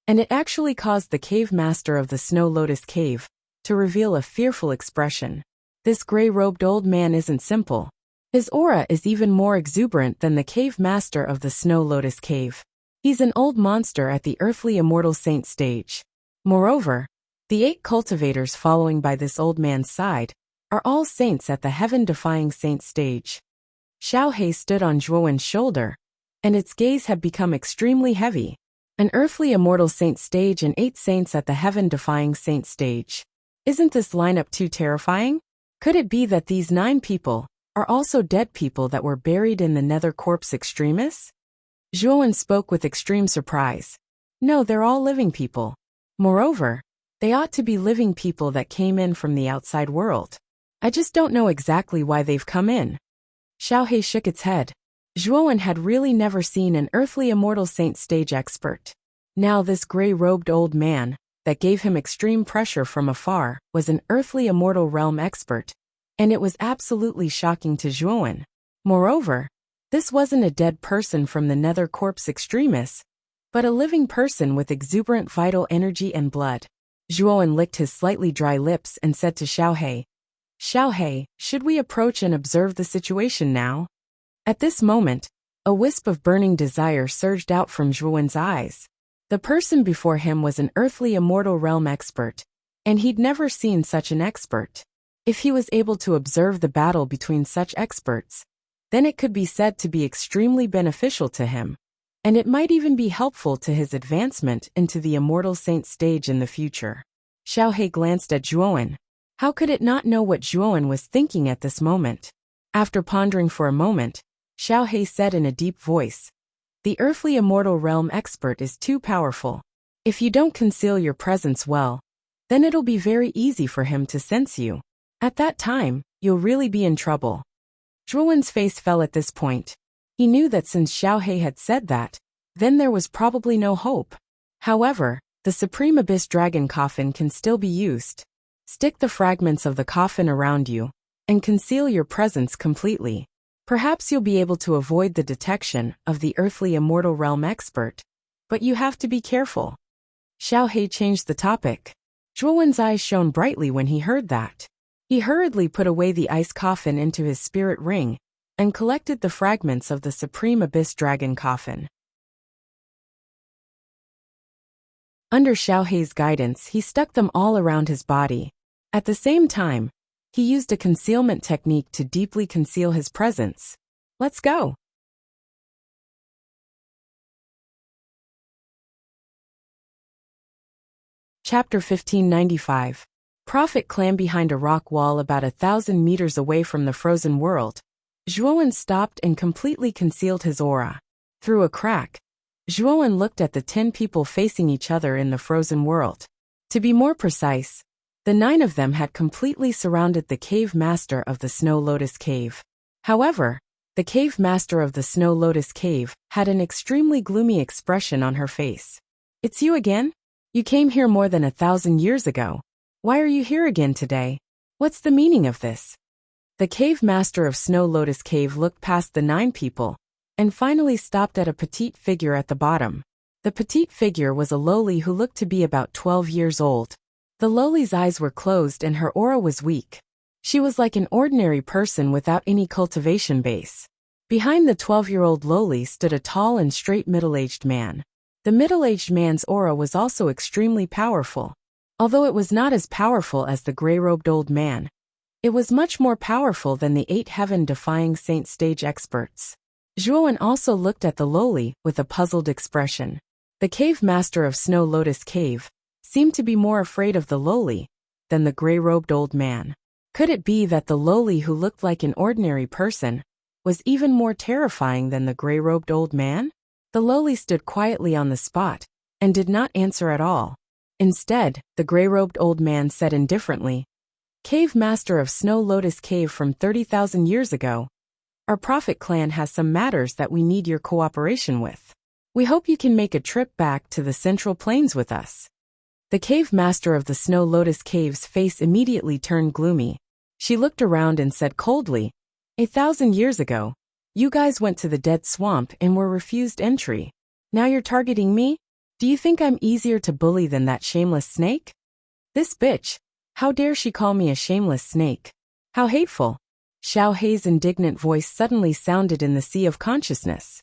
S1: and it actually caused the cave master of the Snow Lotus Cave to reveal a fearful expression. This gray-robed old man isn't simple. His aura is even more exuberant than the cave master of the Snow Lotus Cave. He's an old monster at the earthly immortal saint stage. Moreover, the 8 cultivators following by this old man's side are all saints at the heaven-defying saint stage. Xiaohei stood on Zhuowen's shoulder, and its gaze had become extremely heavy. An earthly immortal saint stage and 8 saints at the heaven-defying saint stage. Isn't this lineup too terrifying? Could it be that these 9 people are also dead people that were buried in the nether corpse extremis? Zhuowen spoke with extreme surprise. No, they're all living people. Moreover, they ought to be living people that came in from the outside world. I just don't know exactly why they've come in. Xiaohei shook its head. Zhuowen had really never seen an earthly immortal saint stage expert. Now this gray-robed old man, that gave him extreme pressure from afar, was an earthly immortal realm expert, and it was absolutely shocking to Zhuowen. Moreover, this wasn't a dead person from the nether corpse extremis, but a living person with exuberant vital energy and blood. Zhuowen licked his slightly dry lips and said to Xiaohei, Xiaohei, should we approach and observe the situation now? At this moment, a wisp of burning desire surged out from Zhuowen's eyes. The person before him was an earthly immortal realm expert, and he'd never seen such an expert. If he was able to observe the battle between such experts, then it could be said to be extremely beneficial to him, and it might even be helpful to his advancement into the immortal saint stage in the future. Xiaohei glanced at Zhuowen. How could it not know what Zhuowen was thinking at this moment? After pondering for a moment, Xiaohei said in a deep voice, The earthly immortal realm expert is too powerful. If you don't conceal your presence well, then it'll be very easy for him to sense you. At that time, you'll really be in trouble. Zhuowen's face fell at this point. He knew that since Xiaohei had said that, then there was probably no hope. However, the Supreme Abyss Dragon coffin can still be used. Stick the fragments of the coffin around you, and conceal your presence completely. Perhaps you'll be able to avoid the detection of the earthly immortal realm expert, but you have to be careful. Xiaohei changed the topic. Zhuowen's eyes shone brightly when he heard that. He hurriedly put away the ice coffin into his spirit ring, and collected the fragments of the Supreme Abyss Dragon coffin. Under Xiaohei's guidance, he stuck them all around his body. At the same time, he used a concealment technique to deeply conceal his presence. Let's go. Chapter 1595. Prophet clam behind a rock wall about 1,000 meters away from the frozen world. Zhuowen stopped and completely concealed his aura. Through a crack, Zhuowen looked at the 10 people facing each other in the frozen world. To be more precise, the 9 of them had completely surrounded the cave master of the Snow Lotus Cave. However, the cave master of the Snow Lotus Cave had an extremely gloomy expression on her face. It's you again? You came here more than 1,000 years ago. Why are you here again today? What's the meaning of this? The cave master of Snow Lotus Cave looked past the 9 people and finally stopped at a petite figure at the bottom. The petite figure was a loli who looked to be about 12 years old. The loli's eyes were closed and her aura was weak. She was like an ordinary person without any cultivation base. Behind the 12-year-old loli stood a tall and straight middle-aged man. The middle-aged man's aura was also extremely powerful. Although it was not as powerful as the gray-robed old man, it was much more powerful than the 8 heaven-defying saint stage experts. Zhuowen also looked at the loli with a puzzled expression. The cave master of Snow Lotus Cave seemed to be more afraid of the loli than the gray-robed old man. Could it be that the loli who looked like an ordinary person was even more terrifying than the gray-robed old man? The loli stood quietly on the spot and did not answer at all. Instead, the gray-robed old man said indifferently, "Cave master of Snow Lotus Cave from 30,000 years ago, our prophet clan has some matters that we need your cooperation with. We hope you can make a trip back to the Central Plains with us." The cave master of the Snow Lotus Cave's face immediately turned gloomy. She looked around and said coldly, 1,000 years ago, you guys went to the dead swamp and were refused entry. Now you're targeting me? Do you think I'm easier to bully than that shameless snake? This bitch, how dare she call me a shameless snake? How hateful. Xiaohei's indignant voice suddenly sounded in the sea of consciousness.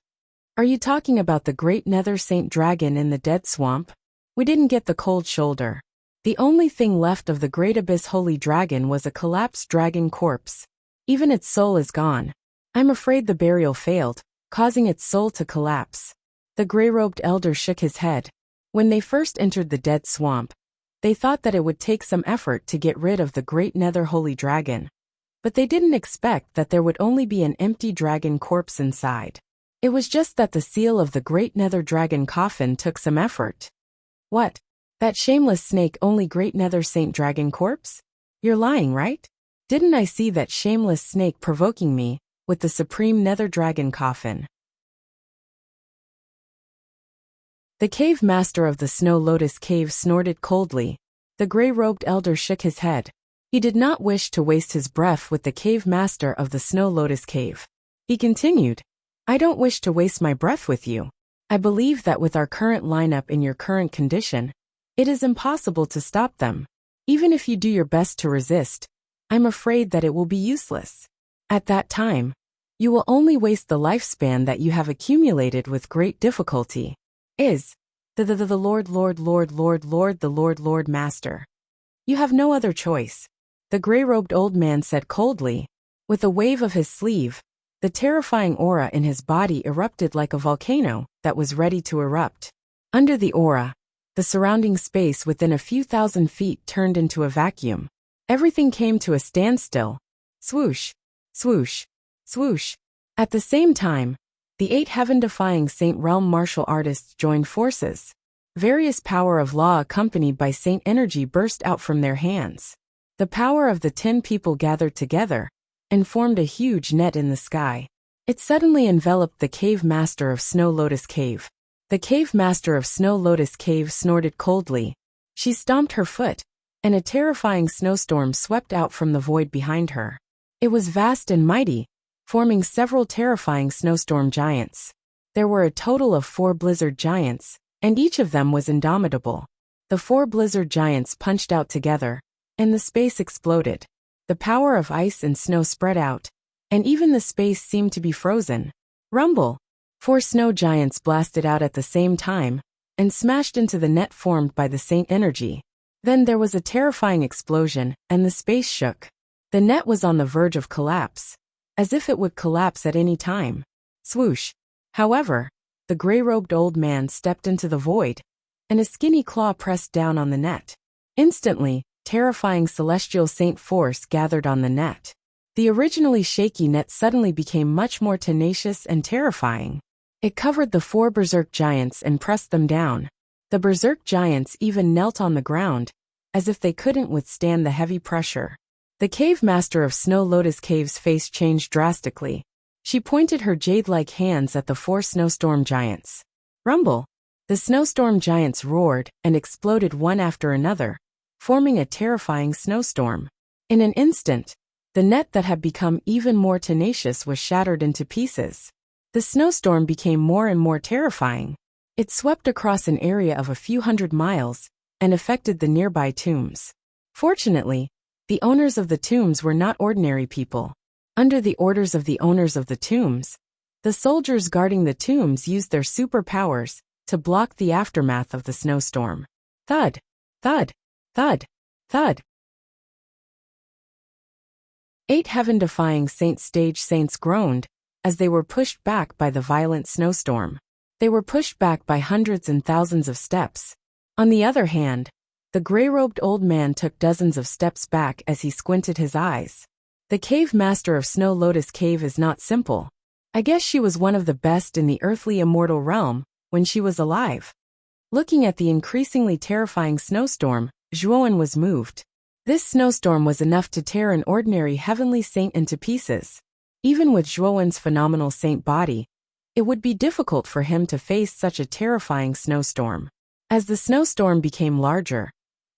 S1: Are you talking about the great nether saint dragon in the dead swamp? We didn't get the cold shoulder. The only thing left of the great abyss holy dragon was a collapsed dragon corpse. Even its soul is gone. I'm afraid the burial failed, causing its soul to collapse. The gray-robed elder shook his head. When they first entered the dead swamp, they thought that it would take some effort to get rid of the great nether holy dragon. But they didn't expect that there would only be an empty dragon corpse inside. It was just that the seal of the great nether dragon coffin took some effort. What? That shameless snake only great nether saint dragon corpse? You're lying, right? Didn't I see that shameless snake provoking me with the supreme nether dragon coffin? The cave master of the Snow Lotus Cave snorted coldly. The gray-robed elder shook his head. He did not wish to waste his breath with the cave master of the Snow Lotus Cave. He continued, I don't wish to waste my breath with you. I believe that with our current lineup in your current condition, it is impossible to stop them. Even if you do your best to resist, I'm afraid that it will be useless. At that time, you will only waste the lifespan that you have accumulated with great difficulty. The Lord Master. You have no other choice. The gray-robed old man said coldly. With a wave of his sleeve, the terrifying aura in his body erupted like a volcano that was ready to erupt. Under the aura, the surrounding space within a few thousand feet turned into a vacuum. Everything came to a standstill. Swoosh, swoosh, swoosh. At the same time, the 8 heaven-defying Saint Realm martial artists joined forces. Various power of law accompanied by Saint energy burst out from their hands. The power of the 10 people gathered together and formed a huge net in the sky. It suddenly enveloped the cave master of Snow Lotus Cave. The cave master of Snow Lotus Cave snorted coldly. She stomped her foot, and a terrifying snowstorm swept out from the void behind her. It was vast and mighty, forming several terrifying snowstorm giants. There were a total of 4 blizzard giants, and each of them was indomitable. The 4 blizzard giants punched out together, and the space exploded. The power of ice and snow spread out, and even the space seemed to be frozen. Rumble! 4 snow giants blasted out at the same time, and smashed into the net formed by the Saint energy. Then there was a terrifying explosion, and the space shook. The net was on the verge of collapse, as if it would collapse at any time. Swoosh! However, the gray-robed old man stepped into the void, and a skinny claw pressed down on the net. Instantly, terrifying celestial saint force gathered on the net. The originally shaky net suddenly became much more tenacious and terrifying. It covered the 4 berserk giants and pressed them down. The berserk giants even knelt on the ground, as if they couldn't withstand the heavy pressure. The cave master of Snow Lotus Cave's face changed drastically. She pointed her jade-like hands at the 4 snowstorm giants. Rumble! The snowstorm giants roared and exploded one after another, forming a terrifying snowstorm. In an instant, the net that had become even more tenacious was shattered into pieces. The snowstorm became more and more terrifying. It swept across an area of a few hundred miles and affected the nearby tombs. Fortunately, the owners of the tombs were not ordinary people. Under the orders of the owners of the tombs, the soldiers guarding the tombs used their superpowers to block the aftermath of the snowstorm. Thud! Thud! Thud! Thud! 8 heaven-defying saint stage saints groaned as they were pushed back by the violent snowstorm. They were pushed back by hundreds and thousands of steps. On the other hand, the gray-robed old man took dozens of steps back as he squinted his eyes. The cave master of Snow Lotus Cave is not simple. I guess she was one of the best in the earthly immortal realm when she was alive. Looking at the increasingly terrifying snowstorm, Zhuowen was moved. This snowstorm was enough to tear an ordinary heavenly saint into pieces. Even with Zhuowen's phenomenal saint body, it would be difficult for him to face such a terrifying snowstorm. As the snowstorm became larger,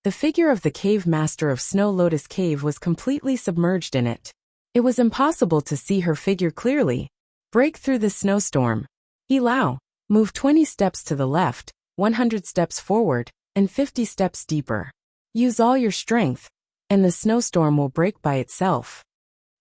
S1: the figure of the cave master of Snow Lotus Cave was completely submerged in it. It was impossible to see her figure clearly. Break through the snowstorm. Lao, move 20 steps to the left, 100 steps forward, and 50 steps deeper. Use all your strength, and the snowstorm will break by itself.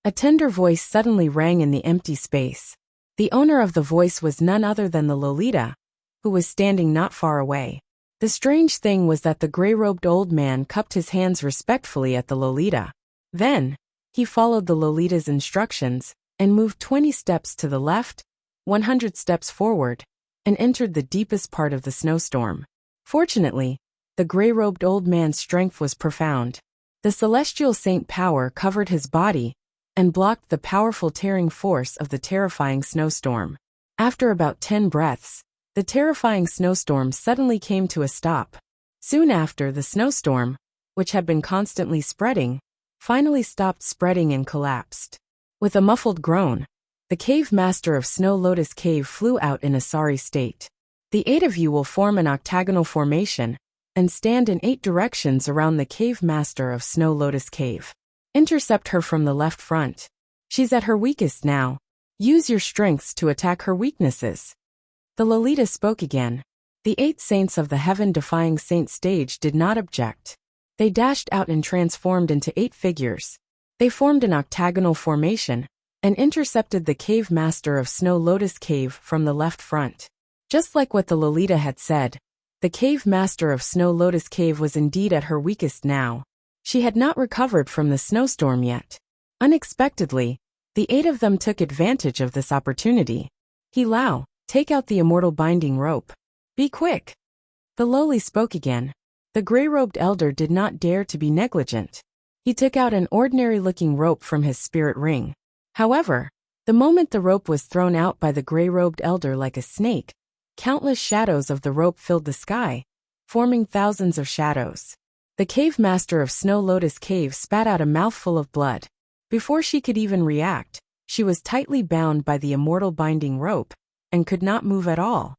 S1: A tender voice suddenly rang in the empty space. The owner of the voice was none other than the Lolita, who was standing not far away. The strange thing was that the gray-robed old man cupped his hands respectfully at the Lolita. Then, he followed the Lolita's instructions and moved 20 steps to the left, 100 steps forward, and entered the deepest part of the snowstorm. Fortunately, the gray-robed old man's strength was profound. The celestial saint power covered his body and blocked the powerful tearing force of the terrifying snowstorm. After about 10 breaths, the terrifying snowstorm suddenly came to a stop. Soon after, the snowstorm, which had been constantly spreading, finally stopped spreading and collapsed. With a muffled groan, the cave master of Snow Lotus Cave flew out in a sorry state. The 8 of you will form an octagonal formation and stand in 8 directions around the cave master of Snow Lotus Cave. Intercept her from the left front. She's at her weakest now. Use your strengths to attack her weaknesses. The Lolita spoke again. The 8 saints of the heaven-defying saint stage did not object. They dashed out and transformed into 8 figures. They formed an octagonal formation and intercepted the cave master of Snow Lotus Cave from the left front. Just like what the Lolita had said, the cave master of Snow Lotus Cave was indeed at her weakest now. She had not recovered from the snowstorm yet. Unexpectedly, the 8 of them took advantage of this opportunity. Lao, take out the immortal binding rope. Be quick. The lowly spoke again. The gray-robed elder did not dare to be negligent. He took out an ordinary-looking rope from his spirit ring. However, the moment the rope was thrown out by the gray-robed elder like a snake, countless shadows of the rope filled the sky, forming thousands of shadows. The cave master of Snow Lotus Cave spat out a mouthful of blood. Before she could even react, she was tightly bound by the immortal binding rope and could not move at all.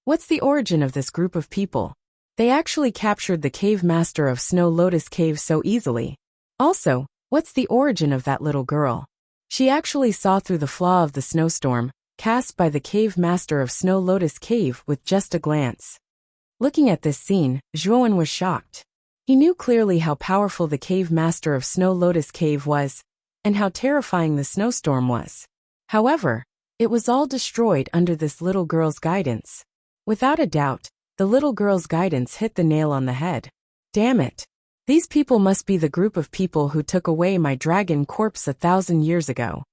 S1: What's the origin of this group of people? They actually captured the cave master of Snow Lotus Cave so easily. Also, what's the origin of that little girl? She actually saw through the flaw of the snowstorm cast by the cave master of Snow Lotus Cave with just a glance. Looking at this scene, Zhuowen was shocked. He knew clearly how powerful the cave master of Snow Lotus Cave was, and how terrifying the snowstorm was. However, It was all destroyed under this little girl's guidance. Without a doubt, the little girl's guidance hit the nail on the head. Damn it. These people must be the group of people who took away my dragon corpse 1,000 years ago.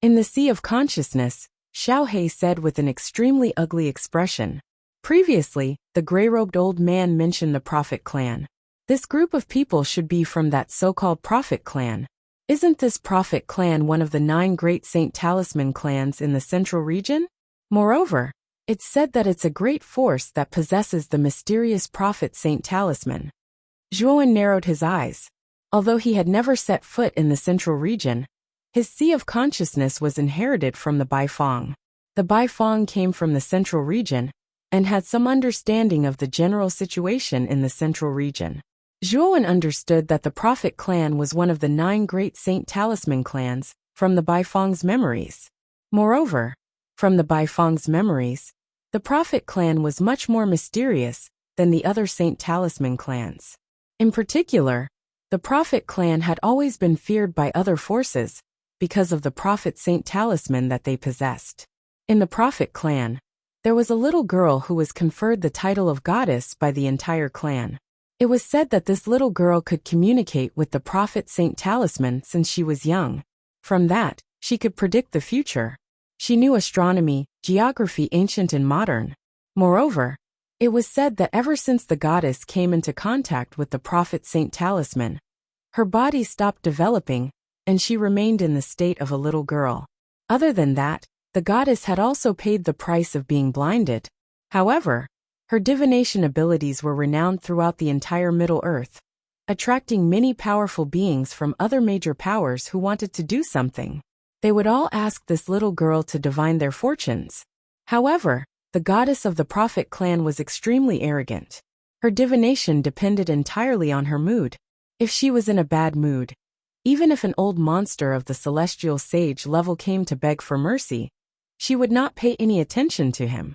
S1: In the sea of consciousness, Xiao He said with an extremely ugly expression. Previously, the gray-robed old man mentioned the Prophet clan. This group of people should be from that so-called Prophet clan. Isn't this Prophet clan one of the 9 great Saint Talisman clans in the central region? Moreover, it's said that it's a great force that possesses the mysterious Prophet Saint Talisman. Zhuowen narrowed his eyes. Although he had never set foot in the central region, his sea of consciousness was inherited from the Baifeng. The Baifeng came from the central region and had some understanding of the general situation in the central region. Zhuowen understood that the Prophet clan was one of the 9 great Saint Talisman clans from the Baifeng's memories. Moreover, from the Baifeng's memories, the Prophet clan was much more mysterious than the other Saint Talisman clans. In particular, the Prophet clan had always been feared by other forces because of the Prophet Saint Talisman that they possessed. In the Prophet clan, there was a little girl who was conferred the title of goddess by the entire clan. It was said that this little girl could communicate with the Prophet Saint Talisman since she was young. From that, she could predict the future. She knew astronomy, geography ancient and modern. Moreover, it was said that ever since the goddess came into contact with the Prophet Saint Talisman, her body stopped developing, and she remained in the state of a little girl. Other than that, the goddess had also paid the price of being blinded. However, her divination abilities were renowned throughout the entire Middle Earth, attracting many powerful beings from other major powers who wanted to do something. They would all ask this little girl to divine their fortunes. However, the goddess of the Prophet clan was extremely arrogant. Her divination depended entirely on her mood. If she was in a bad mood, even if an old monster of the celestial sage level came to beg for mercy, she would not pay any attention to him.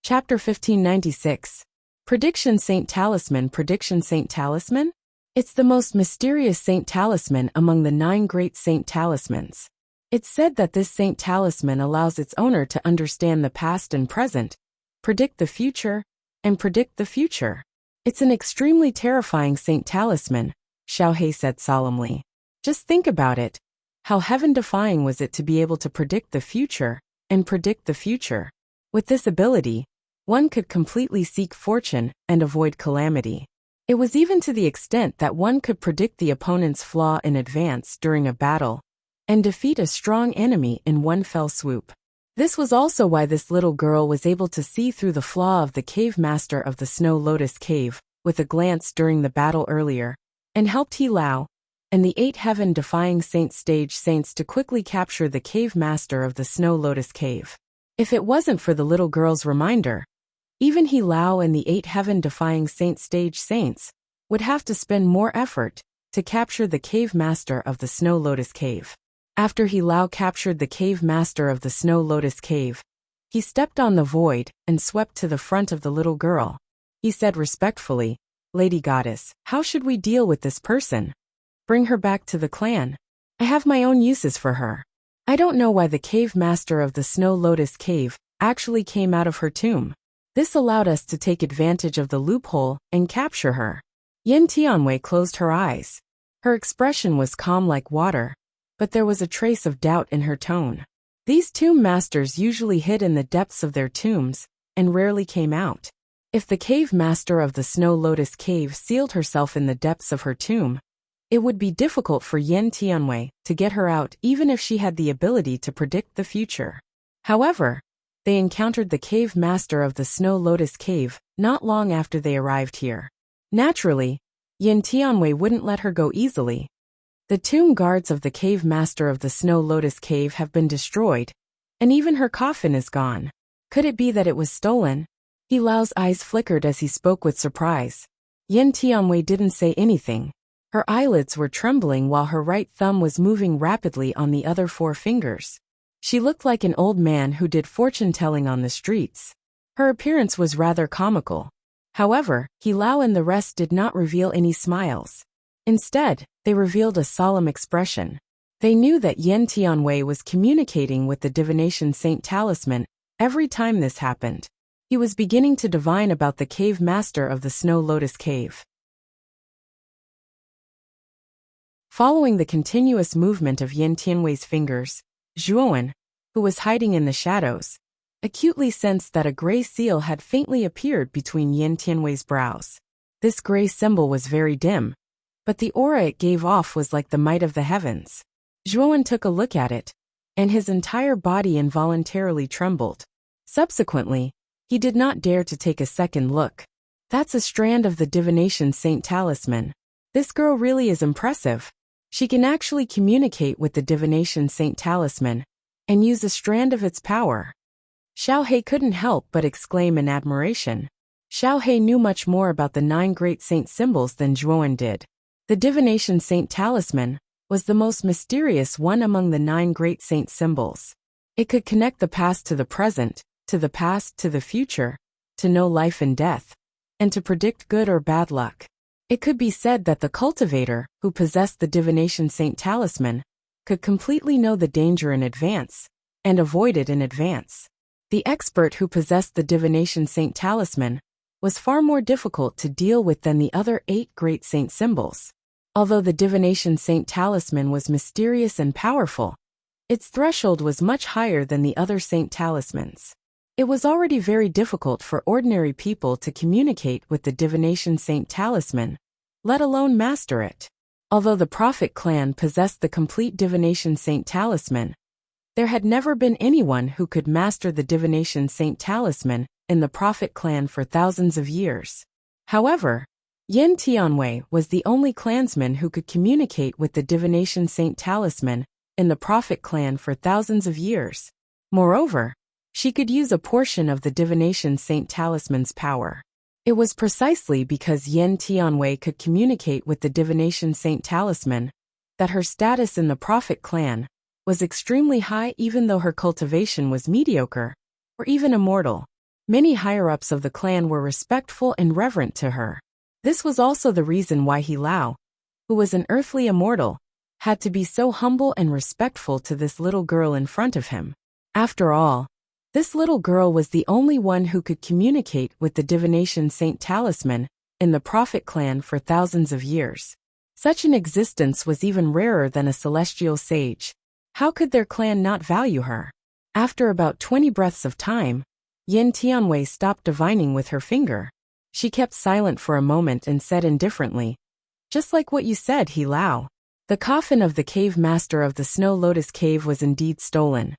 S1: Chapter 1596. Prediction Saint Talisman. Prediction Saint Talisman? It's the most mysterious Saint Talisman among the 9 great Saint Talismans. It's said that this Saint Talisman allows its owner to understand the past and present, predict the future, and predict the future. It's an extremely terrifying Saint Talisman, Xiao He said solemnly. Just think about it. How heaven-defying was it to be able to predict the future and predict the future? With this ability, one could completely seek fortune and avoid calamity. It was even to the extent that one could predict the opponent's flaw in advance during a battle and defeat a strong enemy in one fell swoop. This was also why this little girl was able to see through the flaw of the cave master of the Snow Lotus Cave with a glance during the battle earlier, and helped He Lao and the 8 heaven-defying saints to quickly capture the cave master of the Snow Lotus Cave. If it wasn't for the little girl's reminder, even He Lao and the 8 heaven-defying saints would have to spend more effort to capture the cave master of the Snow Lotus Cave. After He Lao captured the cave master of the Snow Lotus Cave, he stepped on the void and swept to the front of the little girl. He said respectfully, "Lady Goddess, how should we deal with this person? Bring her back to the clan. I have my own uses for her. I don't know why the cave master of the Snow Lotus Cave actually came out of her tomb. This allowed us to take advantage of the loophole and capture her." Yin Tianwei closed her eyes. Her expression was calm like water, but there was a trace of doubt in her tone. These tomb masters usually hid in the depths of their tombs and rarely came out. If the cave master of the Snow Lotus Cave sealed herself in the depths of her tomb, it would be difficult for Yin Tianwei to get her out even if she had the ability to predict the future. However, they encountered the cave master of the Snow Lotus Cave not long after they arrived here. Naturally, Yin Tianwei wouldn't let her go easily. The tomb guards of the cave master of the Snow Lotus Cave have been destroyed, and even her coffin is gone. Could it be that it was stolen? He Lao's eyes flickered as he spoke with surprise. Yin Tianwei didn't say anything. Her eyelids were trembling while her right thumb was moving rapidly on the other 4 fingers. She looked like an old man who did fortune-telling on the streets. Her appearance was rather comical. However, He Lao and the rest did not reveal any smiles. Instead, they revealed a solemn expression. They knew that Yan Tianwei was communicating with the divination Saint Talisman. Every time this happened, he was beginning to divine about the cave master of the Snow Lotus Cave. Following the continuous movement of Yan Tianwei's fingers, Zhuowen, who was hiding in the shadows, acutely sensed that a gray seal had faintly appeared between Yan Tianwei's brows. This gray symbol was very dim, but the aura it gave off was like the might of the heavens. Zhuowen took a look at it, and his entire body involuntarily trembled. Subsequently, he did not dare to take a second look. That's a strand of the divination Saint Talisman. This girl really is impressive. She can actually communicate with the divination Saint Talisman and use a strand of its power. Xiao He couldn't help but exclaim in admiration. Xiao He knew much more about the 9 great saint symbols than Zhuowen did. The divination Saint Talisman was the most mysterious one among the 9 great saint symbols. It could connect the past to the present, to the past to the future, to know life and death, and to predict good or bad luck. It could be said that the cultivator, who possessed the divination Saint Talisman, could completely know the danger in advance, and avoid it in advance. The expert who possessed the divination Saint Talisman was far more difficult to deal with than the other 8 great saint symbols. Although the divination Saint Talisman was mysterious and powerful, its threshold was much higher than the other saint talismans. It was already very difficult for ordinary people to communicate with the divination Saint Talisman, let alone master it. Although the Prophet clan possessed the complete divination Saint Talisman, there had never been anyone who could master the divination Saint Talisman in the Prophet clan for thousands of years. However, Yan Tianwei was the only clansman who could communicate with the divination Saint Talisman in the Prophet clan for thousands of years. Moreover, she could use a portion of the divination Saint Talisman's power. It was precisely because Yan Tianwei could communicate with the divination Saint Talisman that her status in the Prophet clan was extremely high, even though her cultivation was mediocre, or even immortal. Many higher-ups of the clan were respectful and reverent to her. This was also the reason why He Lao, who was an earthly immortal, had to be so humble and respectful to this little girl in front of him. After all, this little girl was the only one who could communicate with the divination Saint Talisman in the Prophet clan for thousands of years. Such an existence was even rarer than a celestial sage. How could their clan not value her? After about 20 breaths of time, Yan Tianwei stopped divining with her finger. She kept silent for a moment and said indifferently, "Just like what you said, He Lao. The coffin of the cave master of the Snow Lotus Cave was indeed stolen."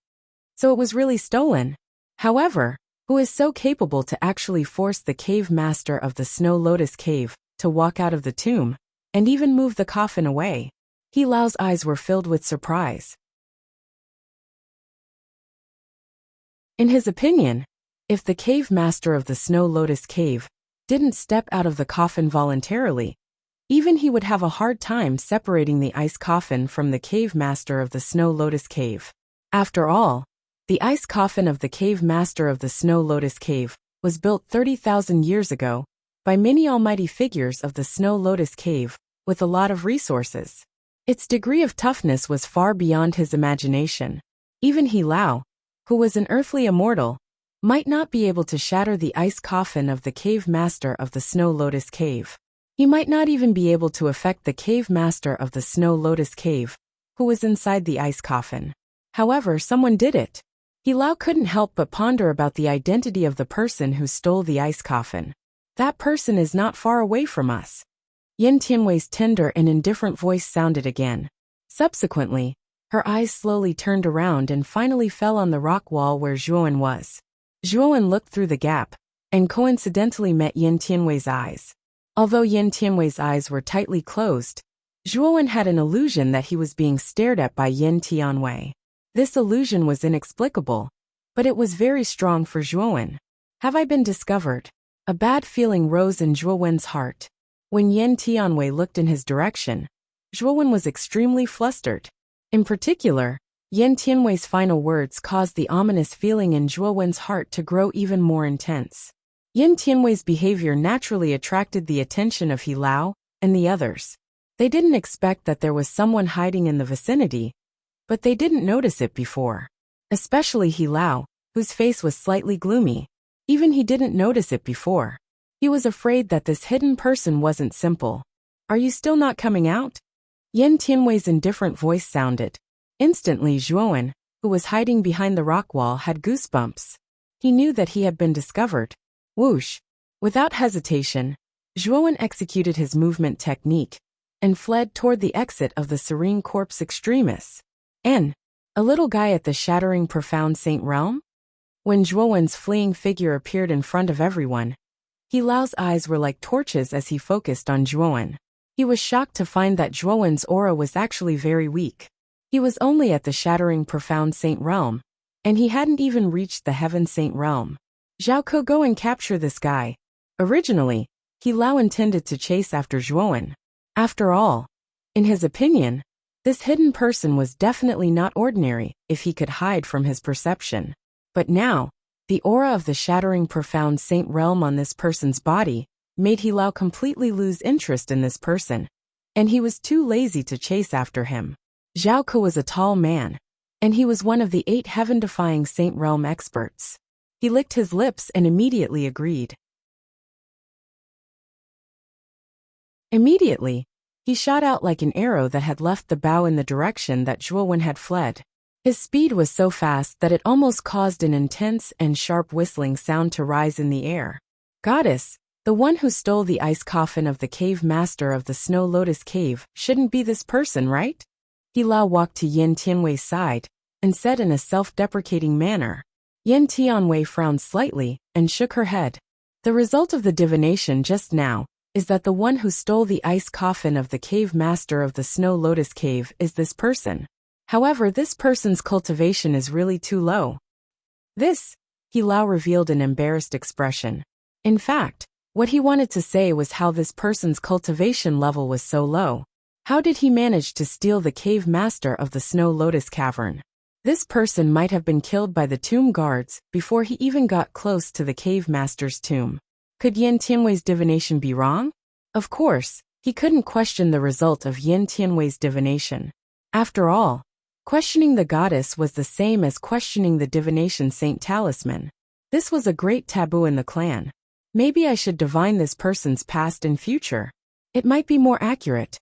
S1: So it was really stolen. However, who is so capable to actually force the cave master of the Snow Lotus Cave to walk out of the tomb, and even move the coffin away? He Lao's eyes were filled with surprise. In his opinion, if the cave master of the Snow Lotus Cave didn't step out of the coffin voluntarily, even he would have a hard time separating the ice coffin from the cave master of the Snow Lotus Cave. After all, the ice coffin of the cave master of the Snow Lotus Cave was built 30,000 years ago by many almighty figures of the Snow Lotus Cave with a lot of resources. Its degree of toughness was far beyond his imagination. Even He Lao, who was an earthly immortal, might not be able to shatter the ice coffin of the cave master of the Snow Lotus Cave. He might not even be able to affect the cave master of the Snow Lotus Cave, who was inside the ice coffin. However, someone did it. He Lao couldn't help but ponder about the identity of the person who stole the ice coffin. That person is not far away from us. Yan Tianwei's tender and indifferent voice sounded again. Subsequently, her eyes slowly turned around and finally fell on the rock wall where Zhuowen was. Zhuowen looked through the gap, and coincidentally met Yan Tianwei's eyes. Although Yan Tianwei's eyes were tightly closed, Zhuowen had an illusion that he was being stared at by Yan Tianwei. This illusion was inexplicable, but it was very strong for Zhuowen. Have I been discovered? A bad feeling rose in Zhuowen's heart. When Yan Tianwei looked in his direction, Zhuowen was extremely flustered. In particular, Yan Tianwei's final words caused the ominous feeling in Zhuowen's heart to grow even more intense. Yan Tianwei's behavior naturally attracted the attention of He Lao and the others. They didn't expect that there was someone hiding in the vicinity, but they didn't notice it before. Especially He Lao, whose face was slightly gloomy. Even he didn't notice it before. He was afraid that this hidden person wasn't simple. Are you still not coming out? Yin Tianwei's indifferent voice sounded. Instantly Zhuowen, who was hiding behind the rock wall, had goosebumps. He knew that he had been discovered. Whoosh! Without hesitation, Zhuowen executed his movement technique and fled toward the exit of the Serene Corpse Extremis. A little guy at the shattering profound Saint Realm? When Zhuowen's fleeing figure appeared in front of everyone, He Lao's eyes were like torches as he focused on Zhuowen. He was shocked to find that Zhuowen's aura was actually very weak. He was only at the shattering profound Saint Realm, and he hadn't even reached the Heaven Saint Realm. Zhao Ke, go and capture this guy. Originally, He Lao intended to chase after Zhuowen. After all, in his opinion, this hidden person was definitely not ordinary if he could hide from his perception. But now, the aura of the shattering profound Saint Realm on this person's body made He Lao completely lose interest in this person, and he was too lazy to chase after him. Zhao Ke was a tall man, and he was one of the 8 heaven-defying Saint Realm experts. He licked his lips and immediately agreed. Immediately, he shot out like an arrow that had left the bow in the direction that Zhuowen had fled. His speed was so fast that it almost caused an intense and sharp whistling sound to rise in the air. Goddess, the one who stole the ice coffin of the cave master of the Snow Lotus Cave, shouldn't be this person, right? He Lao walked to Yin Tianwei's side and said in a self-deprecating manner. Yin Tianwei frowned slightly and shook her head. The result of the divination just now is that the one who stole the ice coffin of the cave master of the Snow Lotus Cave is this person. However, this person's cultivation is really too low. He Lao revealed an embarrassed expression. In fact, what he wanted to say was how this person's cultivation level was so low. How did he manage to steal the cave master of the Snow Lotus Cavern? This person might have been killed by the tomb guards before he even got close to the cave master's tomb. Could Yin Tianwei's divination be wrong? Of course, he couldn't question the result of Yin Tianwei's divination. After all, questioning the goddess was the same as questioning the divination saint talisman. This was a great taboo in the clan. Maybe I should divine this person's past and future. It might be more accurate.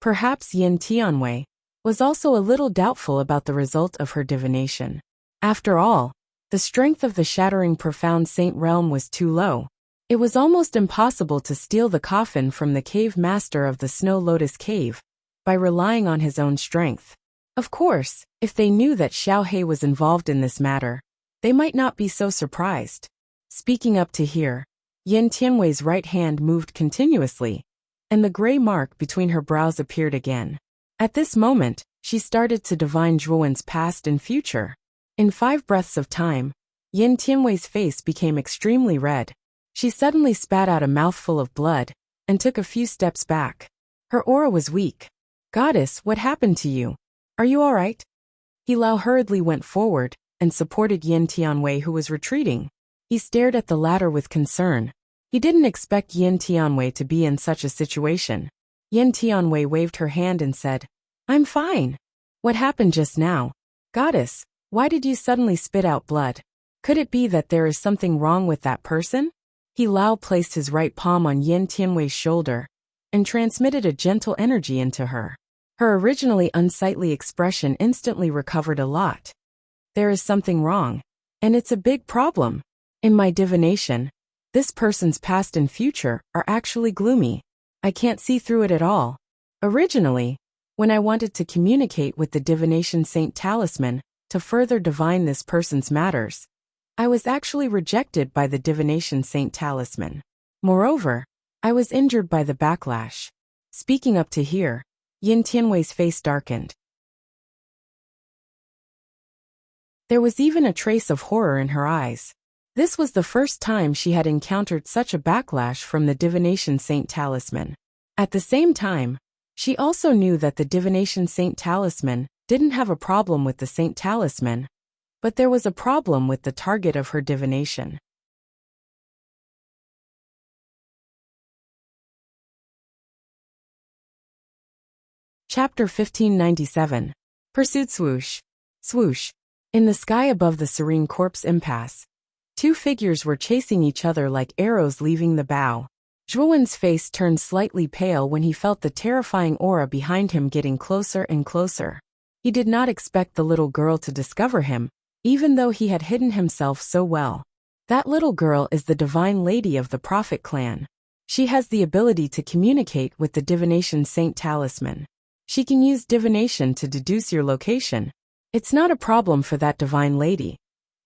S1: Perhaps Yin Tianwei was also a little doubtful about the result of her divination. After all, the strength of the shattering profound saint realm was too low. It was almost impossible to steal the coffin from the cave master of the Snow Lotus Cave by relying on his own strength. Of course, if they knew that Xiao He was involved in this matter, they might not be so surprised. Speaking up to here, Yin Tianwei's right hand moved continuously, and the gray mark between her brows appeared again. At this moment, she started to divine Zhuowen's past and future. In 5 breaths of time, Yin Tianwei's face became extremely red. She suddenly spat out a mouthful of blood and took a few steps back. Her aura was weak. Goddess, what happened to you? Are you all right? He Lao hurriedly went forward and supported Yin Tianwei, who was retreating. He stared at the latter with concern. He didn't expect Yin Tianwei to be in such a situation. Yin Tianwei waved her hand and said, I'm fine. What happened just now? Goddess, why did you suddenly spit out blood? Could it be that there is something wrong with that person? He Lao placed his right palm on Yin Tianwei's shoulder and transmitted a gentle energy into her. Her originally unsightly expression instantly recovered a lot. There is something wrong, and it's a big problem. In my divination, this person's past and future are actually gloomy. I can't see through it at all. Originally, when I wanted to communicate with the divination saint talisman to further divine this person's matters, I was actually rejected by the divination saint talisman. Moreover, I was injured by the backlash. Speaking up to here, Yin Tianwei's face darkened. There was even a trace of horror in her eyes. This was the first time she had encountered such a backlash from the divination saint talisman. At the same time, she also knew that the divination saint talisman didn't have a problem with the saint talisman, but there was a problem with the target of her divination. Chapter 1597. Pursuit swoosh. Swoosh. In the sky above the serene corpse impasse, two figures were chasing each other like arrows leaving the bow. Zhuowen's face turned slightly pale when he felt the terrifying aura behind him getting closer and closer. He did not expect the little girl to discover him, even though he had hidden himself so well. That little girl is the divine lady of the Prophet clan. She has the ability to communicate with the divination saint talisman. She can use divination to deduce your location. It's not a problem for that divine lady,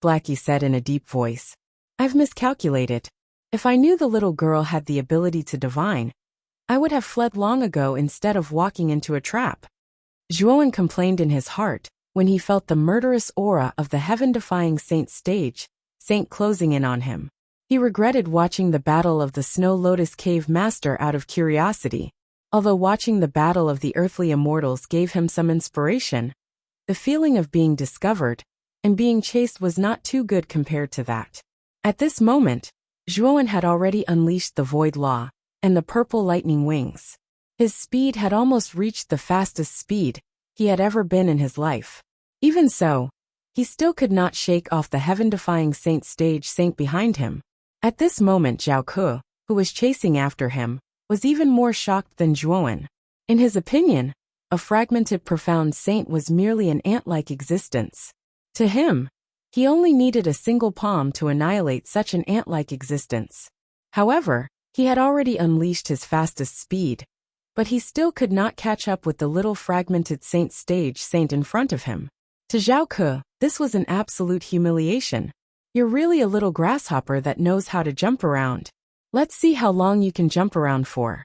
S1: Blackie said in a deep voice. I've miscalculated. If I knew the little girl had the ability to divine, I would have fled long ago instead of walking into a trap. Zhuowen complained in his heart when he felt the murderous aura of the heaven-defying saint closing in on him. He regretted watching the battle of the Snow Lotus Cave Master out of curiosity. Although watching the battle of the earthly immortals gave him some inspiration, the feeling of being discovered and being chased was not too good compared to that. At this moment, Zhuowen had already unleashed the Void Law and the purple lightning wings. His speed had almost reached the fastest speed he had ever been in his life. Even so, he still could not shake off the heaven-defying saint behind him. At this moment Zhao Ke, who was chasing after him, was even more shocked than Zhuowen. In his opinion, a fragmented profound saint was merely an ant-like existence. To him, he only needed a single palm to annihilate such an ant-like existence. However, he had already unleashed his fastest speed, but he still could not catch up with the little fragmented saint in front of him. To Zhao Ke, this was an absolute humiliation. You're really a little grasshopper that knows how to jump around. Let's see how long you can jump around for.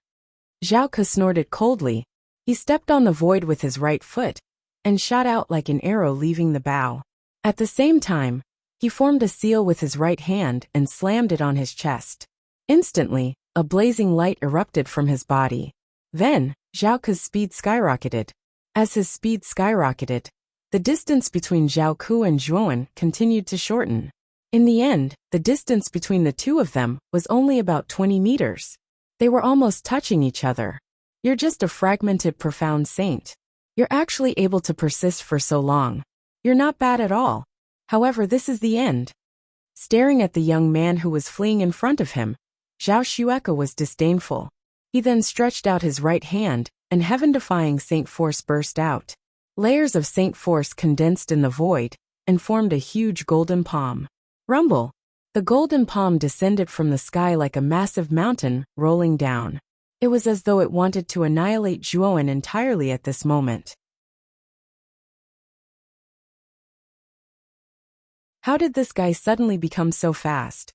S1: Zhao Ke snorted coldly. He stepped on the void with his right foot and shot out like an arrow leaving the bow. At the same time, he formed a seal with his right hand and slammed it on his chest. Instantly, a blazing light erupted from his body. Then, Zhao Ke's speed skyrocketed. As his speed skyrocketed, the distance between Zhao Ke and Zhuowen continued to shorten. In the end, the distance between the two of them was only about 20 meters. They were almost touching each other. You're just a fragmented profound saint. You're actually able to persist for so long. You're not bad at all. However, this is the end. Staring at the young man who was fleeing in front of him, Zhao Xueke was disdainful. He then stretched out his right hand, and heaven-defying saint force burst out. Layers of saint force condensed in the void and formed a huge golden palm. Rumble! The golden palm descended from the sky like a massive mountain, rolling down. It was as though it wanted to annihilate Zhuowen entirely at this moment. How did this guy suddenly become so fast?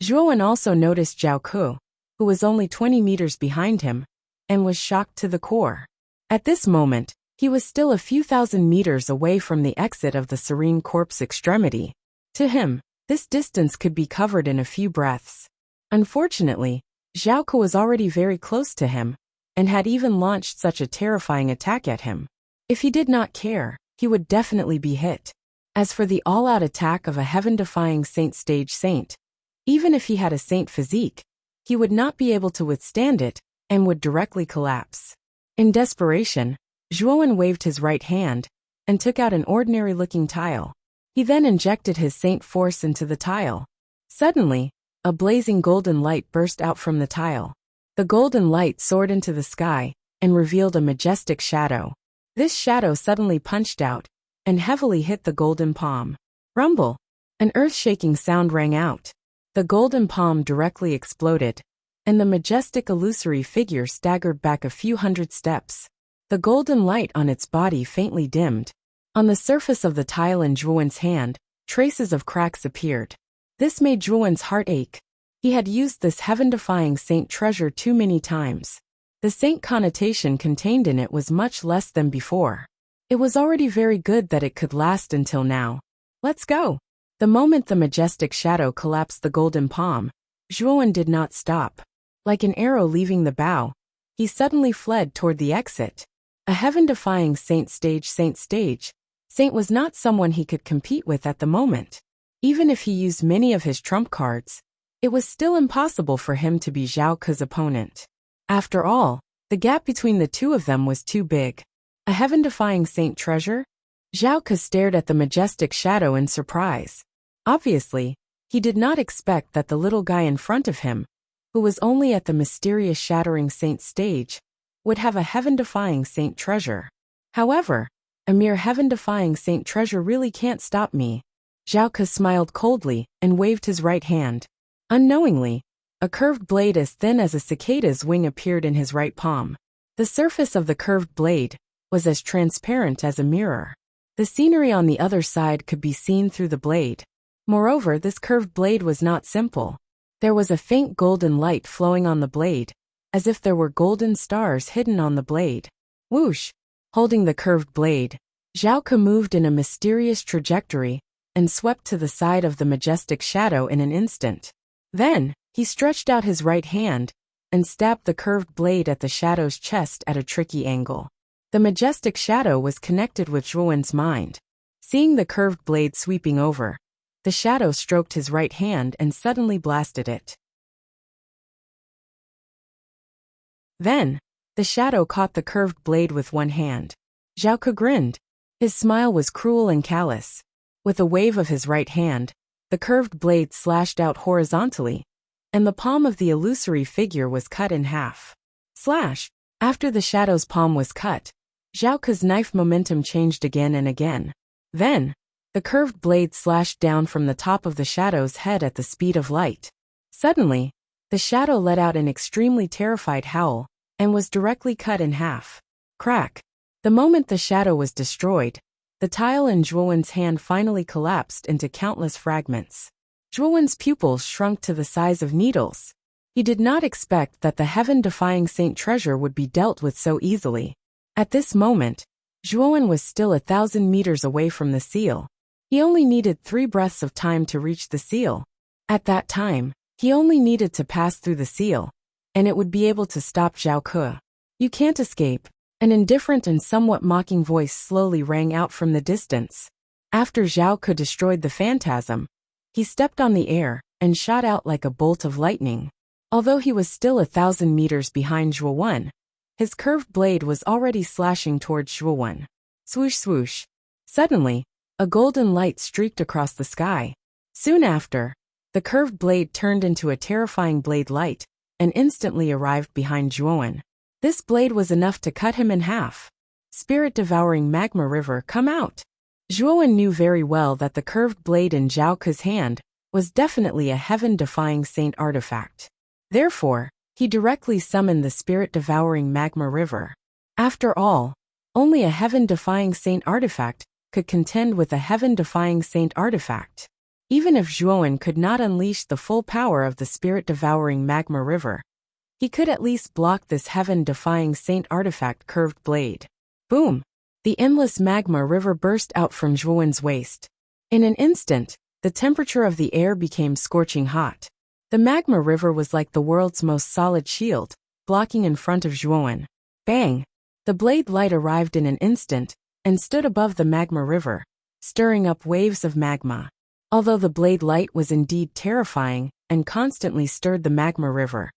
S1: Zhuowen also noticed Zhao Ke, who was only 20 meters behind him, and was shocked to the core. At this moment, he was still a few thousand meters away from the exit of the serene corpse extremity. To him, this distance could be covered in a few breaths. Unfortunately, Zhao Ke was already very close to him, and had even launched such a terrifying attack at him. If he did not care, he would definitely be hit. As for the all-out attack of a heaven-defying saint, even if he had a saint physique, he would not be able to withstand it, and would directly collapse. In desperation, Zhuowen waved his right hand, and took out an ordinary-looking tile. He then injected his saint force into the tile. Suddenly, a blazing golden light burst out from the tile. The golden light soared into the sky and revealed a majestic shadow. This shadow suddenly punched out and heavily hit the golden palm. Rumble! An earth-shaking sound rang out. The golden palm directly exploded, and the majestic illusory figure staggered back a few hundred steps. The golden light on its body faintly dimmed. On the surface of the tile in Zhuowen's hand, traces of cracks appeared. This made Zhuowen's heart ache. He had used this heaven-defying saint treasure too many times. The saint connotation contained in it was much less than before. It was already very good that it could last until now. Let's go! The moment the majestic shadow collapsed the golden palm, Zhuowen did not stop. Like an arrow leaving the bow, he suddenly fled toward the exit. A heaven-defying saint was not someone he could compete with at the moment. Even if he used many of his trump cards, it was still impossible for him to be Zhao Ke's opponent. After all, the gap between the two of them was too big. A heaven-defying saint treasure? Zhao Ke stared at the majestic shadow in surprise. Obviously, he did not expect that the little guy in front of him, who was only at the mysterious shattering saint stage, would have a heaven-defying saint treasure. However, a mere heaven-defying saint treasure really can't stop me. Zhao Ke smiled coldly and waved his right hand. Unknowingly, a curved blade as thin as a cicada's wing appeared in his right palm. The surface of the curved blade was as transparent as a mirror. The scenery on the other side could be seen through the blade. Moreover, this curved blade was not simple. There was a faint golden light flowing on the blade, as if there were golden stars hidden on the blade. Whoosh! Holding the curved blade, Zhao Ke moved in a mysterious trajectory and swept to the side of the majestic shadow in an instant. Then, he stretched out his right hand and stabbed the curved blade at the shadow's chest at a tricky angle. The majestic shadow was connected with Zhuowen's mind. Seeing the curved blade sweeping over, the shadow stroked his right hand and suddenly blasted it. Then, the shadow caught the curved blade with one hand. Zhao Ke grinned. His smile was cruel and callous. With a wave of his right hand, the curved blade slashed out horizontally, and the palm of the illusory figure was cut in half. Slash! After the shadow's palm was cut, Zhao Ke's knife momentum changed again and again. Then, the curved blade slashed down from the top of the shadow's head at the speed of light. Suddenly, the shadow let out an extremely terrified howl and was directly cut in half. Crack! The moment the shadow was destroyed, the tile in Zhuowen's hand finally collapsed into countless fragments. Zhuowen's pupils shrunk to the size of needles. He did not expect that the heaven-defying saint treasure would be dealt with so easily. At this moment, Zhuowen was still 1,000 meters away from the seal. He only needed 3 breaths of time to reach the seal. At that time, he only needed to pass through the seal, and it would be able to stop Zhao Ke. "You can't escape," an indifferent and somewhat mocking voice slowly rang out from the distance. After Zhao Ke destroyed the phantasm, he stepped on the air and shot out like a bolt of lightning. Although he was still 1,000 meters behind Zhuowen, his curved blade was already slashing towards Zhuowen. Swoosh swoosh. Suddenly, a golden light streaked across the sky. Soon after, the curved blade turned into a terrifying blade light and instantly arrived behind Zhuowen. This blade was enough to cut him in half. Spirit-devouring magma river, come out! Zhuowen knew very well that the curved blade in Zhao Ke's hand was definitely a heaven-defying saint artifact. Therefore, he directly summoned the spirit-devouring magma river. After all, only a heaven-defying saint artifact could contend with a heaven-defying saint artifact. Even if Zhuowen could not unleash the full power of the spirit-devouring magma river, he could at least block this heaven-defying saint artifact curved blade. Boom! The endless magma river burst out from Zhuowen's waist. In an instant, the temperature of the air became scorching hot. The magma river was like the world's most solid shield, blocking in front of Zhuowen. Bang! The blade light arrived in an instant and stood above the magma river, stirring up waves of magma. Although the blade light was indeed terrifying and constantly stirred the magma river,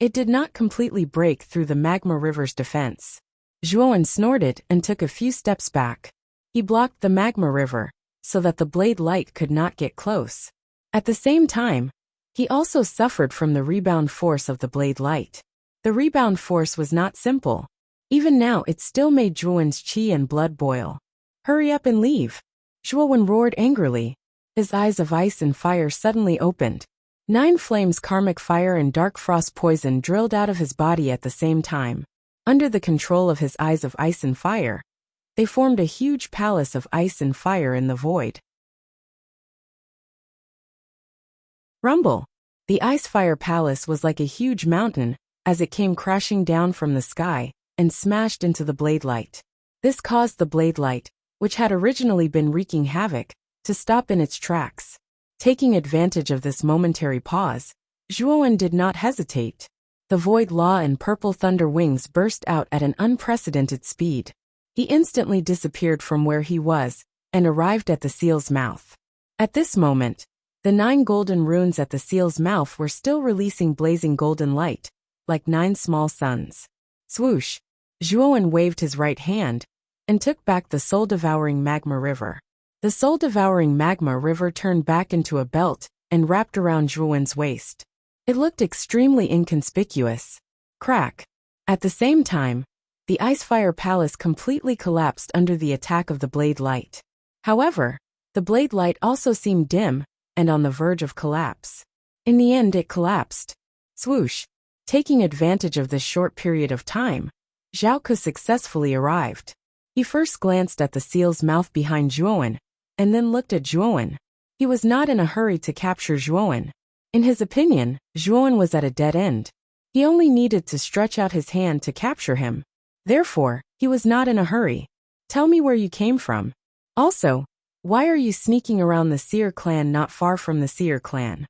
S1: it did not completely break through the magma river's defense. Zhuowen snorted and took a few steps back. He blocked the magma river so that the blade light could not get close. At the same time, he also suffered from the rebound force of the blade light. The rebound force was not simple. Even now it still made Zhuowen's qi and blood boil. "Hurry up and leave!" Zhuowen roared angrily. His eyes of ice and fire suddenly opened. 9 flames, karmic fire and dark frost poison drilled out of his body at the same time. Under the control of his eyes of ice and fire, they formed a huge palace of ice and fire in the void. Rumble! The ice-fire palace was like a huge mountain as it came crashing down from the sky and smashed into the blade light. This caused the blade light, which had originally been wreaking havoc, to stop in its tracks. Taking advantage of this momentary pause, Zhuowen did not hesitate. The void law and purple thunder wings burst out at an unprecedented speed. He instantly disappeared from where he was and arrived at the seal's mouth. At this moment, the 9 golden runes at the seal's mouth were still releasing blazing golden light, like 9 small suns. Swoosh! Zhuowen waved his right hand, and took back the soul-devouring magma river. The soul-devouring magma river turned back into a belt and wrapped around Zhuowen's waist. It looked extremely inconspicuous. Crack. At the same time, the Icefire Palace completely collapsed under the attack of the blade light. However, the blade light also seemed dim and on the verge of collapse. In the end, it collapsed. Swoosh. Taking advantage of this short period of time, Zhao Ke successfully arrived. He first glanced at the seal's mouth behind Zhuowen, and then looked at Zhuowen. He was not in a hurry to capture Zhuowen. In his opinion, Zhuowen was at a dead end. He only needed to stretch out his hand to capture him. Therefore, he was not in a hurry. Tell me where you came from. Also, why are you sneaking around the Seer clan not far from the Seer clan?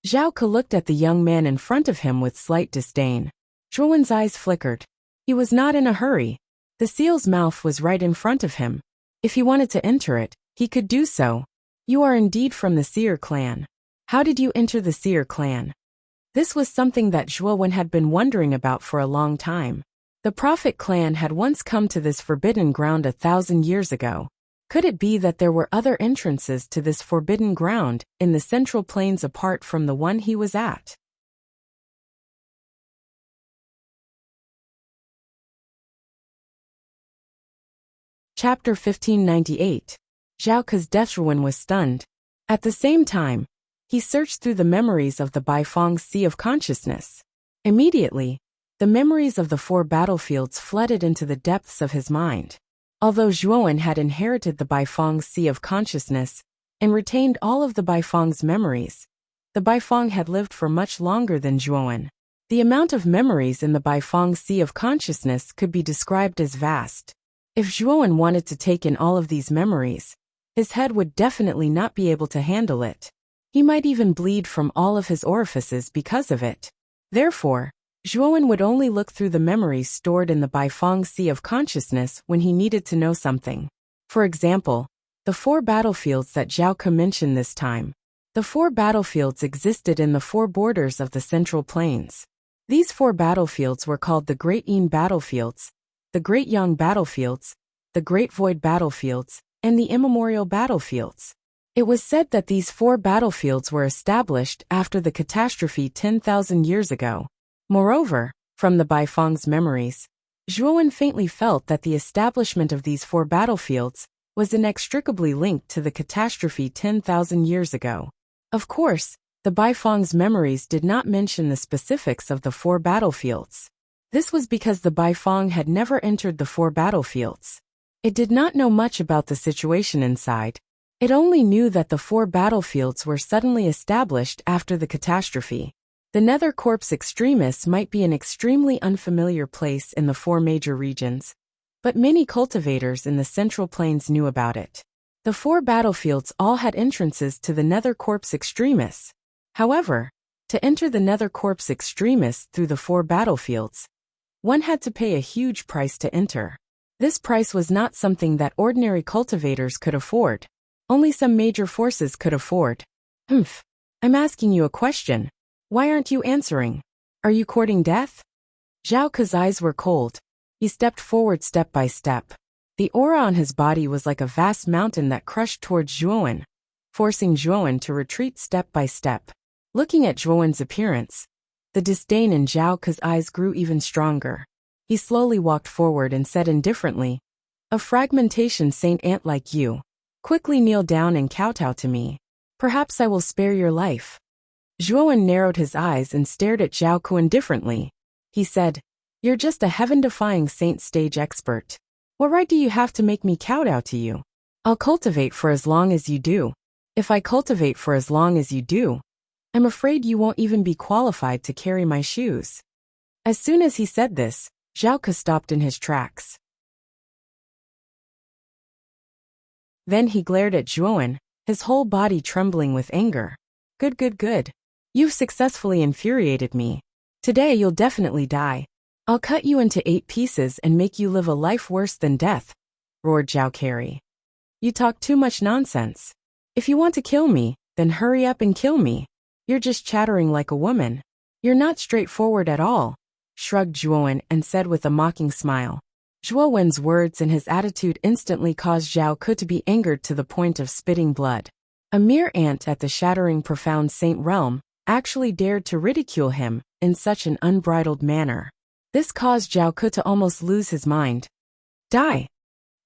S1: Zhao Ke looked at the young man in front of him with slight disdain. Zhuowen's eyes flickered. He was not in a hurry. The seal's mouth was right in front of him. If he wanted to enter it, he could do so. You are indeed from the Seer clan. How did you enter the Seer clan? This was something that Zhuowen had been wondering about for a long time. The Prophet clan had once come to this forbidden ground 1,000 years ago. Could it be that there were other entrances to this forbidden ground in the Central Plains apart from the one he was at? Chapter 1598. Zhao Ke's Deathruin was stunned. At the same time, he searched through the memories of the Baifeng Sea of Consciousness. Immediately, the memories of the 4 battlefields flooded into the depths of his mind. Although Zhuowen had inherited the Baifeng Sea of Consciousness and retained all of the Baifeng's memories, the Baifeng had lived for much longer than Zhuowen. The amount of memories in the Baifeng Sea of Consciousness could be described as vast. If Zhuowen wanted to take in all of these memories, his head would definitely not be able to handle it. He might even bleed from all of his orifices because of it. Therefore, Zhuowen would only look through the memories stored in the Baifeng Sea of Consciousness when he needed to know something. For example, the 4 battlefields that Zhao Ke mentioned this time. The 4 battlefields existed in the 4 borders of the Central Plains. These 4 battlefields were called the Great Yin Battlefields, the Great Yang Battlefields, the Great Void Battlefields, and the Immemorial Battlefields. It was said that these 4 battlefields were established after the catastrophe 10,000 years ago. Moreover, from the Baifeng's memories, Zhuowen faintly felt that the establishment of these 4 battlefields was inextricably linked to the catastrophe 10,000 years ago. Of course, the Baifeng's memories did not mention the specifics of the 4 battlefields. This was because the Baifeng had never entered the 4 battlefields. It did not know much about the situation inside. It only knew that the 4 battlefields were suddenly established after the catastrophe. The Nether Corpse Extremis might be an extremely unfamiliar place in the 4 major regions, but many cultivators in the Central Plains knew about it. The 4 battlefields all had entrances to the Nether Corpse Extremis. However, to enter the Nether Corpse Extremis through the 4 battlefields, one had to pay a huge price to enter. This price was not something that ordinary cultivators could afford. Only some major forces could afford. I'm asking you a question. Why aren't you answering? Are you courting death? Zhao Ke's eyes were cold. He stepped forward step by step. The aura on his body was like a vast mountain that crushed towards Zhuowen, forcing Zhuowen to retreat step by step. Looking at Zhuowen's appearance, the disdain in Zhao Ke's eyes grew even stronger. He slowly walked forward and said indifferently, "A fragmentation saint ant like you. Quickly kneel down and kowtow to me. Perhaps I will spare your life." Zhuowen narrowed his eyes and stared at Zhao Ke indifferently. He said, "You're just a heaven-defying saint stage expert. What right do you have to make me kowtow to you? I'll cultivate for as long as you do. If I cultivate for as long as you do, I'm afraid you won't even be qualified to carry my shoes." As soon as he said this, Zhao Ke stopped in his tracks. Then he glared at Zhuowen, his whole body trembling with anger. Good. You've successfully infuriated me. Today you'll definitely die. I'll cut you into 8 pieces and make you live a life worse than death," roared Zhao Ke. "You talk too much nonsense. If you want to kill me, then hurry up and kill me. You're just chattering like a woman. You're not straightforward at all," shrugged Zhuowen and said with a mocking smile. Zhuo Wen's words and his attitude instantly caused Zhao Ke to be angered to the point of spitting blood. A mere ant at the shattering profound saint realm actually dared to ridicule him in such an unbridled manner. This caused Zhao Ke to almost lose his mind. Die!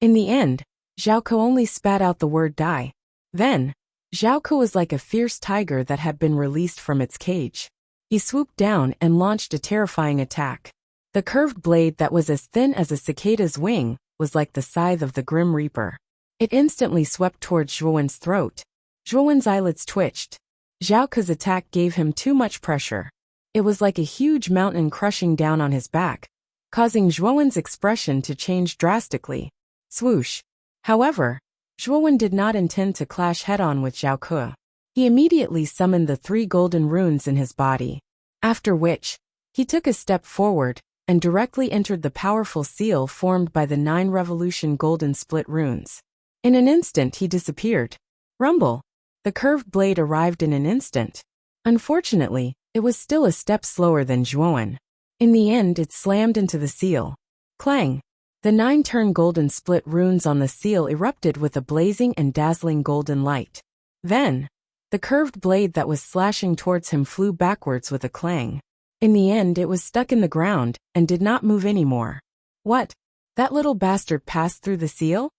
S1: In the end, Zhao Ke only spat out the word die. Then, Zhao Ke was like a fierce tiger that had been released from its cage. He swooped down and launched a terrifying attack. The curved blade that was as thin as a cicada's wing was like the scythe of the Grim Reaper. It instantly swept towards Zhuo Wen's throat. Zhuo Wen's eyelids twitched. Zhao Ke's attack gave him too much pressure. It was like a huge mountain crushing down on his back, causing Zhuo Wen's expression to change drastically. Swoosh. However, Zhuo Wen did not intend to clash head-on with Zhao Ke. He immediately summoned the 3 golden runes in his body. After which, he took a step forward and directly entered the powerful seal formed by the 9 revolution golden split runes. In an instant he disappeared. Rumble! The curved blade arrived in an instant. Unfortunately, it was still a step slower than Zhuo Wen. In the end it slammed into the seal. Clang! The 9 turn golden split runes on the seal erupted with a blazing and dazzling golden light. Then, the curved blade that was slashing towards him flew backwards with a clang. In the end it was stuck in the ground and did not move anymore. What? That little bastard passed through the seal?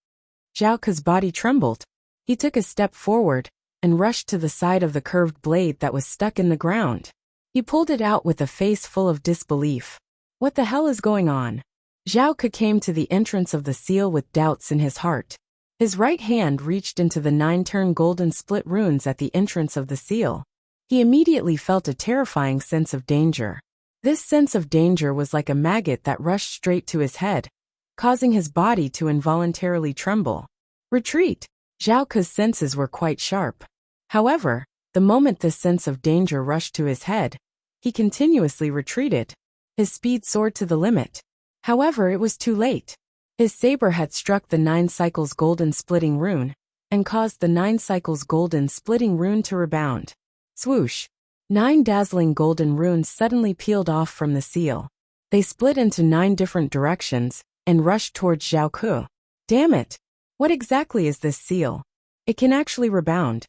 S1: Zhao Ke's body trembled. He took a step forward and rushed to the side of the curved blade that was stuck in the ground. He pulled it out with a face full of disbelief. What the hell is going on? Zhao Ke came to the entrance of the seal with doubts in his heart. His right hand reached into the 9 turn golden split runes at the entrance of the seal. He immediately felt a terrifying sense of danger. This sense of danger was like a maggot that rushed straight to his head, causing his body to involuntarily tremble. Retreat! Zhao Ke's senses were quite sharp. However, the moment this sense of danger rushed to his head, he continuously retreated. His speed soared to the limit. However, it was too late. His saber had struck the 9 cycles golden splitting rune, and caused the 9 cycles golden splitting rune to rebound. Swoosh! 9 dazzling golden runes suddenly peeled off from the seal. They split into 9 different directions, and rushed towards Zhao Ke. Damn it! What exactly is this seal? It can actually rebound.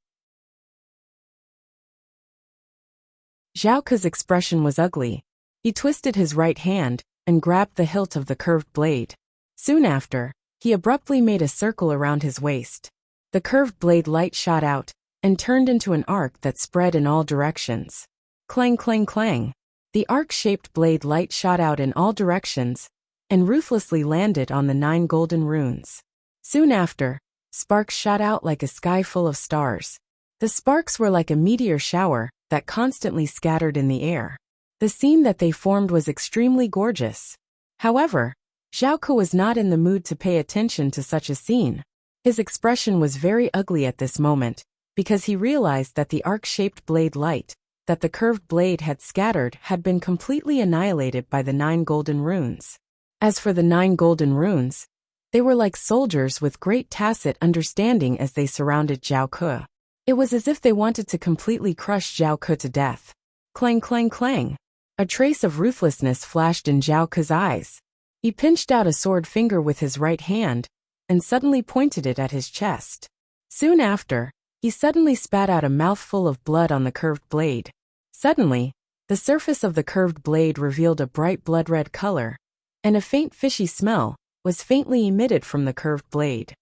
S1: Zhao Ke's expression was ugly. He twisted his right hand and grabbed the hilt of the curved blade. Soon after, he abruptly made a circle around his waist. The curved blade light shot out and turned into an arc that spread in all directions. Clang, clang, clang. The arc-shaped blade light shot out in all directions and ruthlessly landed on the 9 golden runes. Soon after, sparks shot out like a sky full of stars. The sparks were like a meteor shower that constantly scattered in the air. The scene that they formed was extremely gorgeous. However, Zhao Ke was not in the mood to pay attention to such a scene. His expression was very ugly at this moment, because he realized that the arc-shaped blade light that the curved blade had scattered had been completely annihilated by the 9 golden runes. As for the 9 golden runes, they were like soldiers with great tacit understanding as they surrounded Zhao Ke. It was as if they wanted to completely crush Zhao Ke to death. Clang, clang, clang. A trace of ruthlessness flashed in Zhao Ke's eyes. He pinched out a sword finger with his right hand and suddenly pointed it at his chest. Soon after, he suddenly spat out a mouthful of blood on the curved blade. Suddenly, the surface of the curved blade revealed a bright blood-red color, and a faint fishy smell was faintly emitted from the curved blade.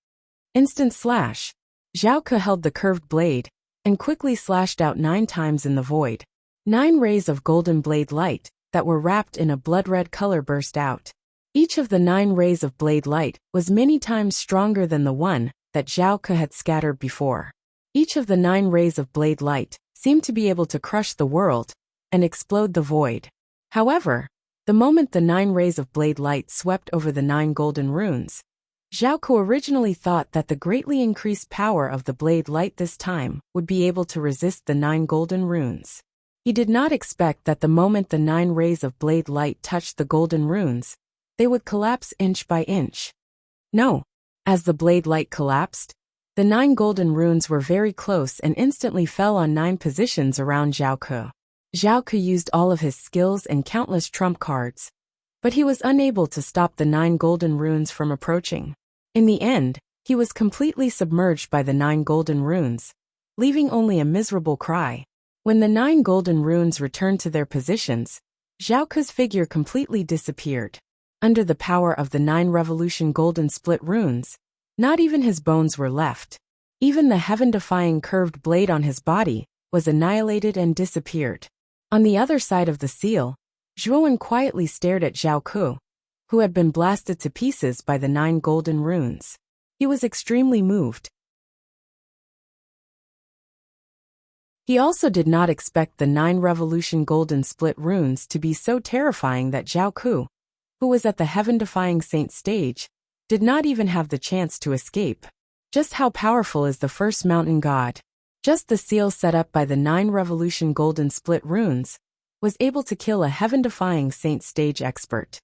S1: Instant slash. Zhao Ke held the curved blade and quickly slashed out 9 times in the void. 9 rays of golden blade light that were wrapped in a blood-red color burst out. Each of the 9 rays of blade light was many times stronger than the one that Zhao Ke had scattered before. Each of the 9 rays of blade light seemed to be able to crush the world and explode the void. However, the moment the 9 rays of blade light swept over the 9 golden runes, Zhao Ke originally thought that the greatly increased power of the blade light this time would be able to resist the 9 golden runes. He did not expect that the moment the 9 rays of blade light touched the golden runes, they would collapse inch by inch. No. As the blade light collapsed, the 9 golden runes were very close and instantly fell on 9 positions around Zhao Ke. Zhao Ke used all of his skills and countless trump cards, but he was unable to stop the 9 golden runes from approaching. In the end, he was completely submerged by the 9 golden runes, leaving only a miserable cry. When the 9 golden runes returned to their positions, Zhao Ke's figure completely disappeared. Under the power of the 9 revolution golden split runes, not even his bones were left. Even the heaven-defying curved blade on his body was annihilated and disappeared. On the other side of the seal, Zhuowen quietly stared at Zhao Ke, who had been blasted to pieces by the 9 golden runes. He was extremely moved. He also did not expect the 9 revolution golden split runes to be so terrifying that Zhao Ke, who was at the heaven-defying saint stage, did not even have the chance to escape. Just how powerful is the first mountain god? Just the seal set up by the 9 revolution golden split runes was able to kill a heaven-defying saint stage expert.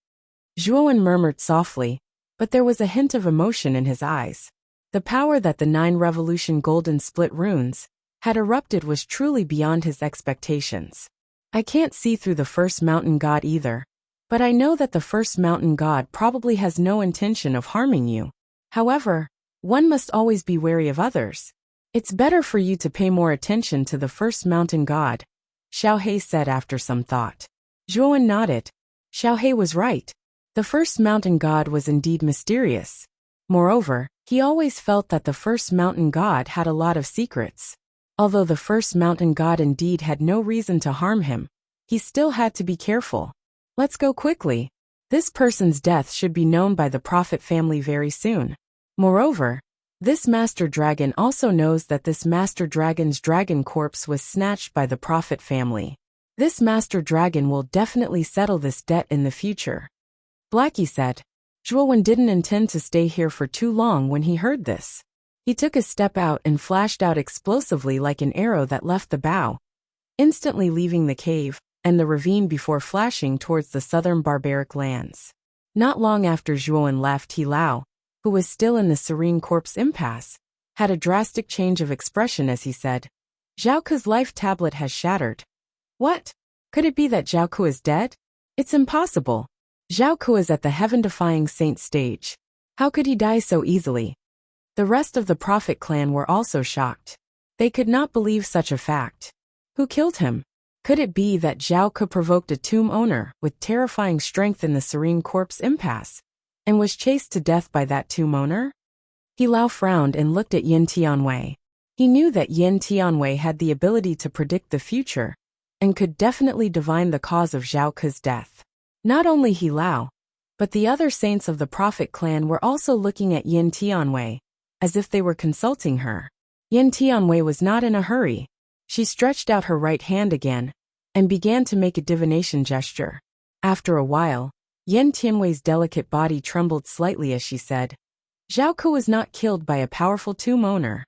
S1: Zhuowen murmured softly, but there was a hint of emotion in his eyes. The power that the 9 revolution golden split runes had erupted was truly beyond his expectations. I can't see through the first mountain god either, but I know that the first mountain god probably has no intention of harming you. However, one must always be wary of others. It's better for you to pay more attention to the first mountain god, Xiao He said after some thought. Zhuowen nodded. Xiao He was right. The first mountain god was indeed mysterious. Moreover, he always felt that the first mountain god had a lot of secrets. Although the first mountain god indeed had no reason to harm him, he still had to be careful. Let's go quickly. This person's death should be known by the prophet family very soon. Moreover, this master dragon also knows that this master dragon's dragon corpse was snatched by the prophet family. This master dragon will definitely settle this debt in the future. Blackie said. Zhuowen didn't intend to stay here for too long when he heard this. He took a step out and flashed out explosively like an arrow that left the bow, instantly leaving the cave and the ravine before flashing towards the southern barbaric lands. Not long after Zhuowen left, He Lao, who was still in the serene corpse impasse, had a drastic change of expression as he said, Zhao Ke's life tablet has shattered. What? Could it be that Zhao Ke is dead? It's impossible. Zhao Ke is at the heaven-defying saint stage. How could he die so easily? The rest of the prophet clan were also shocked. They could not believe such a fact. Who killed him? Could it be that Zhao Ke provoked a tomb owner with terrifying strength in the serene corpse impasse, and was chased to death by that tomb owner? He Lao frowned and looked at Yin Tianwei. He knew that Yin Tianwei had the ability to predict the future, and could definitely divine the cause of Zhao Ke's death. Not only He Lao, but the other saints of the prophet clan were also looking at Yin Tianwei, as if they were consulting her. Yin Tianwei was not in a hurry. She stretched out her right hand again, and began to make a divination gesture. After a while, Yin Tianwei's delicate body trembled slightly as she said, Zhao Ke was not killed by a powerful tomb owner.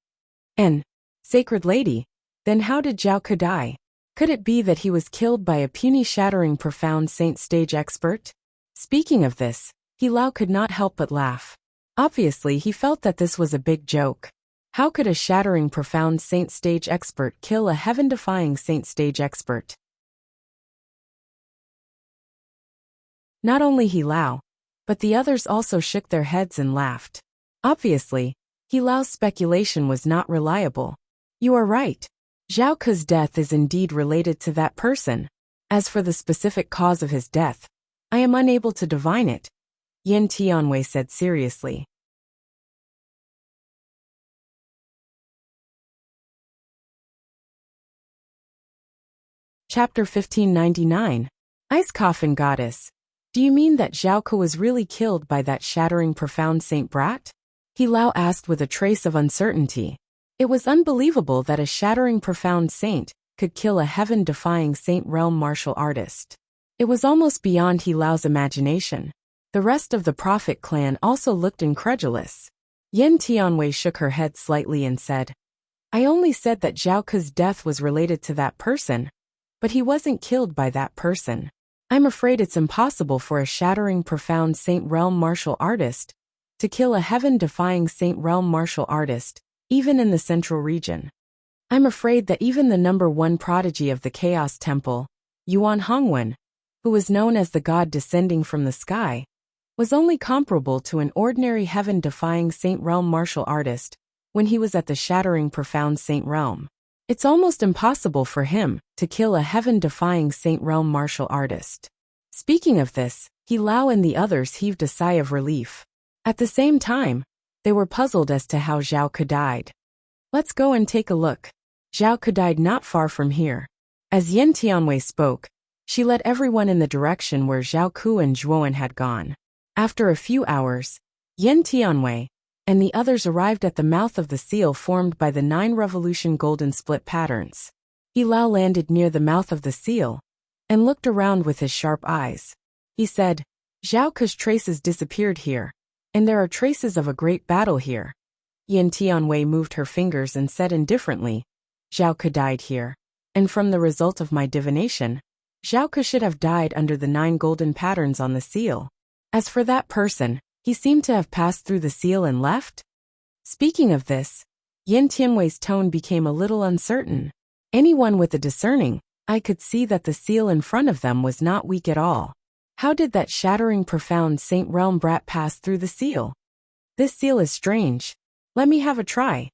S1: And, sacred lady, then how did Zhao Ke die? Could it be that he was killed by a puny shattering profound saint stage expert? Speaking of this, He Lao could not help but laugh. Obviously, he felt that this was a big joke. How could a shattering profound saint stage expert kill a heaven-defying saint stage expert? Not only He Lao, but the others also shook their heads and laughed. Obviously, He Lao's speculation was not reliable. You are right. Zhao Ke's death is indeed related to that person. As for the specific cause of his death, I am unable to divine it, Yin Tianwei said seriously. Chapter 1599. Ice Coffin Goddess. Do you mean that Zhao Ke was really killed by that shattering profound saint brat? He Lao asked with a trace of uncertainty. It was unbelievable that a shattering profound saint could kill a heaven-defying saint realm martial artist. It was almost beyond He Lao's imagination. The rest of the prophet clan also looked incredulous. Yin Tianwei shook her head slightly and said, I only said that Zhao Ke's death was related to that person, but he wasn't killed by that person. I'm afraid it's impossible for a shattering profound saint realm martial artist to kill a heaven-defying saint realm martial artist, even in the central region. I'm afraid that even the #1 prodigy of the Chaos Temple, Yuan Hongwen, who was known as the god descending from the sky, was only comparable to an ordinary heaven-defying Saint Realm martial artist when he was at the shattering profound Saint Realm. It's almost impossible for him to kill a heaven-defying Saint Realm martial artist. Speaking of this, He Lao and the others heaved a sigh of relief. At the same time, they were puzzled as to how Zhao Ke died. Let's go and take a look. Zhao Ke died not far from here. As Yin Tianwei spoke, she led everyone in the direction where Zhao Ku and Zhuowen had gone. After a few hours, Yin Tianwei and the others arrived at the mouth of the seal formed by the 9 revolution golden split patterns. He Lao landed near the mouth of the seal and looked around with his sharp eyes. He said, Zhao Ke's traces disappeared here, and there are traces of a great battle here. Yin Tianwei moved her fingers and said indifferently, Zhao Ke died here, and from the result of my divination, Zhao Ke should have died under the 9 golden patterns on the seal. As for that person, he seemed to have passed through the seal and left? Speaking of this, Yin Tianwei's tone became a little uncertain. Anyone with a discerning eye could see that the seal in front of them was not weak at all. How did that shattering profound Saint Realm brat pass through the seal? This seal is strange. Let me have a try.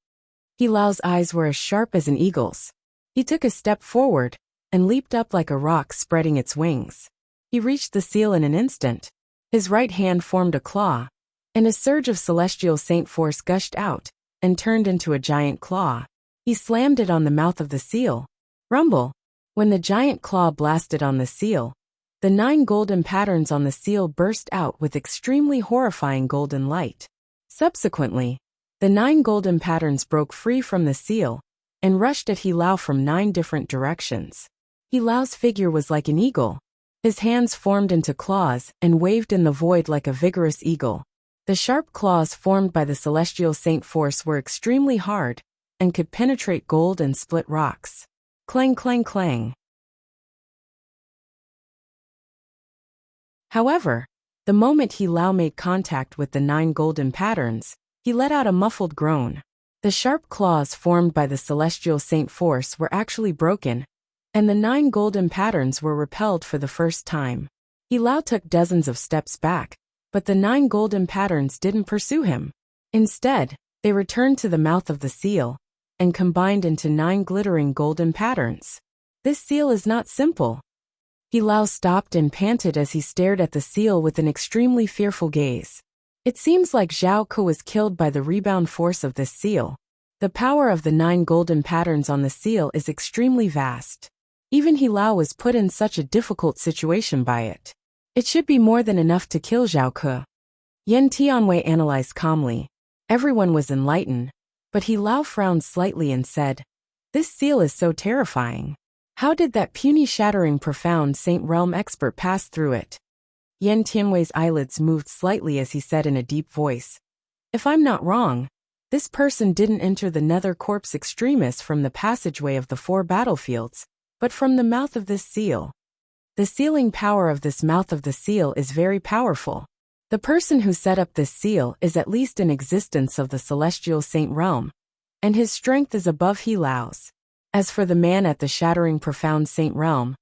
S1: He Lao's eyes were as sharp as an eagle's. He took a step forward and leaped up like a rock spreading its wings. He reached the seal in an instant. His right hand formed a claw, and a surge of celestial saint force gushed out and turned into a giant claw. He slammed it on the mouth of the seal. Rumble! When the giant claw blasted on the seal, the 9 golden patterns on the seal burst out with extremely horrifying golden light. Subsequently, the 9 golden patterns broke free from the seal and rushed at He Lao from 9 different directions. He Lao's figure was like an eagle. His hands formed into claws and waved in the void like a vigorous eagle. The sharp claws formed by the celestial saint force were extremely hard and could penetrate gold and split rocks. Clang, clang, clang. However, the moment He Lao made contact with the 9 golden patterns, he let out a muffled groan. The sharp claws formed by the celestial saint force were actually broken, and the 9 golden patterns were repelled for the first time. He Lao took dozens of steps back, but the 9 golden patterns didn't pursue him. Instead, they returned to the mouth of the seal and combined into 9 glittering golden patterns. This seal is not simple. He Lao stopped and panted as he stared at the seal with an extremely fearful gaze. It seems like Zhao Ke was killed by the rebound force of this seal. The power of the 9 golden patterns on the seal is extremely vast. Even He Lao was put in such a difficult situation by it. It should be more than enough to kill Zhao Ke. Yin Tianwei analyzed calmly. Everyone was enlightened, but He Lao frowned slightly and said, This seal is so terrifying. How did that puny shattering profound Saint Realm expert pass through it? Yin Tianwei's eyelids moved slightly as he said in a deep voice, If I'm not wrong, this person didn't enter the Nether Corpse Extremis from the passageway of the 4 battlefields, but from the mouth of this seal. The sealing power of this mouth of the seal is very powerful. The person who set up this seal is at least in existence of the celestial Saint Realm, and his strength is above He Lao's. As for the man at the shattering profound Saint Realm,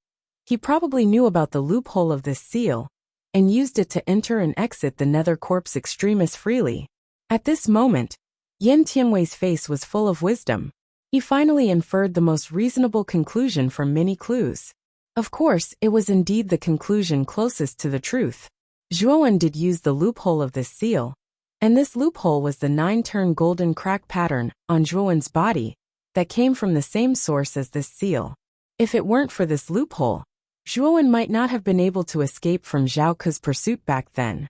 S1: he probably knew about the loophole of this seal, and used it to enter and exit the Nether Corpse Extremis freely. At this moment, Yin Tianwei's face was full of wisdom. He finally inferred the most reasonable conclusion from many clues. Of course, it was indeed the conclusion closest to the truth. Zhuowen did use the loophole of this seal, and this loophole was the 9-turn golden crack pattern on Zhuowen's body that came from the same source as this seal. If it weren't for this loophole, Zhuowen might not have been able to escape from Zhao Ke's pursuit back then.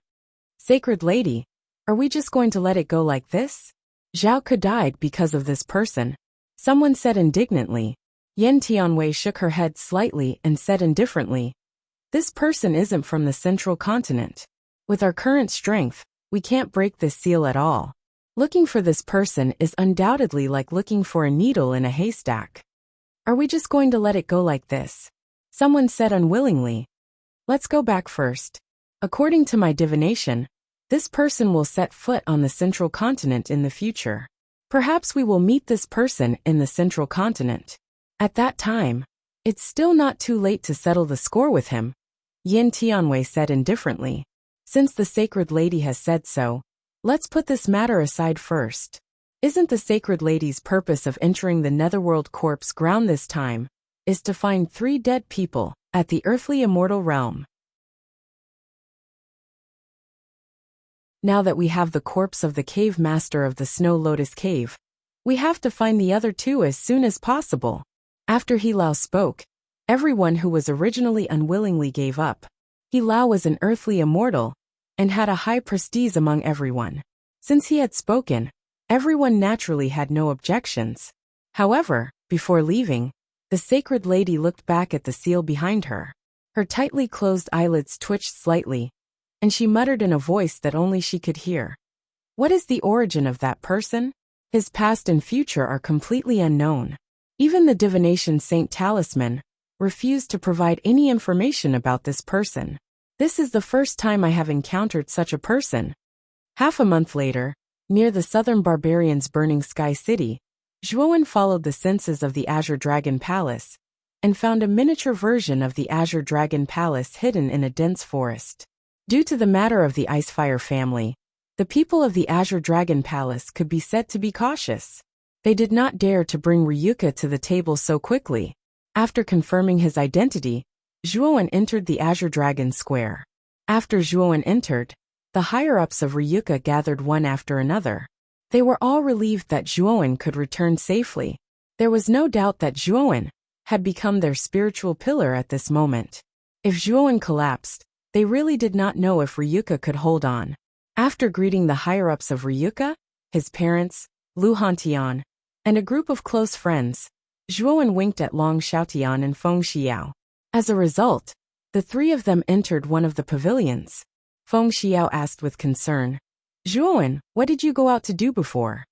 S1: Sacred Lady, are we just going to let it go like this? Zhao Ke died because of this person, someone said indignantly. Yin Tianwei shook her head slightly and said indifferently, This person isn't from the central continent. With our current strength, we can't break this seal at all. Looking for this person is undoubtedly like looking for a needle in a haystack. Are we just going to let it go like this? Someone said unwillingly. Let's go back first. According to my divination, this person will set foot on the central continent in the future. Perhaps we will meet this person in the central continent. At that time, it's still not too late to settle the score with him. Yin Tianwei said indifferently. Since the sacred lady has said so, let's put this matter aside first. Isn't the sacred lady's purpose of entering the netherworld corpse ground this time is to find 3 dead people at the earthly immortal realm? Now that we have the corpse of the cave master of the Snow Lotus Cave, we have to find the other 2 as soon as possible. After He Lao spoke, everyone who was originally unwillingly gave up. He Lao was an earthly immortal and had a high prestige among everyone. Since he had spoken, everyone naturally had no objections. However, before leaving, the sacred lady looked back at the seal behind her. Her tightly closed eyelids twitched slightly, and she muttered in a voice that only she could hear. What is the origin of that person? His past and future are completely unknown. Even the divination Saint Talisman refused to provide any information about this person. This is the first time I have encountered such a person. Half a month later, near the southern barbarians' burning sky city, Zhuowen followed the senses of the Azure Dragon Palace and found a miniature version of the Azure Dragon Palace hidden in a dense forest. Due to the matter of the Ice-Fire family, the people of the Azure Dragon Palace could be said to be cautious. They did not dare to bring Ryuka to the table so quickly. After confirming his identity, Zhuowen entered the Azure Dragon Square. After Zhuowen entered, the higher-ups of Ryuka gathered one after another. They were all relieved that Zhuowen could return safely. There was no doubt that Zhuowen had become their spiritual pillar at this moment. If Zhuowen collapsed, they really did not know if Ryuka could hold on. After greeting the higher-ups of Ryuka, his parents, Lu Hantian, and a group of close friends, Zhuowen winked at Long Xiaotian and Feng Xiao. As a result, the 3 of them entered one of the pavilions. Feng Xiao asked with concern, Zhuowen, what did you go out to do before?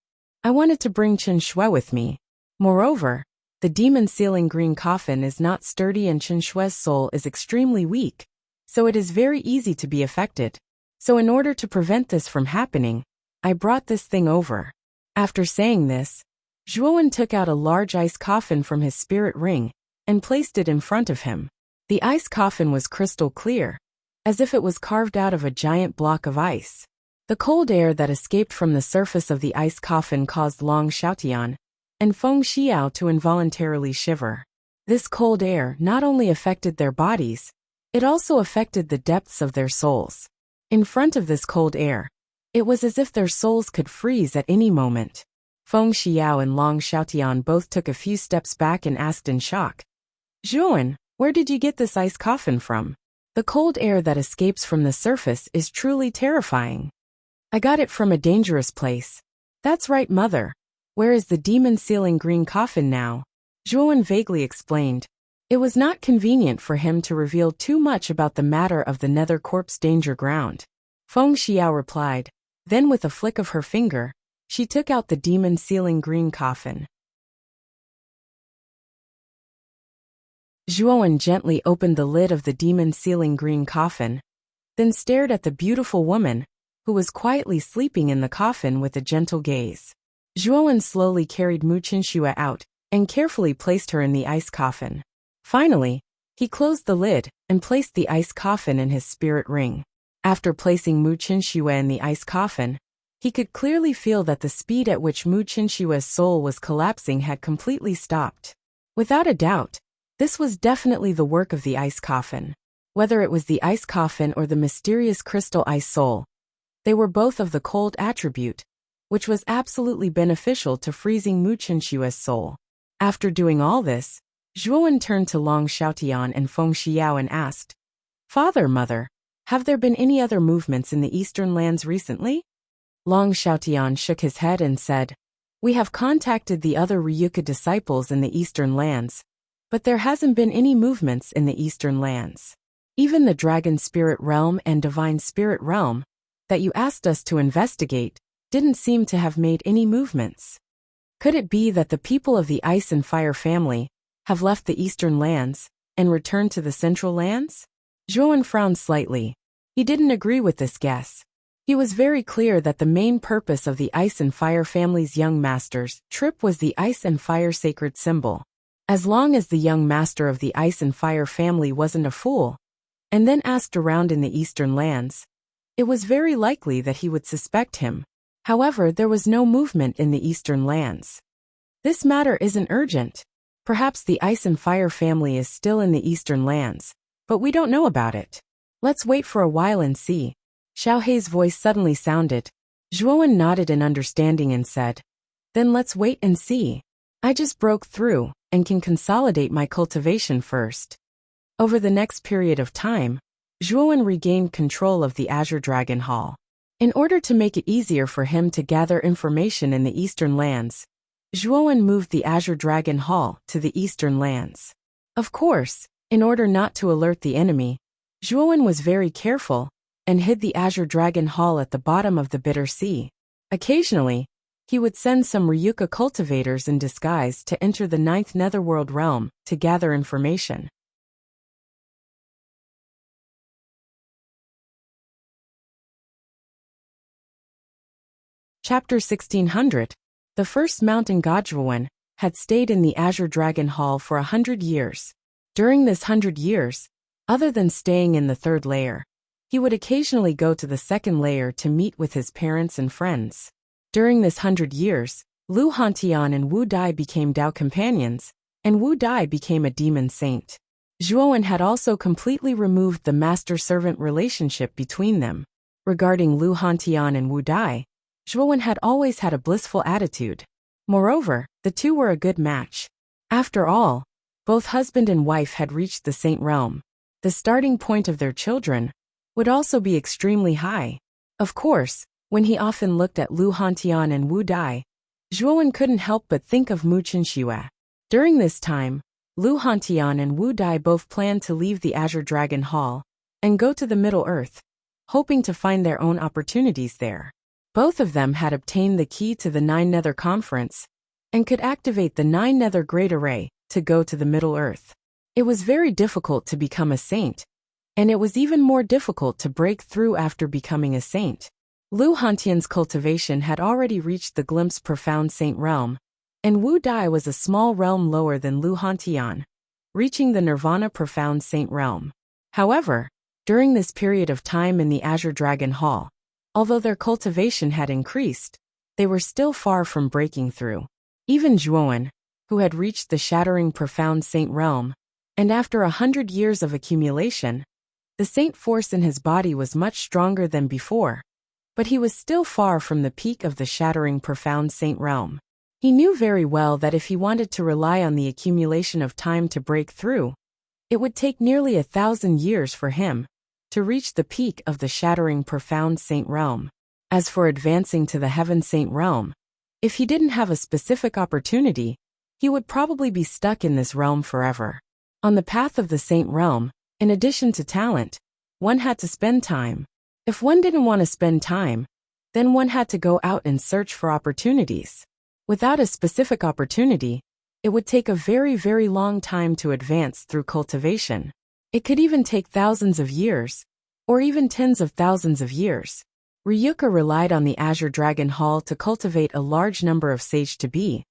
S1: I wanted to bring Chen Shui with me. Moreover, the demon sealing green coffin is not sturdy and Chen Shui's soul is extremely weak, so it is very easy to be affected. So in order to prevent this from happening, I brought this thing over. After saying this, Zhuowen took out a large ice coffin from his spirit ring and placed it in front of him. The ice coffin was crystal clear, as if it was carved out of a giant block of ice. The cold air that escaped from the surface of the ice coffin caused Long Xiaotian and Feng Xiao to involuntarily shiver. This cold air not only affected their bodies, it also affected the depths of their souls. In front of this cold air, it was as if their souls could freeze at any moment. Feng Xiao and Long Xiaotian both took a few steps back and asked in shock, Zhuowen, where did you get this ice coffin from? The cold air that escapes from the surface is truly terrifying. I got it from a dangerous place. That's right, mother. Where is the demon sealing green coffin now? Zhuowen vaguely explained. It was not convenient for him to reveal too much about the matter of the nether corpse danger ground. Feng Xiao replied. Then with a flick of her finger, she took out the demon sealing green coffin. Zhuowen gently opened the lid of the demon sealing green coffin, then stared at the beautiful woman, who was quietly sleeping in the coffin with a gentle gaze. Zhuowen slowly carried Mu Qinxue out and carefully placed her in the ice coffin. Finally, he closed the lid and placed the ice coffin in his spirit ring. After placing Mu Qinxue in the ice coffin, he could clearly feel that the speed at which Mu Qinshue's soul was collapsing had completely stopped. Without a doubt, this was definitely the work of the ice coffin. Whether it was the ice coffin or the mysterious crystal ice soul, they were both of the cold attribute, which was absolutely beneficial to freezing Mu Qinshue's soul. After doing all this, Zhuowen turned to Long Xiaotian and Feng Xiao and asked, Father, Mother, have there been any other movements in the eastern lands recently? Long Xiaotian shook his head and said, We have contacted the other Ryuka disciples in the eastern lands, but there hasn't been any movements in the eastern lands. Even the Dragon Spirit Realm and Divine Spirit Realm, that you asked us to investigate, didn't seem to have made any movements. Could it be that the people of the Ice and Fire family have left the eastern lands and returned to the central lands? Zhuowen frowned slightly. He didn't agree with this guess. He was very clear that the main purpose of the Ice and Fire family's young master's trip was the Ice and Fire sacred symbol. As long as the young master of the Ice and Fire family wasn't a fool, and then asked around in the eastern lands, it was very likely that he would suspect him. However, there was no movement in the eastern lands. This matter isn't urgent. Perhaps the Ice and Fire family is still in the eastern lands, but we don't know about it. Let's wait for a while and see. Xiao Hei's voice suddenly sounded. Zhuowen nodded in understanding and said, then let's wait and see. I just broke through and can consolidate my cultivation first. Over the next period of time, Zhuowen regained control of the Azure Dragon Hall. In order to make it easier for him to gather information in the eastern lands, Zhuowen moved the Azure Dragon Hall to the eastern lands. Of course, in order not to alert the enemy, Zhuowen was very careful and hid the Azure Dragon Hall at the bottom of the Bitter Sea. Occasionally, he would send some Ryuka cultivators in disguise to enter the 9th Netherworld realm to gather information. Chapter 1600. The first mountain god Zhuowen had stayed in the Azure Dragon Hall for 100 years. During this 100 years, other than staying in the 3rd layer, he would occasionally go to the 2nd layer to meet with his parents and friends. During this 100 years, Lu Hantian and Wu Dai became Dao companions, and Wu Dai became a demon saint. Zhuowen had also completely removed the master-servant relationship between them. Regarding Lu Hantian and Wu Dai, Zhuowen had always had a blissful attitude. Moreover, the two were a good match. After all, both husband and wife had reached the saint realm. The starting point of their children would also be extremely high. Of course, when he often looked at Lu Hantian and Wu Dai, Zhuowen couldn't help but think of Mu Chenxue. During this time, Lu Hantian and Wu Dai both planned to leave the Azure Dragon Hall and go to the Middle Earth, hoping to find their own opportunities there. Both of them had obtained the key to the 9 Nether Conference and could activate the 9 Nether Great Array to go to the Middle Earth. It was very difficult to become a saint, and it was even more difficult to break through after becoming a saint. Lu Hantian's cultivation had already reached the Glimpse Profound Saint realm, and Wu Dai was a small realm lower than Lu Hantian, reaching the Nirvana Profound Saint realm. However, during this period of time in the Azure Dragon Hall, although their cultivation had increased, they were still far from breaking through. Even Zhuowen, who had reached the Shattering Profound Saint realm, and after 100 years of accumulation, the saint force in his body was much stronger than before, but he was still far from the peak of the Shattering Profound Saint realm. He knew very well that if he wanted to rely on the accumulation of time to break through, it would take nearly 1,000 years for him to reach the peak of the Shattering Profound Saint realm. As for advancing to the Heaven Saint realm, if he didn't have a specific opportunity, he would probably be stuck in this realm forever. On the path of the Saint realm, in addition to talent, one had to spend time. If one didn't want to spend time, then one had to go out and search for opportunities. Without a specific opportunity, it would take a very, very long time to advance through cultivation. It could even take thousands of years, or even tens of thousands of years. Ryuka relied on the Azure Dragon Hall to cultivate a large number of Sage to Be,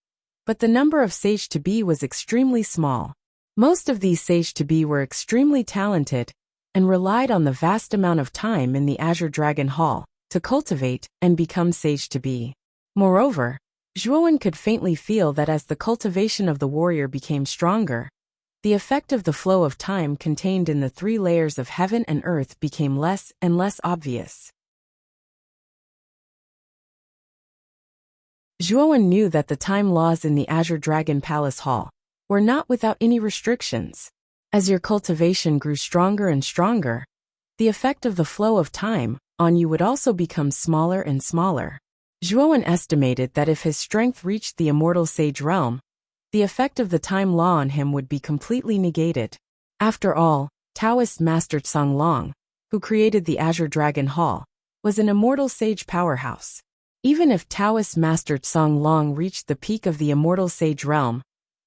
S1: but the number of Sage to Be was extremely small. Most of these Sage to Be were extremely talented and relied on the vast amount of time in the Azure Dragon Hall to cultivate and become Sage to Be. Moreover, Zhuowen could faintly feel that as the cultivation of the warrior became stronger, the effect of the flow of time contained in the 3 layers of heaven and earth became less and less obvious. Zhuowen knew that the time laws in the Azure Dragon Palace Hall were not without any restrictions. As your cultivation grew stronger and stronger, the effect of the flow of time on you would also become smaller and smaller. Zhuowen estimated that if his strength reached the Immortal Sage realm, the effect of the time law on him would be completely negated. After all, Taoist Master Tsang Long, who created the Azure Dragon Hall, was an immortal sage powerhouse. Even if Taoist Master Tsang Long reached the peak of the Immortal Sage realm,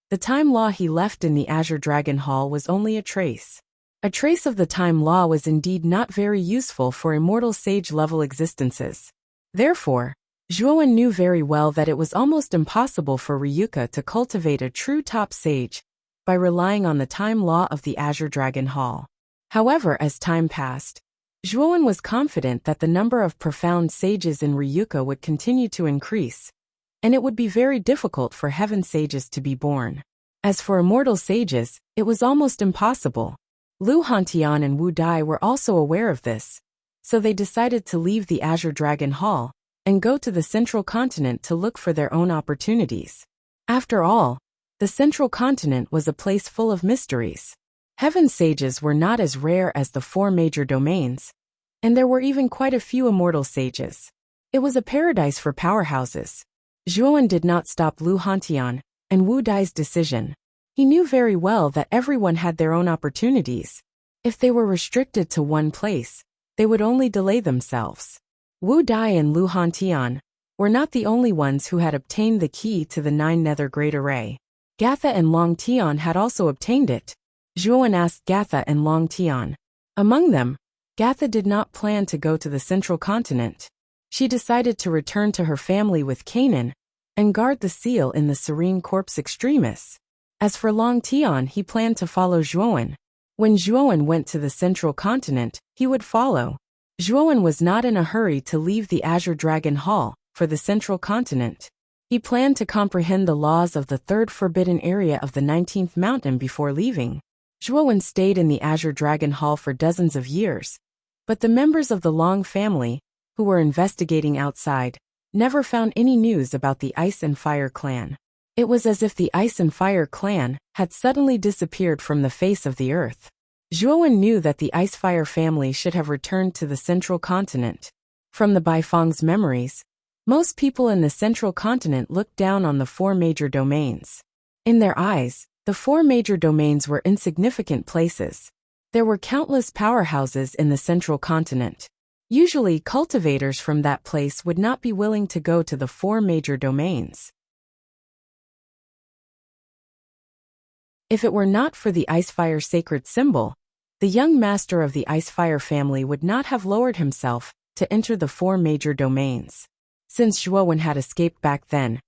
S1: the time law he left in the Azure Dragon Hall was only a trace. A trace of the time law was indeed not very useful for immortal sage level existences. Therefore, Zhuowen knew very well that it was almost impossible for Ryuka to cultivate a true top sage by relying on the time law of the Azure Dragon Hall. However, as time passed, Zhuowen was confident that the number of profound sages in Ryuka would continue to increase, and it would be very difficult for heaven sages to be born. As for immortal sages, it was almost impossible. Lu Hantian and Wu Dai were also aware of this, so they decided to leave the Azure Dragon Hall and go to the Central Continent to look for their own opportunities. After all, the Central Continent was a place full of mysteries. Heaven sages were not as rare as the 4 major domains, and there were even quite a few immortal sages. It was a paradise for powerhouses. Zhuowen did not stop Lu Hantian and Wu Dai's decision. He knew very well that everyone had their own opportunities. If they were restricted to one place, they would only delay themselves. Wu Dai and Lu Hantian were not the only ones who had obtained the key to the 9 Nether Great Array. Gatha and Long Tian had also obtained it. Zhuowen asked Gatha and Long Tian. Among them, Gatha did not plan to go to the Central Continent. She decided to return to her family with Canaan and guard the seal in the Serene Corpse Extremis. As for Long Tian, he planned to follow Zhuowen. When Zhuowen went to the Central Continent, he would follow. Zhuowen was not in a hurry to leave the Azure Dragon Hall for the Central Continent. He planned to comprehend the laws of the 3rd forbidden area of the 19th mountain before leaving. Zhuowen stayed in the Azure Dragon Hall for dozens of years, but the members of the Long family, who were investigating outside, never found any news about the Ice and Fire clan. It was as if the Ice and Fire clan had suddenly disappeared from the face of the earth. Zhuowen knew that the Ice-Fire family should have returned to the Central Continent. From the Baifeng's memories, most people in the Central Continent looked down on the 4 major domains. In their eyes, the 4 major domains were insignificant places. There were countless powerhouses in the Central Continent. Usually, cultivators from that place would not be willing to go to the 4 major domains. If it were not for the Ice-Fire sacred symbol, the young master of the Ice-Fire family would not have lowered himself to enter the 4 major domains. Since Zhuowen had escaped back then,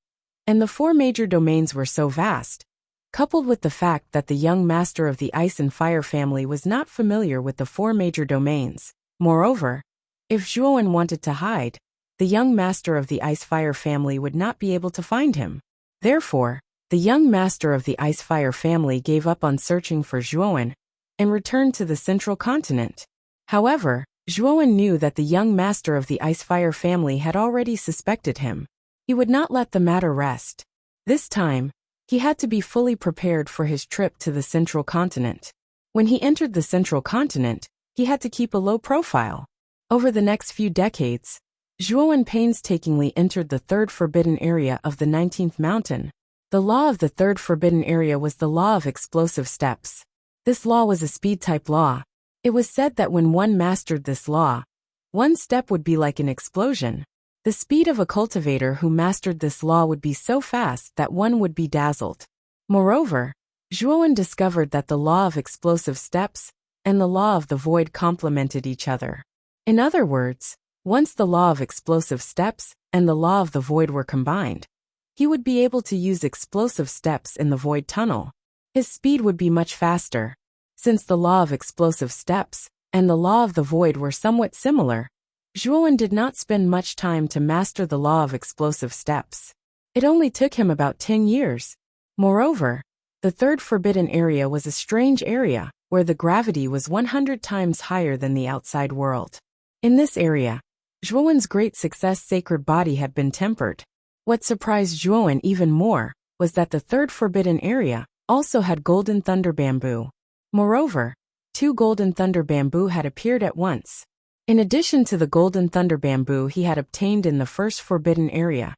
S1: and the 4 major domains were so vast, coupled with the fact that the young master of the Ice and Fire family was not familiar with the 4 major domains. Moreover, if Zhuowen wanted to hide, the young master of the Ice-Fire family would not be able to find him. Therefore, the young master of the Ice-Fire family gave up on searching for Zhuowen and returned to the Central Continent. However, Zhuowen knew that the young master of the Ice-Fire family had already suspected him. He would not let the matter rest. This time, he had to be fully prepared for his trip to the Central Continent. When he entered the Central Continent, he had to keep a low profile. Over the next few decades, Zhuowen painstakingly entered the 3rd forbidden area of the 19th mountain. The law of the 3rd forbidden area was the law of explosive steps. This law was a speed-type law. It was said that when one mastered this law, one step would be like an explosion. The speed of a cultivator who mastered this law would be so fast that one would be dazzled. Moreover, Zhuowen discovered that the law of explosive steps and the law of the void complemented each other. In other words, once the law of explosive steps and the law of the void were combined, he would be able to use explosive steps in the void tunnel. His speed would be much faster. Since the law of explosive steps and the law of the void were somewhat similar, Zhuowen did not spend much time to master the law of explosive steps. It only took him about 10 years. Moreover, the 3rd forbidden area was a strange area where the gravity was 100 times higher than the outside world. In this area, Zhuowen's great success sacred body had been tempered. What surprised Zhuowen even more was that the 3rd forbidden area also had golden thunder bamboo. Moreover, 2 golden thunder bamboo had appeared at once. In addition to the golden thunder bamboo he had obtained in the 1st forbidden area,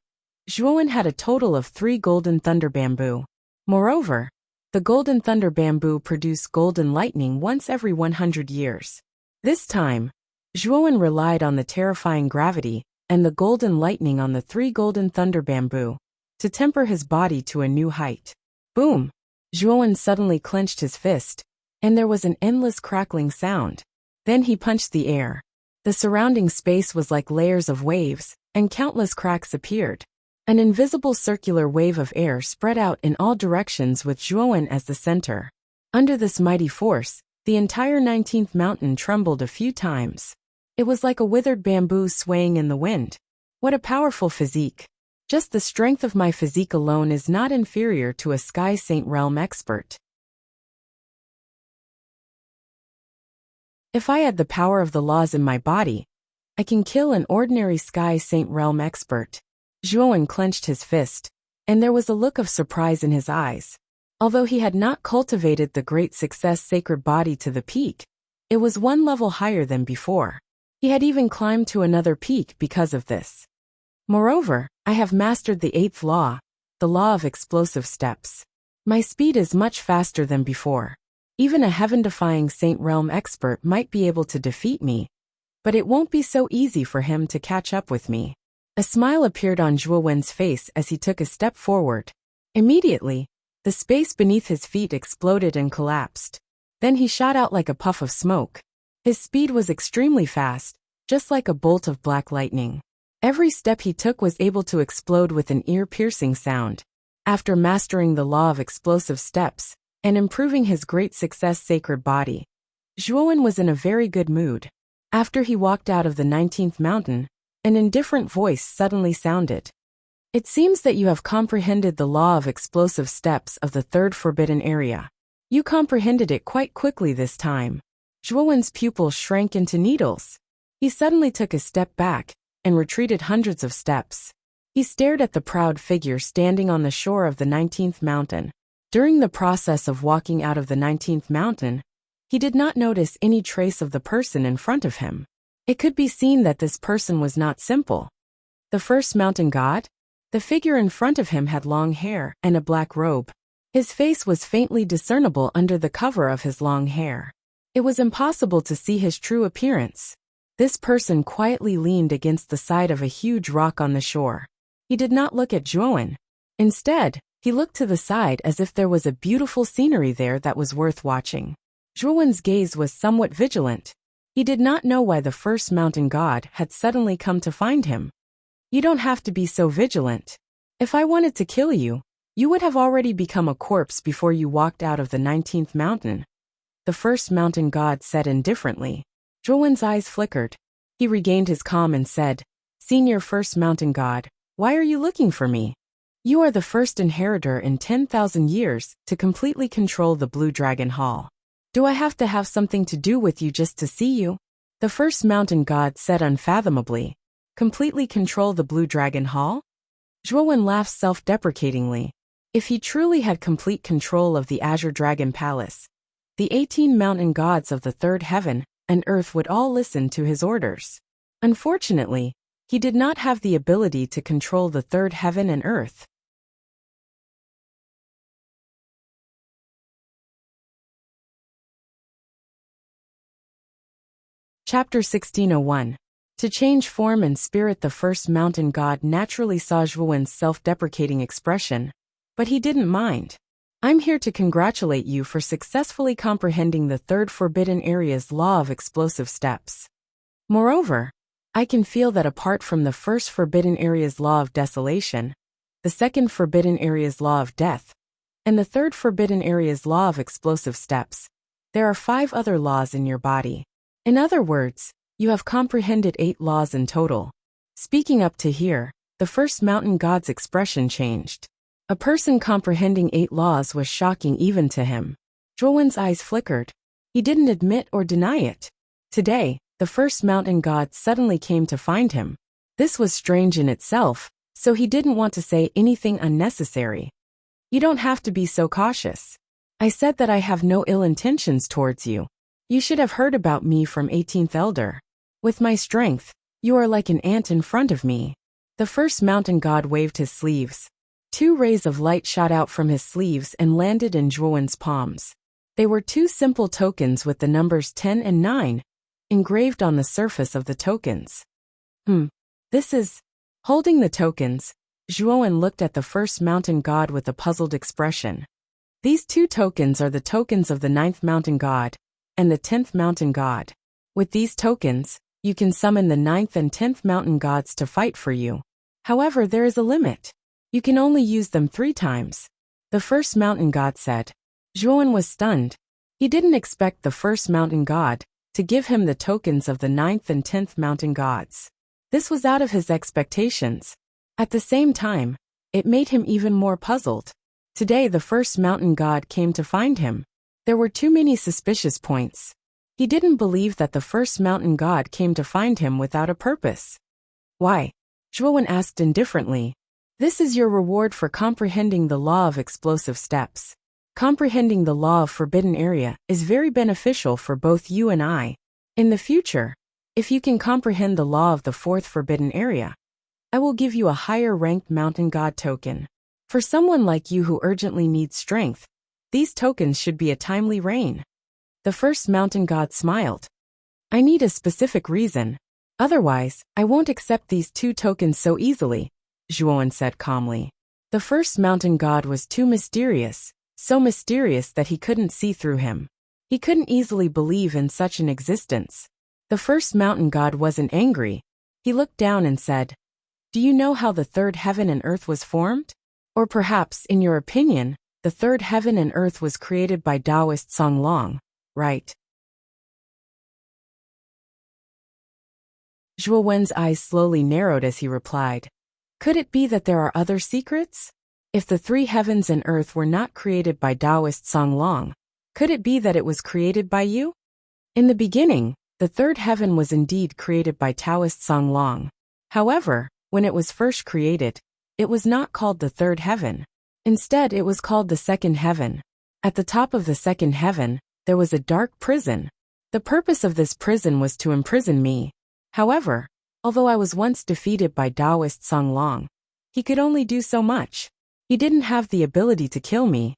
S1: Zhuowen had a total of 3 golden thunder bamboo. Moreover, the golden thunder bamboo produced golden lightning once every 100 years. This time, Zhuowen relied on the terrifying gravity and the golden lightning on the 3 golden thunder bamboo to temper his body to a new height. Boom! Zhuowen suddenly clenched his fist, and there was an endless crackling sound. Then he punched the air. The surrounding space was like layers of waves, and countless cracks appeared. An invisible circular wave of air spread out in all directions with Zhuowen as the center. Under this mighty force, The entire 19th mountain trembled a few times. It was like a withered bamboo swaying in the wind. What a powerful physique. Just the strength of my physique alone is not inferior to a Sky Saint realm expert. If I had the power of the laws in my body, I can kill an ordinary Sky Saint realm expert. Zhuowen clenched his fist, and there was a look of surprise in his eyes. Although he had not cultivated the great success sacred body to the peak, it was one level higher than before. He had even climbed to another peak because of this. Moreover, I have mastered the 8th law, the law of explosive steps. My speed is much faster than before. Even a heaven-defying Saint Realm expert might be able to defeat me, but it won't be so easy for him to catch up with me. A smile appeared on Zhuowen's face as he took a step forward. Immediately, the space beneath his feet exploded and collapsed. Then he shot out like a puff of smoke. His speed was extremely fast, just like a bolt of black lightning. Every step he took was able to explode with an ear-piercing sound. After mastering the law of explosive steps and improving his great success sacred body, Zhuowen was in a very good mood. After he walked out of the 19th mountain, an indifferent voice suddenly sounded. It seems that you have comprehended the law of explosive steps of the 3rd forbidden area. You comprehended it quite quickly this time. Zhuowen's pupils shrank into needles. He suddenly took a step back and retreated hundreds of steps. He stared at the proud figure standing on the shore of the 19th mountain. During the process of walking out of the 19th mountain, he did not notice any trace of the person in front of him. It could be seen that this person was not simple. The first mountain god? The figure in front of him had long hair and a black robe. His face was faintly discernible under the cover of his long hair. It was impossible to see his true appearance. This person quietly leaned against the side of a huge rock on the shore. He did not look at Zhuowen. Instead, he looked to the side as if there was a beautiful scenery there that was worth watching. Zhuowen's gaze was somewhat vigilant. He did not know why the first mountain god had suddenly come to find him. You don't have to be so vigilant. If I wanted to kill you, you would have already become a corpse before you walked out of the 19th mountain. The first mountain god said indifferently. Zhuowen's eyes flickered. He regained his calm and said, Senior first mountain god, why are you looking for me? You are the first inheritor in 10,000 years to completely control the Blue Dragon Hall. Do I have to have something to do with you just to see you? The first mountain god said unfathomably. Completely control the Blue Dragon Hall? Zhuowen laughed self-deprecatingly. If he truly had complete control of the Azure Dragon Palace, the 18 mountain gods of the 3rd heaven and earth would all listen to his orders. Unfortunately, he did not have the ability to control the 3rd heaven and earth. Chapter 1601. To change form and spirit. The first mountain god naturally saw Zhuowen's self-deprecating expression, but he didn't mind. I'm here to congratulate you for successfully comprehending the 3rd forbidden area's law of explosive steps. Moreover, I can feel that apart from the 1st forbidden area's law of desolation, the 2nd forbidden area's law of death, and the 3rd forbidden area's law of explosive steps, there are 5 other laws in your body. In other words, you have comprehended 8 laws in total. Speaking up to here, the first mountain god's expression changed. A person comprehending 8 laws was shocking even to him. Zhuowen's eyes flickered. He didn't admit or deny it. Today, the first mountain god suddenly came to find him. This was strange in itself, so he didn't want to say anything unnecessary. You don't have to be so cautious. I said that I have no ill intentions towards you. You should have heard about me from 18th Elder. With my strength, you are like an ant in front of me. The first mountain god waved his sleeves. 2 rays of light shot out from his sleeves and landed in Zhuowen's palms. They were 2 simple tokens with the numbers 10 and 9 engraved on the surface of the tokens. This is... Holding the tokens, Zhuowen looked at the first mountain god with a puzzled expression. These 2 tokens are the tokens of the 9th mountain god and the 10th mountain god. With these tokens, you can summon the 9th and 10th mountain gods to fight for you. However, there is a limit. You can only use them 3 times. The first mountain god said. Zhuowen was stunned. He didn't expect the first mountain god to give him the tokens of the 9th and 10th mountain gods. This was out of his expectations. At the same time, it made him even more puzzled. Today the first mountain god came to find him. There were too many suspicious points. He didn't believe that the first mountain god came to find him without a purpose. Why? Zhuowen asked indifferently. This is your reward for comprehending the law of explosive steps. Comprehending the law of forbidden area is very beneficial for both you and I. In the future, if you can comprehend the law of the 4th forbidden area, I will give you a higher ranked mountain god token. For someone like you who urgently needs strength, these tokens should be a timely rain. The first mountain god smiled. I need a specific reason. Otherwise, I won't accept these 2 tokens so easily, Zhuowen said calmly. The first mountain god was too mysterious, so mysterious that he couldn't see through him. He couldn't easily believe in such an existence. The first mountain god wasn't angry. He looked down and said, Do you know how the 3rd heaven and earth was formed? Or perhaps, in your opinion, the 3rd heaven and earth was created by Taoist Songlong, right? Zhuowen's eyes slowly narrowed as he replied. Could it be that there are other secrets? If the 3 heavens and earth were not created by Taoist Songlong, could it be that it was created by you? In the beginning, the 3rd heaven was indeed created by Taoist Songlong. However, when it was first created, it was not called the 3rd heaven. Instead, it was called the 2nd heaven. At the top of the 2nd heaven, there was a dark prison. The purpose of this prison was to imprison me. However, although I was once defeated by Taoist Songlong, he could only do so much. He didn't have the ability to kill me.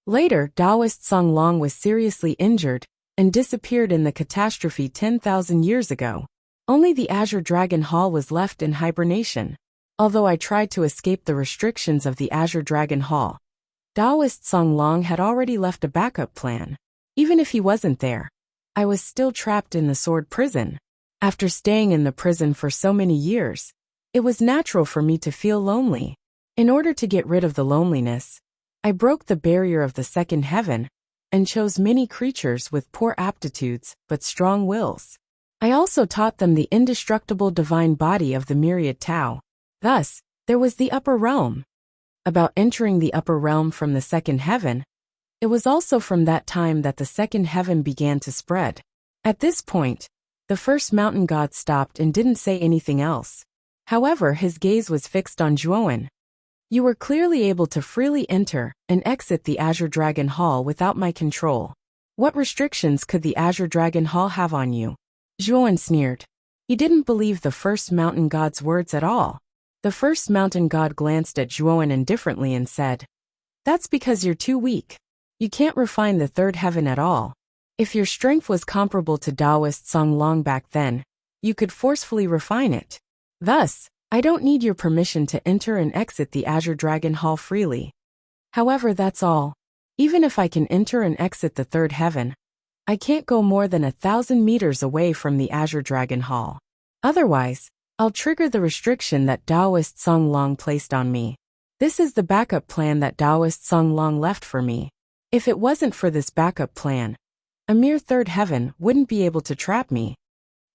S1: Later, Taoist Songlong was seriously injured and disappeared in the catastrophe 10,000 years ago. Only the Azure Dragon Hall was left in hibernation. Although I tried to escape the restrictions of the Azure Dragon Hall, Taoist Songlong had already left a backup plan. Even if he wasn't there, I was still trapped in the sword prison. After staying in the prison for so many years, it was natural for me to feel lonely. In order to get rid of the loneliness, I broke the barrier of the 2nd heaven and chose many creatures with poor aptitudes but strong wills. I also taught them the indestructible divine body of the myriad Tao. Thus, there was the upper realm. About entering the upper realm from the 2nd heaven, it was also from that time that the 2nd heaven began to spread. At this point, the first mountain god stopped and didn't say anything else. However, his gaze was fixed on Zhuowen. You were clearly able to freely enter and exit the Azure Dragon Hall without my control. What restrictions could the Azure Dragon Hall have on you? Zhuowen sneered. He didn't believe the first mountain god's words at all. The first mountain god glanced at Zhuowen indifferently and said, That's because you're too weak. You can't refine the 3rd heaven at all. If your strength was comparable to Taoist Songlong back then, you could forcefully refine it. Thus, I don't need your permission to enter and exit the Azure Dragon Hall freely. However, that's all. Even if I can enter and exit the 3rd heaven, I can't go more than 1,000 meters away from the Azure Dragon Hall. Otherwise, I'll trigger the restriction that Taoist Songlong placed on me. This is the backup plan that Taoist Songlong left for me. If it wasn't for this backup plan, a mere 3rd heaven wouldn't be able to trap me.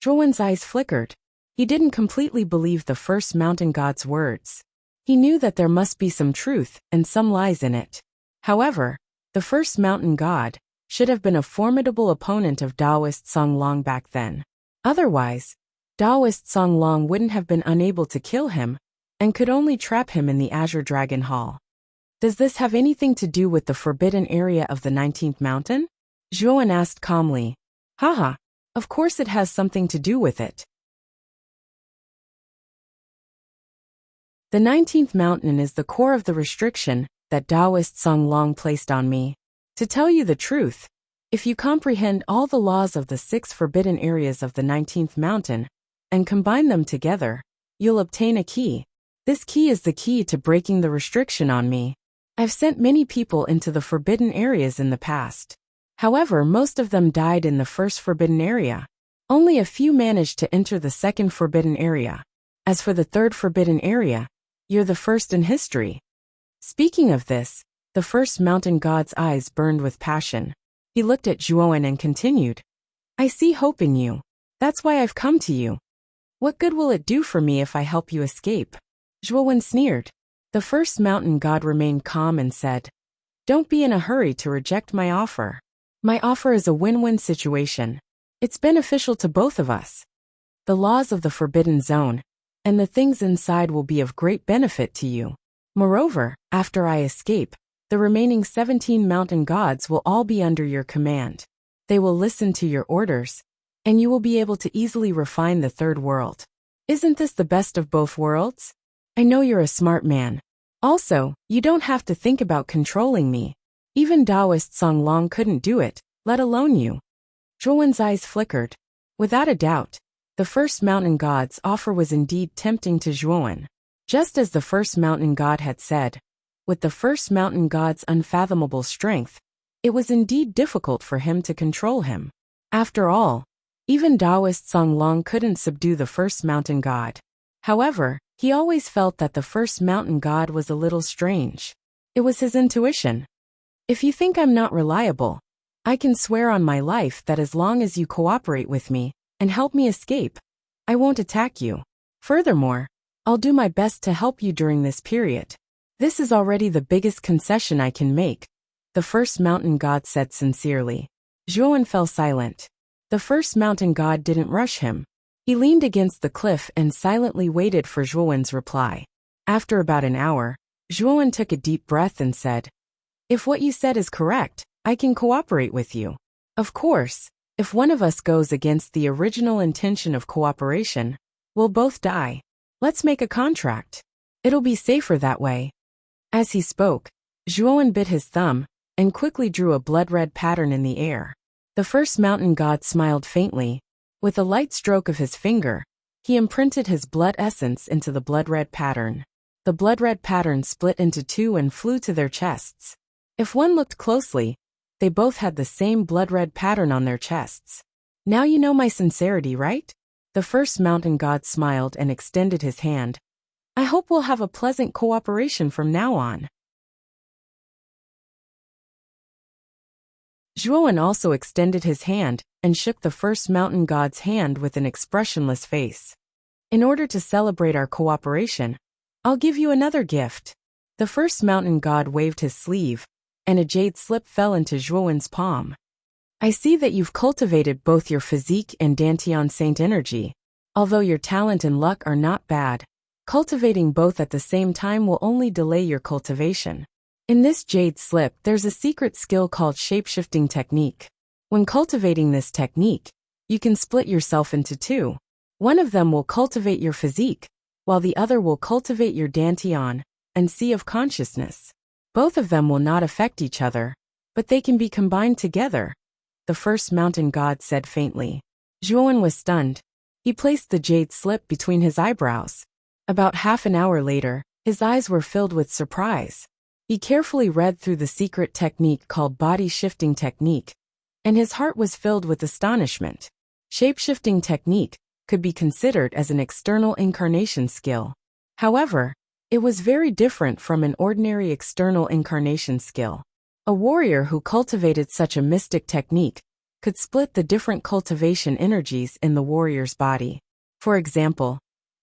S1: Zhuowen's eyes flickered. He didn't completely believe the first mountain god's words. He knew that there must be some truth and some lies in it. However, the first mountain god should have been a formidable opponent of Taoist Songlong back then. Otherwise, Taoist Songlong wouldn't have been unable to kill him and could only trap him in the Azure Dragon Hall. Does this have anything to do with the forbidden area of the 19th mountain? Zhuowen asked calmly. Haha, of course it has something to do with it. The 19th mountain is the core of the restriction that Taoist Songlong placed on me. To tell you the truth, if you comprehend all the laws of the 6 forbidden areas of the 19th mountain and combine them together, you'll obtain a key. This key is the key to breaking the restriction on me. I've sent many people into the forbidden areas in the past. However, most of them died in the first forbidden area. Only a few managed to enter the 2nd forbidden area. As for the 3rd forbidden area, you're the first in history. Speaking of this, the first mountain god's eyes burned with passion. He looked at Zhuowen and continued. I see hope in you. That's why I've come to you. What good will it do for me if I help you escape? Zhuowen sneered. The first mountain god remained calm and said, Don't be in a hurry to reject my offer. My offer is a win-win situation. It's beneficial to both of us. The laws of the Forbidden Zone and the things inside will be of great benefit to you. Moreover, after I escape, the remaining 17 mountain gods will all be under your command. They will listen to your orders, and you will be able to easily refine the third world. Isn't this the best of both worlds? I know you're a smart man. Also, you don't have to think about controlling me. Even Taoist Song Long couldn't do it, let alone you. Zhuowen's eyes flickered. Without a doubt, the first mountain god's offer was indeed tempting to Zhuowen. Just as the first mountain god had said, with the first mountain god's unfathomable strength, it was indeed difficult for him to control him. After all, even Taoist Song Long couldn't subdue the first mountain god. However, he always felt that the first mountain god was a little strange. It was his intuition. If you think I'm not reliable, I can swear on my life that as long as you cooperate with me and help me escape, I won't attack you. Furthermore, I'll do my best to help you during this period. This is already the biggest concession I can make, the first mountain god said sincerely. Zhuowen fell silent. The first mountain god didn't rush him. He leaned against the cliff and silently waited for Zhuowen's reply. After about an hour, Zhuowen took a deep breath and said, If what you said is correct, I can cooperate with you. Of course, if one of us goes against the original intention of cooperation, we'll both die. Let's make a contract. It'll be safer that way. As he spoke, Zhuowen bit his thumb and quickly drew a blood-red pattern in the air. The first mountain god smiled faintly. With a light stroke of his finger, he imprinted his blood essence into the blood-red pattern. The blood-red pattern split into two and flew to their chests. If one looked closely, they both had the same blood-red pattern on their chests. Now you know my sincerity, right? The first mountain god smiled and extended his hand. I hope we'll have a pleasant cooperation from now on. Zhuowen also extended his hand and shook the first mountain god's hand with an expressionless face. In order to celebrate our cooperation, I'll give you another gift. The first mountain god waved his sleeve, and a jade slip fell into Zhuowen's palm. I see that you've cultivated both your physique and Dantian Saint energy. Although your talent and luck are not bad, cultivating both at the same time will only delay your cultivation. In this jade slip, there's a secret skill called shapeshifting technique. When cultivating this technique, you can split yourself into two. One of them will cultivate your physique, while the other will cultivate your Dantian and sea of consciousness. Both of them will not affect each other, but they can be combined together, the first mountain god said faintly. Zhuowen was stunned. He placed the jade slip between his eyebrows. About half an hour later, his eyes were filled with surprise. He carefully read through the secret technique called body shifting technique, and his heart was filled with astonishment. Shape-shifting technique could be considered as an external incarnation skill. However, it was very different from an ordinary external incarnation skill. A warrior who cultivated such a mystic technique could split the different cultivation energies in the warrior's body. For example,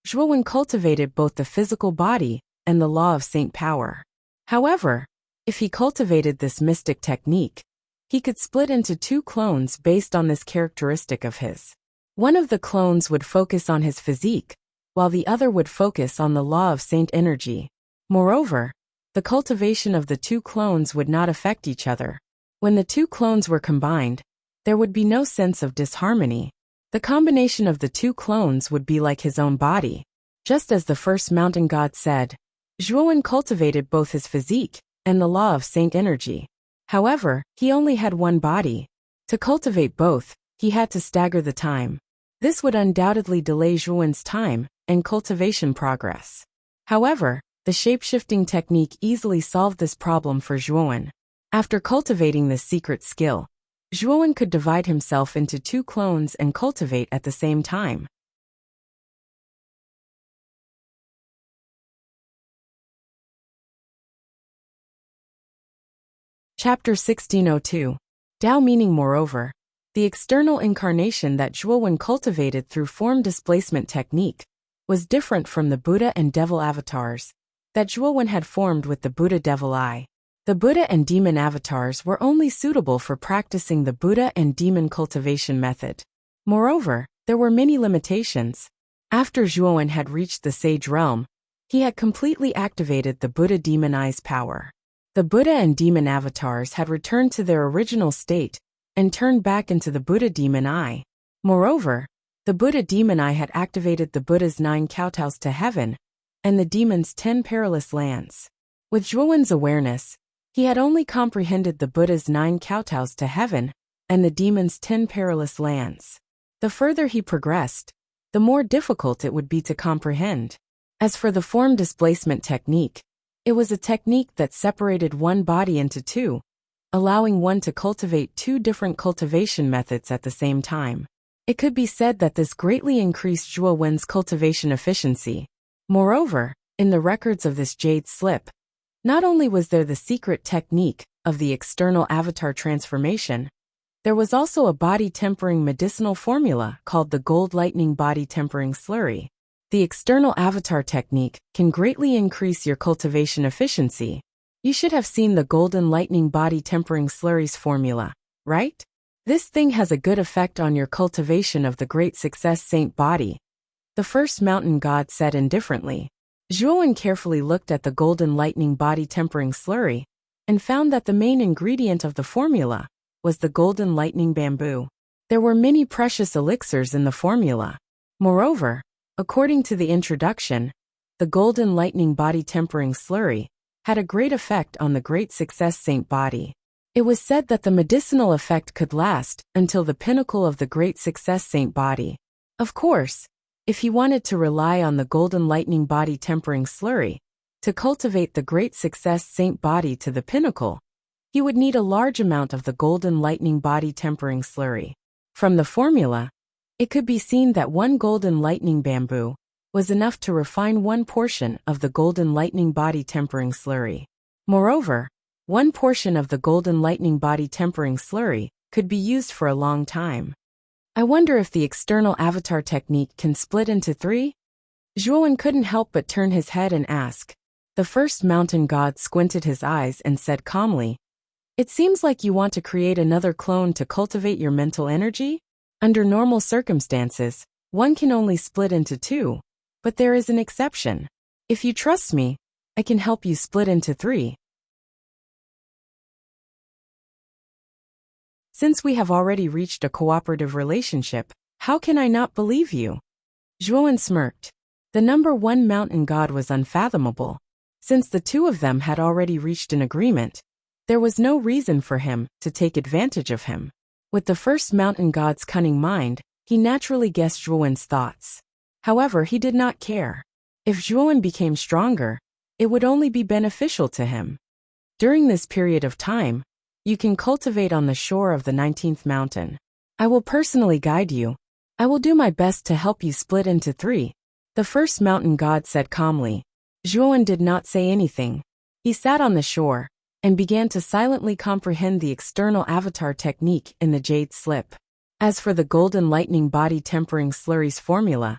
S1: Zhuowen cultivated both the physical body and the law of saint power. However, if he cultivated this mystic technique, he could split into two clones based on this characteristic of his. One of the clones would focus on his physique, while the other would focus on the law of saint energy. Moreover, the cultivation of the two clones would not affect each other. When the two clones were combined, there would be no sense of disharmony. The combination of the two clones would be like his own body. Just as the first mountain god said, Zhuowen cultivated both his physique and the law of saint energy. However, he only had one body. To cultivate both, he had to stagger the time. This would undoubtedly delay Zhuowen's time and cultivation progress. However, the shape-shifting technique easily solved this problem for Zhuowen. After cultivating this secret skill, Zhuowen could divide himself into two clones and cultivate at the same time. Chapter 1602. Dao meaning moreover. The external incarnation that Zhuowen cultivated through form displacement technique was different from the Buddha and devil avatars that Zhuowen had formed with the Buddha devil eye. The Buddha and demon avatars were only suitable for practicing the Buddha and demon cultivation method. Moreover, there were many limitations. After Zhuowen had reached the sage realm, he had completely activated the Buddha demon eye's power. The Buddha and demon avatars had returned to their original state and turned back into the Buddha demon eye. Moreover, the Buddha demon eye had activated the Buddha's 9 kowtows to heaven and the demon's 10 perilous lands. With Zhuowen's awareness, he had only comprehended the Buddha's 9 kowtows to heaven and the demon's 10 perilous lands. The further he progressed, the more difficult it would be to comprehend. As for the form displacement technique, it was a technique that separated one body into two, allowing one to cultivate 2 different cultivation methods at the same time. It could be said that this greatly increased Zhuowen's cultivation efficiency. Moreover, in the records of this jade slip, not only was there the secret technique of the external avatar transformation, there was also a body-tempering medicinal formula called the Gold Lightning Body Tempering Slurry. The external avatar technique can greatly increase your cultivation efficiency. You should have seen the Golden Lightning Body Tempering Slurry's formula, right? This thing has a good effect on your cultivation of the Great Success Saint body. The first mountain god said indifferently. Zhuowen carefully looked at the Golden Lightning Body Tempering Slurry and found that the main ingredient of the formula was the Golden Lightning Bamboo. There were many precious elixirs in the formula. Moreover, according to the introduction, the Golden Lightning Body Tempering Slurry had a great effect on the Great Success Saint body. It was said that the medicinal effect could last until the pinnacle of the Great Success Saint body. Of course, if he wanted to rely on the Golden Lightning Body Tempering Slurry to cultivate the Great Success Saint body to the pinnacle, he would need a large amount of the Golden Lightning Body Tempering Slurry. From the formula, it could be seen that 1 Golden Lightning Bamboo was enough to refine 1 portion of the Golden Lightning Body Tempering Slurry. Moreover, 1 portion of the Golden Lightning Body Tempering Slurry could be used for a long time. I wonder if the external avatar technique can split into 3? Zhuowen couldn't help but turn his head and ask. The first mountain god squinted his eyes and said calmly, "It seems like you want to create another clone to cultivate your mental energy? Under normal circumstances, one can only split into 2. But there is an exception. If you trust me, I can help you split into 3. Since we have already reached a cooperative relationship, how can I not believe you?" Zhuowen smirked. The number 1 mountain god was unfathomable. Since the 2 of them had already reached an agreement, there was no reason for him to take advantage of him. With the first mountain god's cunning mind, he naturally guessed Zhuowen's thoughts. However, he did not care. If Zhuowen became stronger, it would only be beneficial to him. During this period of time, you can cultivate on the shore of the 19th mountain. I will personally guide you. I will do my best to help you split into 3. The first mountain god said calmly. Zhuowen did not say anything. He sat on the shore and began to silently comprehend the external avatar technique in the jade slip. As for the Golden Lightning Body Tempering Slurry's formula,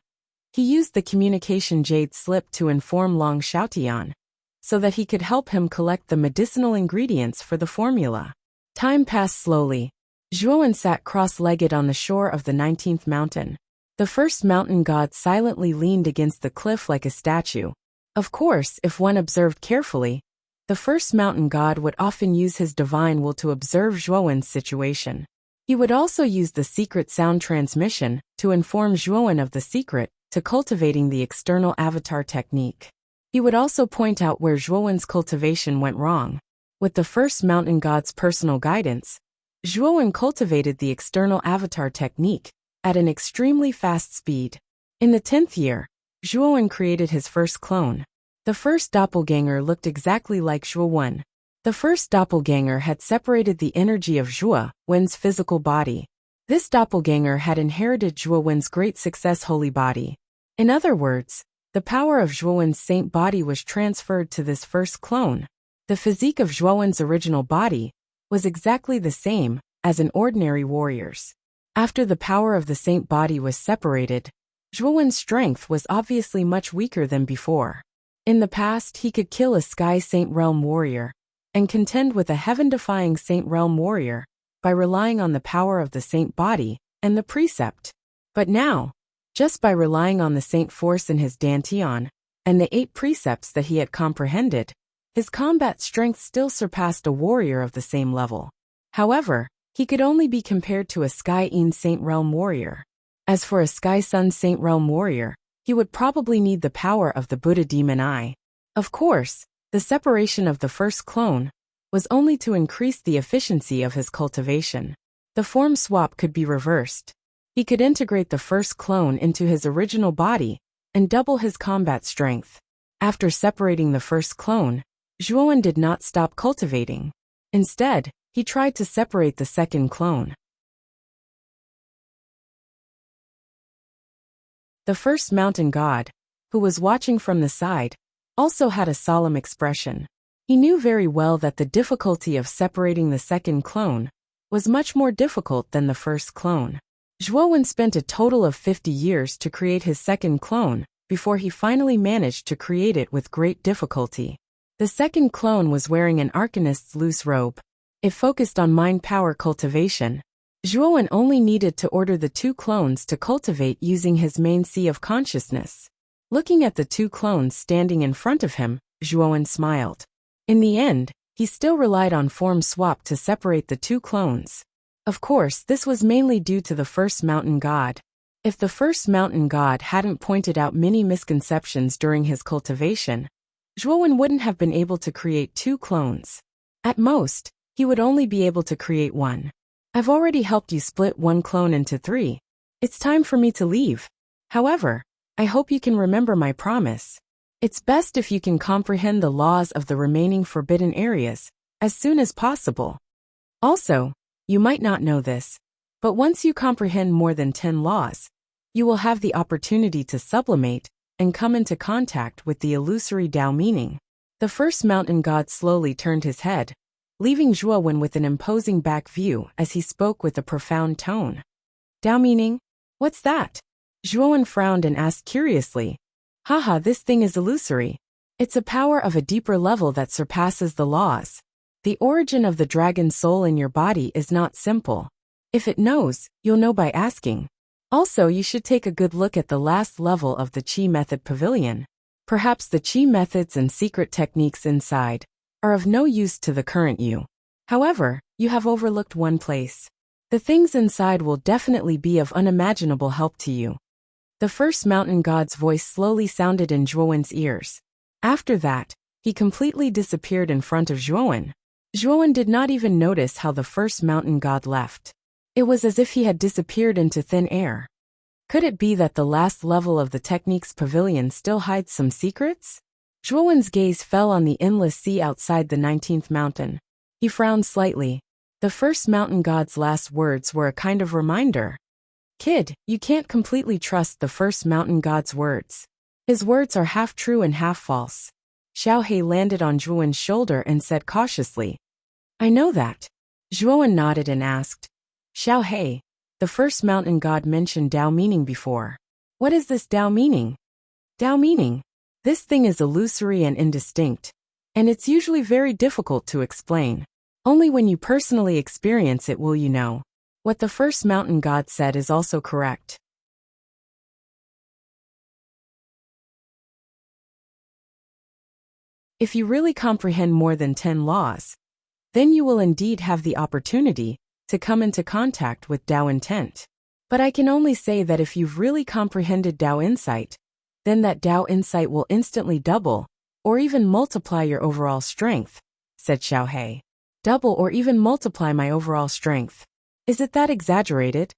S1: he used the communication jade slip to inform Long Xiaotian, so that he could help him collect the medicinal ingredients for the formula. Time passed slowly. Zhuowen sat cross-legged on the shore of the 19th mountain. The first mountain god silently leaned against the cliff like a statue. Of course, if one observed carefully, the first mountain god would often use his divine will to observe Zhuowen's situation. He would also use the secret sound transmission to inform Zhuowen of the secret to cultivating the external avatar technique. He would also point out where Zhuowen's cultivation went wrong. With the first mountain god's personal guidance, Zhuowen cultivated the external avatar technique at an extremely fast speed. In the 10th year, Zhuowen created his first clone. The first doppelganger looked exactly like Zhuowen. The first doppelganger had separated the energy of Zhuowen's physical body. This doppelganger had inherited Zhuowen's Great Success holy body. In other words, the power of Zhuowen's saint body was transferred to this first clone. The physique of Zhuowen's original body was exactly the same, as an ordinary warrior's. After the power of the saint body was separated, Zhuowen's strength was obviously much weaker than before. In the past, he could kill a Sky Saint Realm warrior and contend with a heaven-defying Saint Realm warrior by relying on the power of the saint body and the precept. But now, just by relying on the saint force in his dantian and the 8 precepts that he had comprehended, his combat strength still surpassed a warrior of the same level. However, he could only be compared to a Sky Yin Saint Realm warrior. As for a Sky Sun Saint Realm warrior, he would probably need the power of the Buddha Demon Eye. Of course, the separation of the first clone was only to increase the efficiency of his cultivation. The form swap could be reversed. He could integrate the first clone into his original body and double his combat strength. After separating the first clone, Zhuowen did not stop cultivating. Instead, he tried to separate the second clone. The first mountain god, who was watching from the side, also had a solemn expression. He knew very well that the difficulty of separating the second clone was much more difficult than the first clone. Zhuowen spent a total of 50 years to create his second clone before he finally managed to create it with great difficulty. The second clone was wearing an arcanist's loose robe. It focused on mind power cultivation. Zhuowen only needed to order the 2 clones to cultivate using his main sea of consciousness. Looking at the 2 clones standing in front of him, Zhuowen smiled. In the end, he still relied on form swap to separate the 2 clones. Of course, this was mainly due to the first mountain god. If the first mountain god hadn't pointed out many misconceptions during his cultivation, Zhuowen wouldn't have been able to create 2 clones. At most, he would only be able to create 1. I've already helped you split 1 clone into 3. It's time for me to leave. However, I hope you can remember my promise. It's best if you can comprehend the laws of the remaining forbidden areas as soon as possible. Also, you might not know this, but once you comprehend more than 10 laws, you will have the opportunity to sublimate and come into contact with the illusory Tao meaning. The first mountain god slowly turned his head, leaving Zhuowen with an imposing back view as he spoke with a profound tone. Tao meaning? What's that? Zhuowen frowned and asked curiously. Haha, this thing is illusory. It's a power of a deeper level that surpasses the laws. The origin of the dragon soul in your body is not simple. If it knows, you'll know by asking. Also, you should take a good look at the last level of the Qi method pavilion. Perhaps the Qi methods and secret techniques inside are of no use to the current you. However, you have overlooked one place. The things inside will definitely be of unimaginable help to you. The first mountain god's voice slowly sounded in Zhuowen's ears. After that, he completely disappeared in front of Zhuowen. Zhuowen did not even notice how the first mountain god left. It was as if he had disappeared into thin air. Could it be that the last level of the techniques pavilion still hides some secrets? Zhuowen's gaze fell on the endless sea outside the 19th mountain. He frowned slightly. The first mountain god's last words were a kind of reminder. Kid, you can't completely trust the first mountain god's words. His words are half true and half false. Xiaohei landed on Zhuowen's shoulder and said cautiously. I know that. Zhuowen nodded and asked. Xiaohei, the first mountain god mentioned Tao meaning before. What is this Tao meaning? Tao meaning? This thing is illusory and indistinct, and it's usually very difficult to explain. Only when you personally experience it will you know. What the first mountain god said is also correct. If you really comprehend more than 10 laws, then you will indeed have the opportunity to come into contact with Tao intent. But I can only say that if you've really comprehended Tao insight, then that Tao insight will instantly double, or even multiply your overall strength, said Xiaohei. Double or even multiply my overall strength. Is it that exaggerated?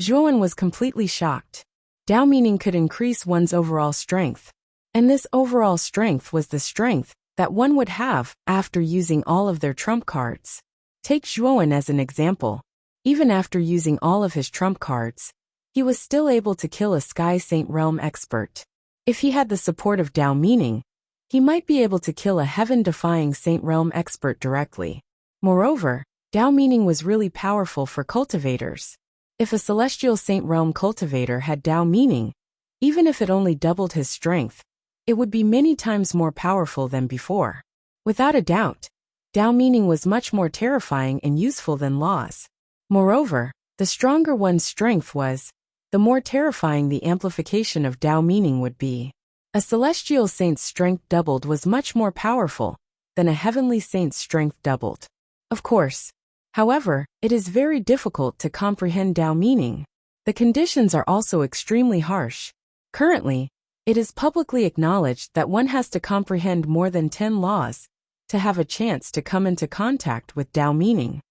S1: Zhuowen was completely shocked. Tao meaning could increase one's overall strength. And this overall strength was the strength that one would have after using all of their trump cards. Take Zhuowen as an example. Even after using all of his trump cards, he was still able to kill a Sky Saint Realm expert. If he had the support of Tao meaning, he might be able to kill a heaven-defying Saint Realm expert directly. Moreover, Dao meaning was really powerful for cultivators. If a celestial saint realm cultivator had Dao meaning, even if it only doubled his strength, it would be many times more powerful than before. Without a doubt, Dao meaning was much more terrifying and useful than laws. Moreover, the stronger one's strength was, the more terrifying the amplification of Dao meaning would be. A celestial saint's strength doubled was much more powerful than a heavenly saint's strength doubled. Of course, however, it is very difficult to comprehend Dao meaning. The conditions are also extremely harsh. Currently, it is publicly acknowledged that one has to comprehend more than 10 laws to have a chance to come into contact with Dao meaning.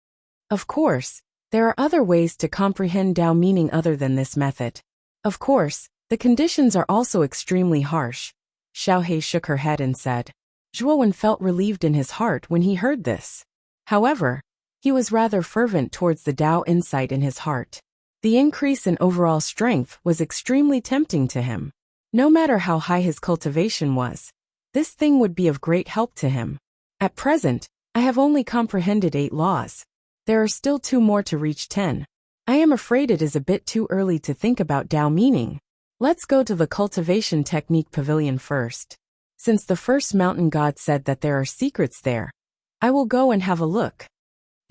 S1: Of course, there are other ways to comprehend Dao meaning other than this method. Of course, the conditions are also extremely harsh. Xiaohei shook her head and said. Zhuowen felt relieved in his heart when he heard this. However, he was rather fervent towards the Dao insight in his heart. The increase in overall strength was extremely tempting to him. No matter how high his cultivation was, this thing would be of great help to him. At present, I have only comprehended 8 laws. There are still 2 more to reach 10. I am afraid it is a bit too early to think about Dao meaning. Let's go to the cultivation technique pavilion first. Since the first mountain god said that there are secrets there, I will go and have a look.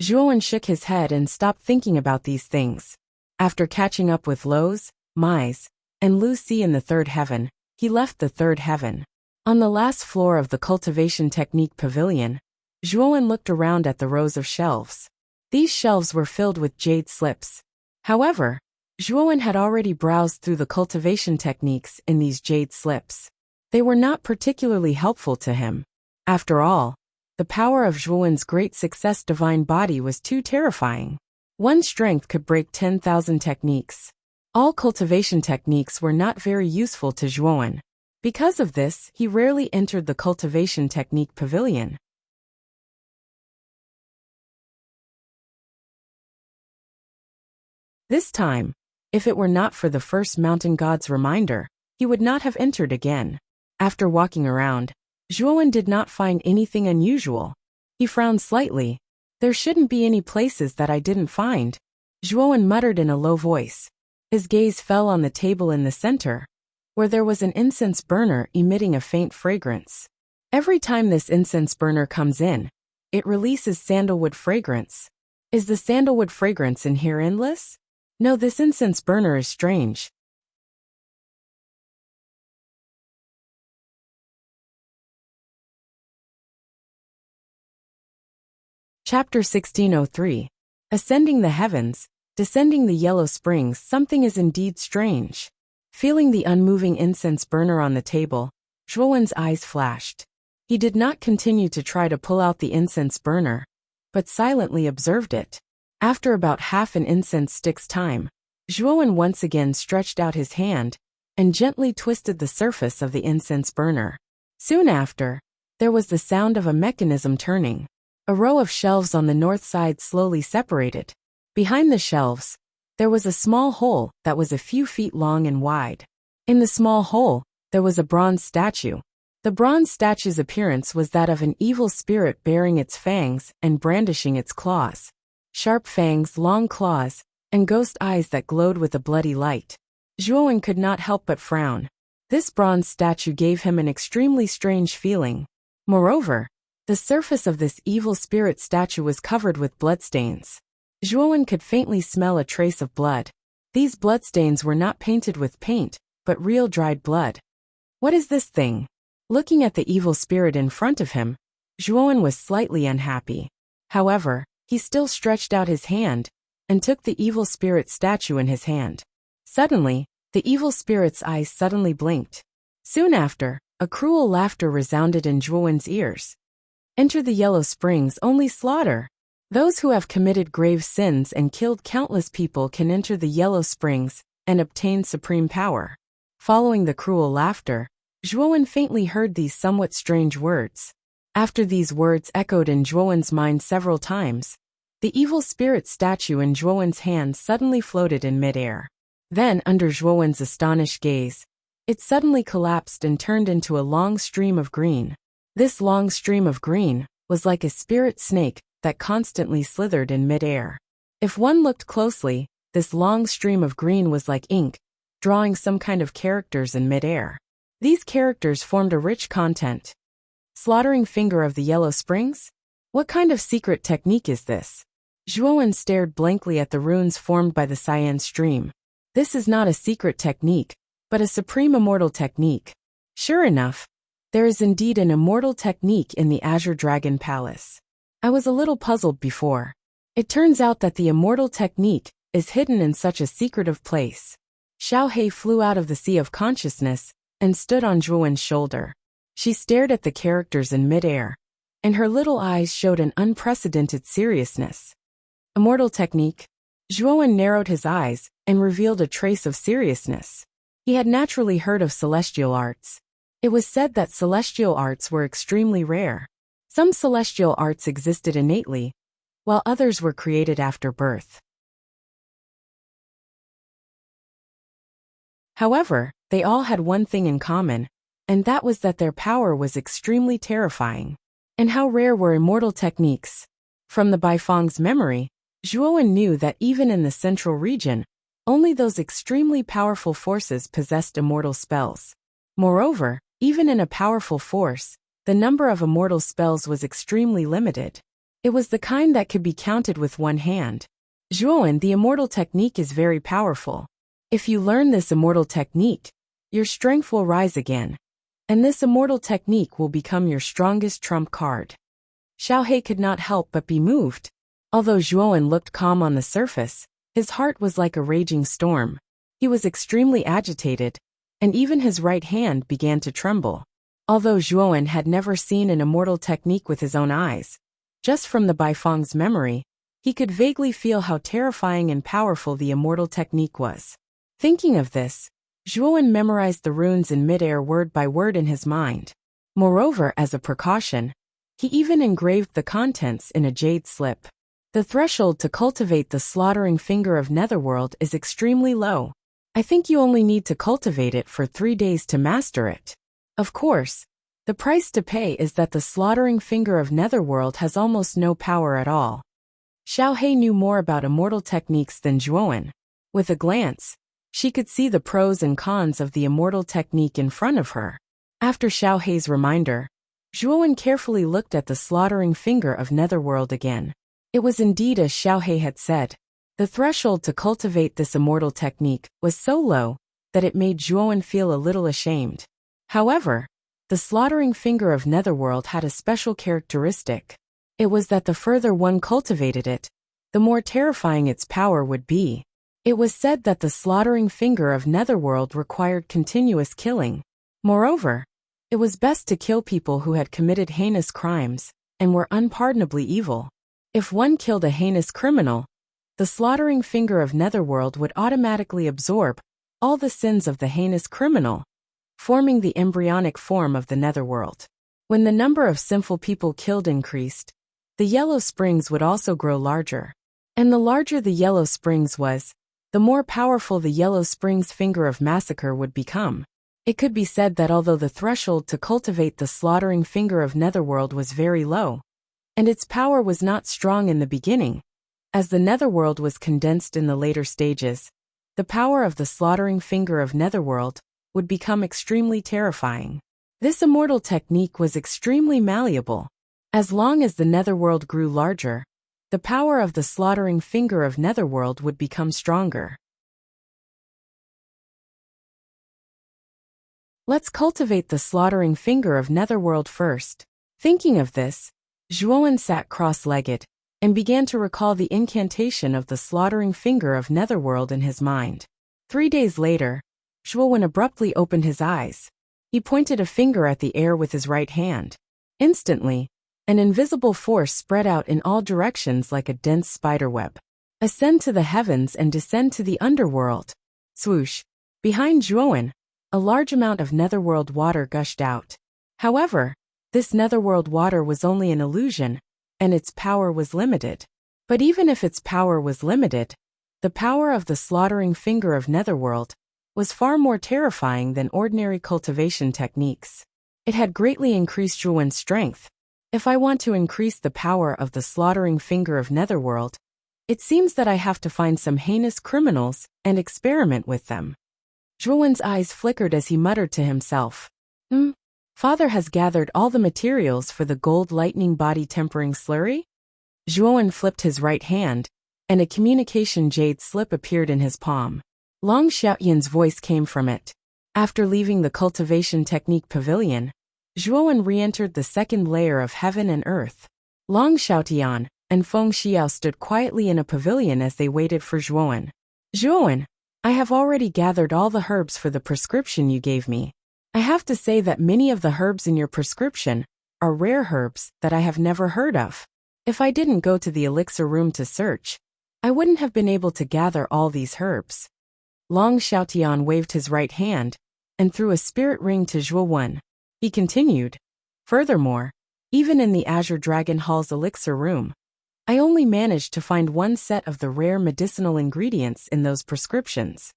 S1: Zhuowen shook his head and stopped thinking about these things. After catching up with Lo's, Mai's, and Lucy in the 3rd heaven, he left the 3rd heaven. On the last floor of the cultivation technique pavilion, Zhuowen looked around at the rows of shelves. These shelves were filled with jade slips. However, Zhuowen had already browsed through the cultivation techniques in these jade slips. They were not particularly helpful to him. After all, the power of Zhuowen's great success divine body was too terrifying. One strength could break 10,000 techniques. All cultivation techniques were not very useful to Zhuowen. Because of this, he rarely entered the cultivation technique pavilion. This time, if it were not for the first mountain god's reminder, he would not have entered again. After walking around, Zhuowen did not find anything unusual. He frowned slightly. There shouldn't be any places that I didn't find, Zhuowen muttered in a low voice. His gaze fell on the table in the center, where there was an incense burner emitting a faint fragrance. Every time this incense burner comes in, it releases sandalwood fragrance. Is the sandalwood fragrance in here endless? No, this incense burner is strange. Chapter 1603. Ascending the heavens, descending the yellow springs, something is indeed strange. Feeling the unmoving incense burner on the table, Zhuowen's eyes flashed. He did not continue to try to pull out the incense burner, but silently observed it. After about half an incense stick's time, Zhuowen once again stretched out his hand and gently twisted the surface of the incense burner. Soon after, there was the sound of a mechanism turning. A row of shelves on the north side slowly separated. Behind the shelves, there was a small hole that was a few feet long and wide. In the small hole, there was a bronze statue. The bronze statue's appearance was that of an evil spirit bearing its fangs and brandishing its claws. Sharp fangs, long claws, and ghost eyes that glowed with a bloody light. Zhuowen could not help but frown. This bronze statue gave him an extremely strange feeling. Moreover, the surface of this evil spirit statue was covered with bloodstains. Zhuowen could faintly smell a trace of blood. These bloodstains were not painted with paint, but real dried blood. What is this thing? Looking at the evil spirit in front of him, Zhuowen was slightly unhappy. However, he still stretched out his hand and took the evil spirit statue in his hand. Suddenly, the evil spirit's eyes suddenly blinked. Soon after, a cruel laughter resounded in Zhuowen's ears. Enter the yellow springs, only slaughter. Those who have committed grave sins and killed countless people can enter the yellow springs and obtain supreme power. Following the cruel laughter, Zhuowen faintly heard these somewhat strange words. After these words echoed in Zhuowen's mind several times, the evil spirit statue in Zhuowen's hand suddenly floated in midair. Then, under Zhuowen's astonished gaze, it suddenly collapsed and turned into a long stream of green. This long stream of green was like a spirit snake that constantly slithered in midair. If one looked closely, this long stream of green was like ink, drawing some kind of characters in midair. These characters formed a rich content. Slaughtering finger of the Yellow Springs? What kind of secret technique is this? Zhuowen stared blankly at the runes formed by the cyan stream. This is not a secret technique, but a supreme immortal technique. Sure enough, there is indeed an immortal technique in the Azure Dragon Palace. I was a little puzzled before. It turns out that the immortal technique is hidden in such a secretive place. Xiao He flew out of the sea of consciousness and stood on Zhuowen's shoulder. She stared at the characters in midair, and her little eyes showed an unprecedented seriousness. Immortal technique. Zhuowen narrowed his eyes and revealed a trace of seriousness. He had naturally heard of celestial arts. It was said that celestial arts were extremely rare. Some celestial arts existed innately, while others were created after birth. However, they all had one thing in common, and that was that their power was extremely terrifying. And how rare were immortal techniques? From the Baifeng's memory, Zhuowen knew that even in the central region, only those extremely powerful forces possessed immortal spells. Moreover, even in a powerful force, the number of immortal spells was extremely limited. It was the kind that could be counted with one hand. Zhuowen, the immortal technique is very powerful. If you learn this immortal technique, your strength will rise again, and this immortal technique will become your strongest trump card. Xiao He could not help but be moved. Although Zhuowen looked calm on the surface, his heart was like a raging storm. He was extremely agitated, and even his right hand began to tremble. Although Zhuowen had never seen an immortal technique with his own eyes, just from the Baifeng's memory, he could vaguely feel how terrifying and powerful the immortal technique was. Thinking of this, Zhuowen memorized the runes in midair word by word in his mind. Moreover, as a precaution, he even engraved the contents in a jade slip. The threshold to cultivate the slaughtering finger of Netherworld is extremely low. I think you only need to cultivate it for 3 days to master it. Of course, the price to pay is that the slaughtering finger of Netherworld has almost no power at all. Xiao He knew more about immortal techniques than Zhuowen. With a glance, she could see the pros and cons of the immortal technique in front of her. After Xiao He's reminder, Zhuowen carefully looked at the slaughtering finger of Netherworld again. It was indeed as Xiao He had said. The threshold to cultivate this immortal technique was so low that it made Zhuowen feel a little ashamed. However, the slaughtering finger of Netherworld had a special characteristic. It was that the further one cultivated it, the more terrifying its power would be. It was said that the slaughtering finger of Netherworld required continuous killing. Moreover, it was best to kill people who had committed heinous crimes and were unpardonably evil. If one killed a heinous criminal, the slaughtering finger of Netherworld would automatically absorb all the sins of the heinous criminal, forming the embryonic form of the Netherworld. When the number of sinful people killed increased, the Yellow Springs would also grow larger. And the larger the Yellow Springs was, the more powerful the Yellow Springs finger of massacre would become. It could be said that although the threshold to cultivate the slaughtering finger of Netherworld was very low, and its power was not strong in the beginning, as the Netherworld was condensed in the later stages, the power of the slaughtering finger of Netherworld would become extremely terrifying. This immortal technique was extremely malleable. As long as the Netherworld grew larger, the power of the slaughtering finger of Netherworld would become stronger. Let's cultivate the slaughtering finger of Netherworld first. Thinking of this, Zhuowen sat cross-legged and began to recall the incantation of the slaughtering finger of Netherworld in his mind. 3 days later, Zhuowen abruptly opened his eyes. He pointed a finger at the air with his right hand. Instantly, an invisible force spread out in all directions like a dense spiderweb. Ascend to the heavens and descend to the underworld. Swoosh! Behind Zhuowen, a large amount of Netherworld water gushed out. However, this Netherworld water was only an illusion, and its power was limited. But even if its power was limited, the power of the slaughtering finger of Netherworld was far more terrifying than ordinary cultivation techniques. It had greatly increased Zhuowen's strength. If I want to increase the power of the slaughtering finger of Netherworld, it seems that I have to find some heinous criminals and experiment with them. Zhuowen's eyes flickered as he muttered to himself. Father has gathered all the materials for the gold lightning body tempering slurry? Zhuowen flipped his right hand, and a communication jade slip appeared in his palm. Long Xiaoyan's voice came from it. After leaving the cultivation technique pavilion, Zhuowen re-entered the second layer of heaven and earth. Long Xiaotian and Feng Xiao stood quietly in a pavilion as they waited for Zhuowen. Zhuowen, I have already gathered all the herbs for the prescription you gave me. I have to say that many of the herbs in your prescription are rare herbs that I have never heard of. If I didn't go to the elixir room to search, I wouldn't have been able to gather all these herbs. Long Xiaotian waved his right hand and threw a spirit ring to Zhuowen. He continued, furthermore, even in the Azure Dragon Hall's elixir room, I only managed to find one set of the rare medicinal ingredients in those prescriptions.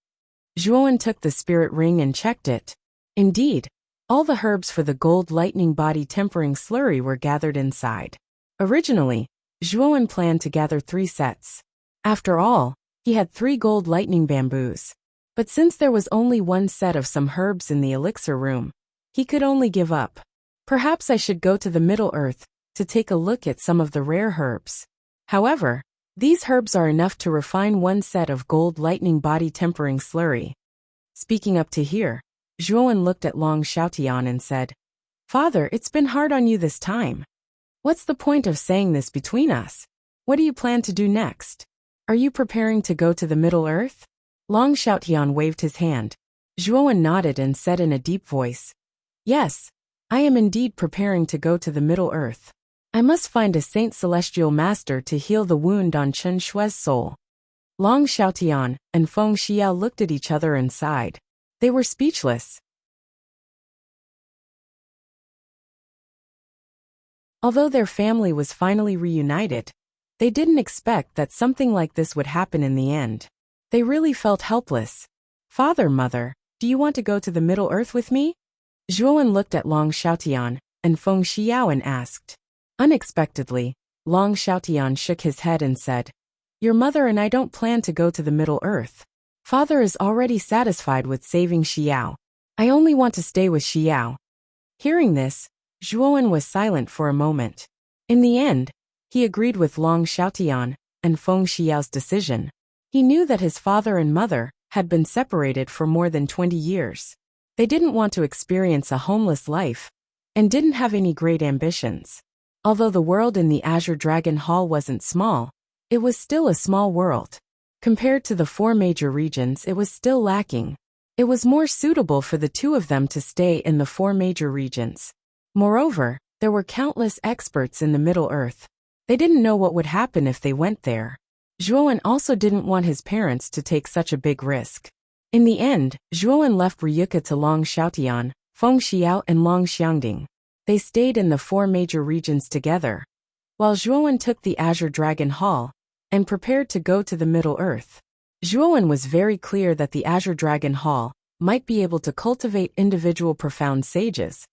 S1: Zhuowen took the spirit ring and checked it. Indeed, all the herbs for the gold lightning body tempering slurry were gathered inside. Originally, Zhuowen planned to gather 3 sets. After all, he had 3 gold lightning bamboos. But since there was only one set of some herbs in the elixir room, he could only give up. Perhaps I should go to the Middle Earth to take a look at some of the rare herbs. However, these herbs are enough to refine one set of gold lightning body tempering slurry. Speaking up to here, Zhuowen looked at Long Xiaotian and said, Father, it's been hard on you this time. What's the point of saying this between us? What do you plan to do next? Are you preparing to go to the Middle Earth? Long Xiaotian waved his hand. Zhuowen nodded and said in a deep voice, Yes, I am indeed preparing to go to the Middle Earth. I must find a Saint Celestial Master to heal the wound on Chen Shui's soul. Long Xiaotian and Feng Xiao looked at each other and sighed. They were speechless. Although their family was finally reunited, they didn't expect that something like this would happen in the end. They really felt helpless. Father, Mother, do you want to go to the Middle Earth with me? Zhuowen looked at Long Xiaotian and Feng Xiao and asked. Unexpectedly, Long Xiaotian shook his head and said, Your mother and I don't plan to go to the Middle Earth. Father is already satisfied with saving Xiao. I only want to stay with Xiao. Hearing this, Zhuowen was silent for a moment. In the end, he agreed with Long Xiaotian and Feng Xiao's decision. He knew that his father and mother had been separated for more than 20 years. They didn't want to experience a homeless life and didn't have any great ambitions. Although the world in the Azure Dragon Hall wasn't small, it was still a small world. Compared to the 4 major regions, it was still lacking. It was more suitable for the 2 of them to stay in the 4 major regions. Moreover, there were countless experts in the Middle Earth. They didn't know what would happen if they went there. Zhuowen also didn't want his parents to take such a big risk. In the end, Zhuowen left Ryuka to Long Xiaotian, Feng Xiao and Long Xiangding. They stayed in the 4 major regions together, while Zhuowen took the Azure Dragon Hall and prepared to go to the Middle Earth. Zhuowen was very clear that the Azure Dragon Hall might be able to cultivate individual profound sages,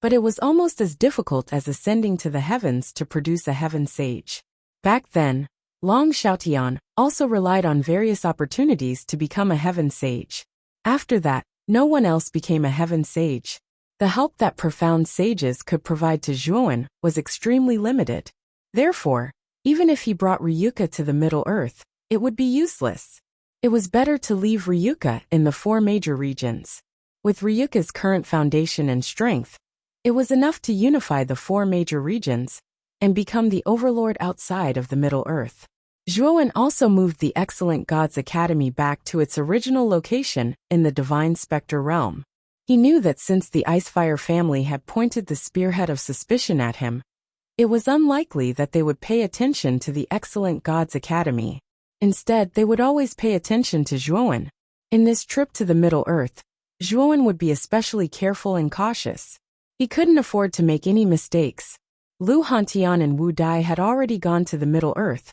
S1: but it was almost as difficult as ascending to the heavens to produce a heaven sage. Back then, Long Xiaotian also relied on various opportunities to become a heaven sage. After that, no one else became a heaven sage. The help that profound sages could provide to Zhuowen was extremely limited. Therefore, even if he brought Ryuka to the Middle Earth, it would be useless. It was better to leave Ryuka in the 4 major regions. With Ryuka's current foundation and strength, it was enough to unify the 4 major regions and become the overlord outside of the Middle Earth. Zhuowen also moved the Excellent Gods Academy back to its original location in the Divine Spectre realm. He knew that since the Icefire family had pointed the spearhead of suspicion at him, it was unlikely that they would pay attention to the Excellent Gods Academy. Instead, they would always pay attention to Zhuowen. In this trip to the Middle Earth, Zhuowen would be especially careful and cautious. He couldn't afford to make any mistakes. Lu Hantian and Wu Dai had already gone to the Middle Earth,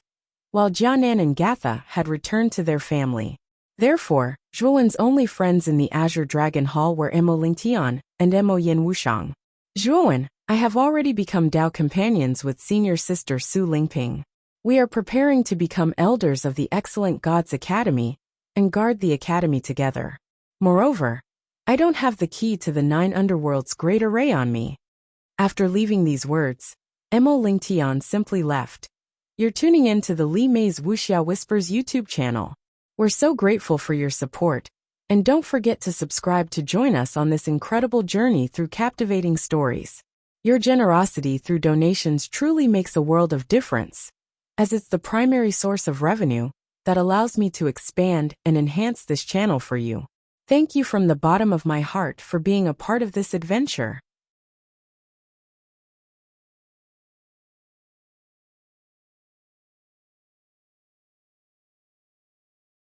S1: while Jianan and Gatha had returned to their family. Therefore, Zhuowen's only friends in the Azure Dragon Hall were Emo Lingtian and Emo Yin Wushang. Zhuowen, I have already become Dao companions with senior sister Su Lingping. We are preparing to become elders of the excellent Gods Academy and guard the academy together. Moreover, I don't have the key to the 9 underworld's great array on me. After leaving these words, Mo Lingtian simply left. You're tuning in to the Li Mei's Wuxia Whispers YouTube channel. We're so grateful for your support, and don't forget to subscribe to join us on this incredible journey through captivating stories. Your generosity through donations truly makes a world of difference, as it's the primary source of revenue that allows me to expand and enhance this channel for you. Thank you from the bottom of my heart for being a part of this adventure.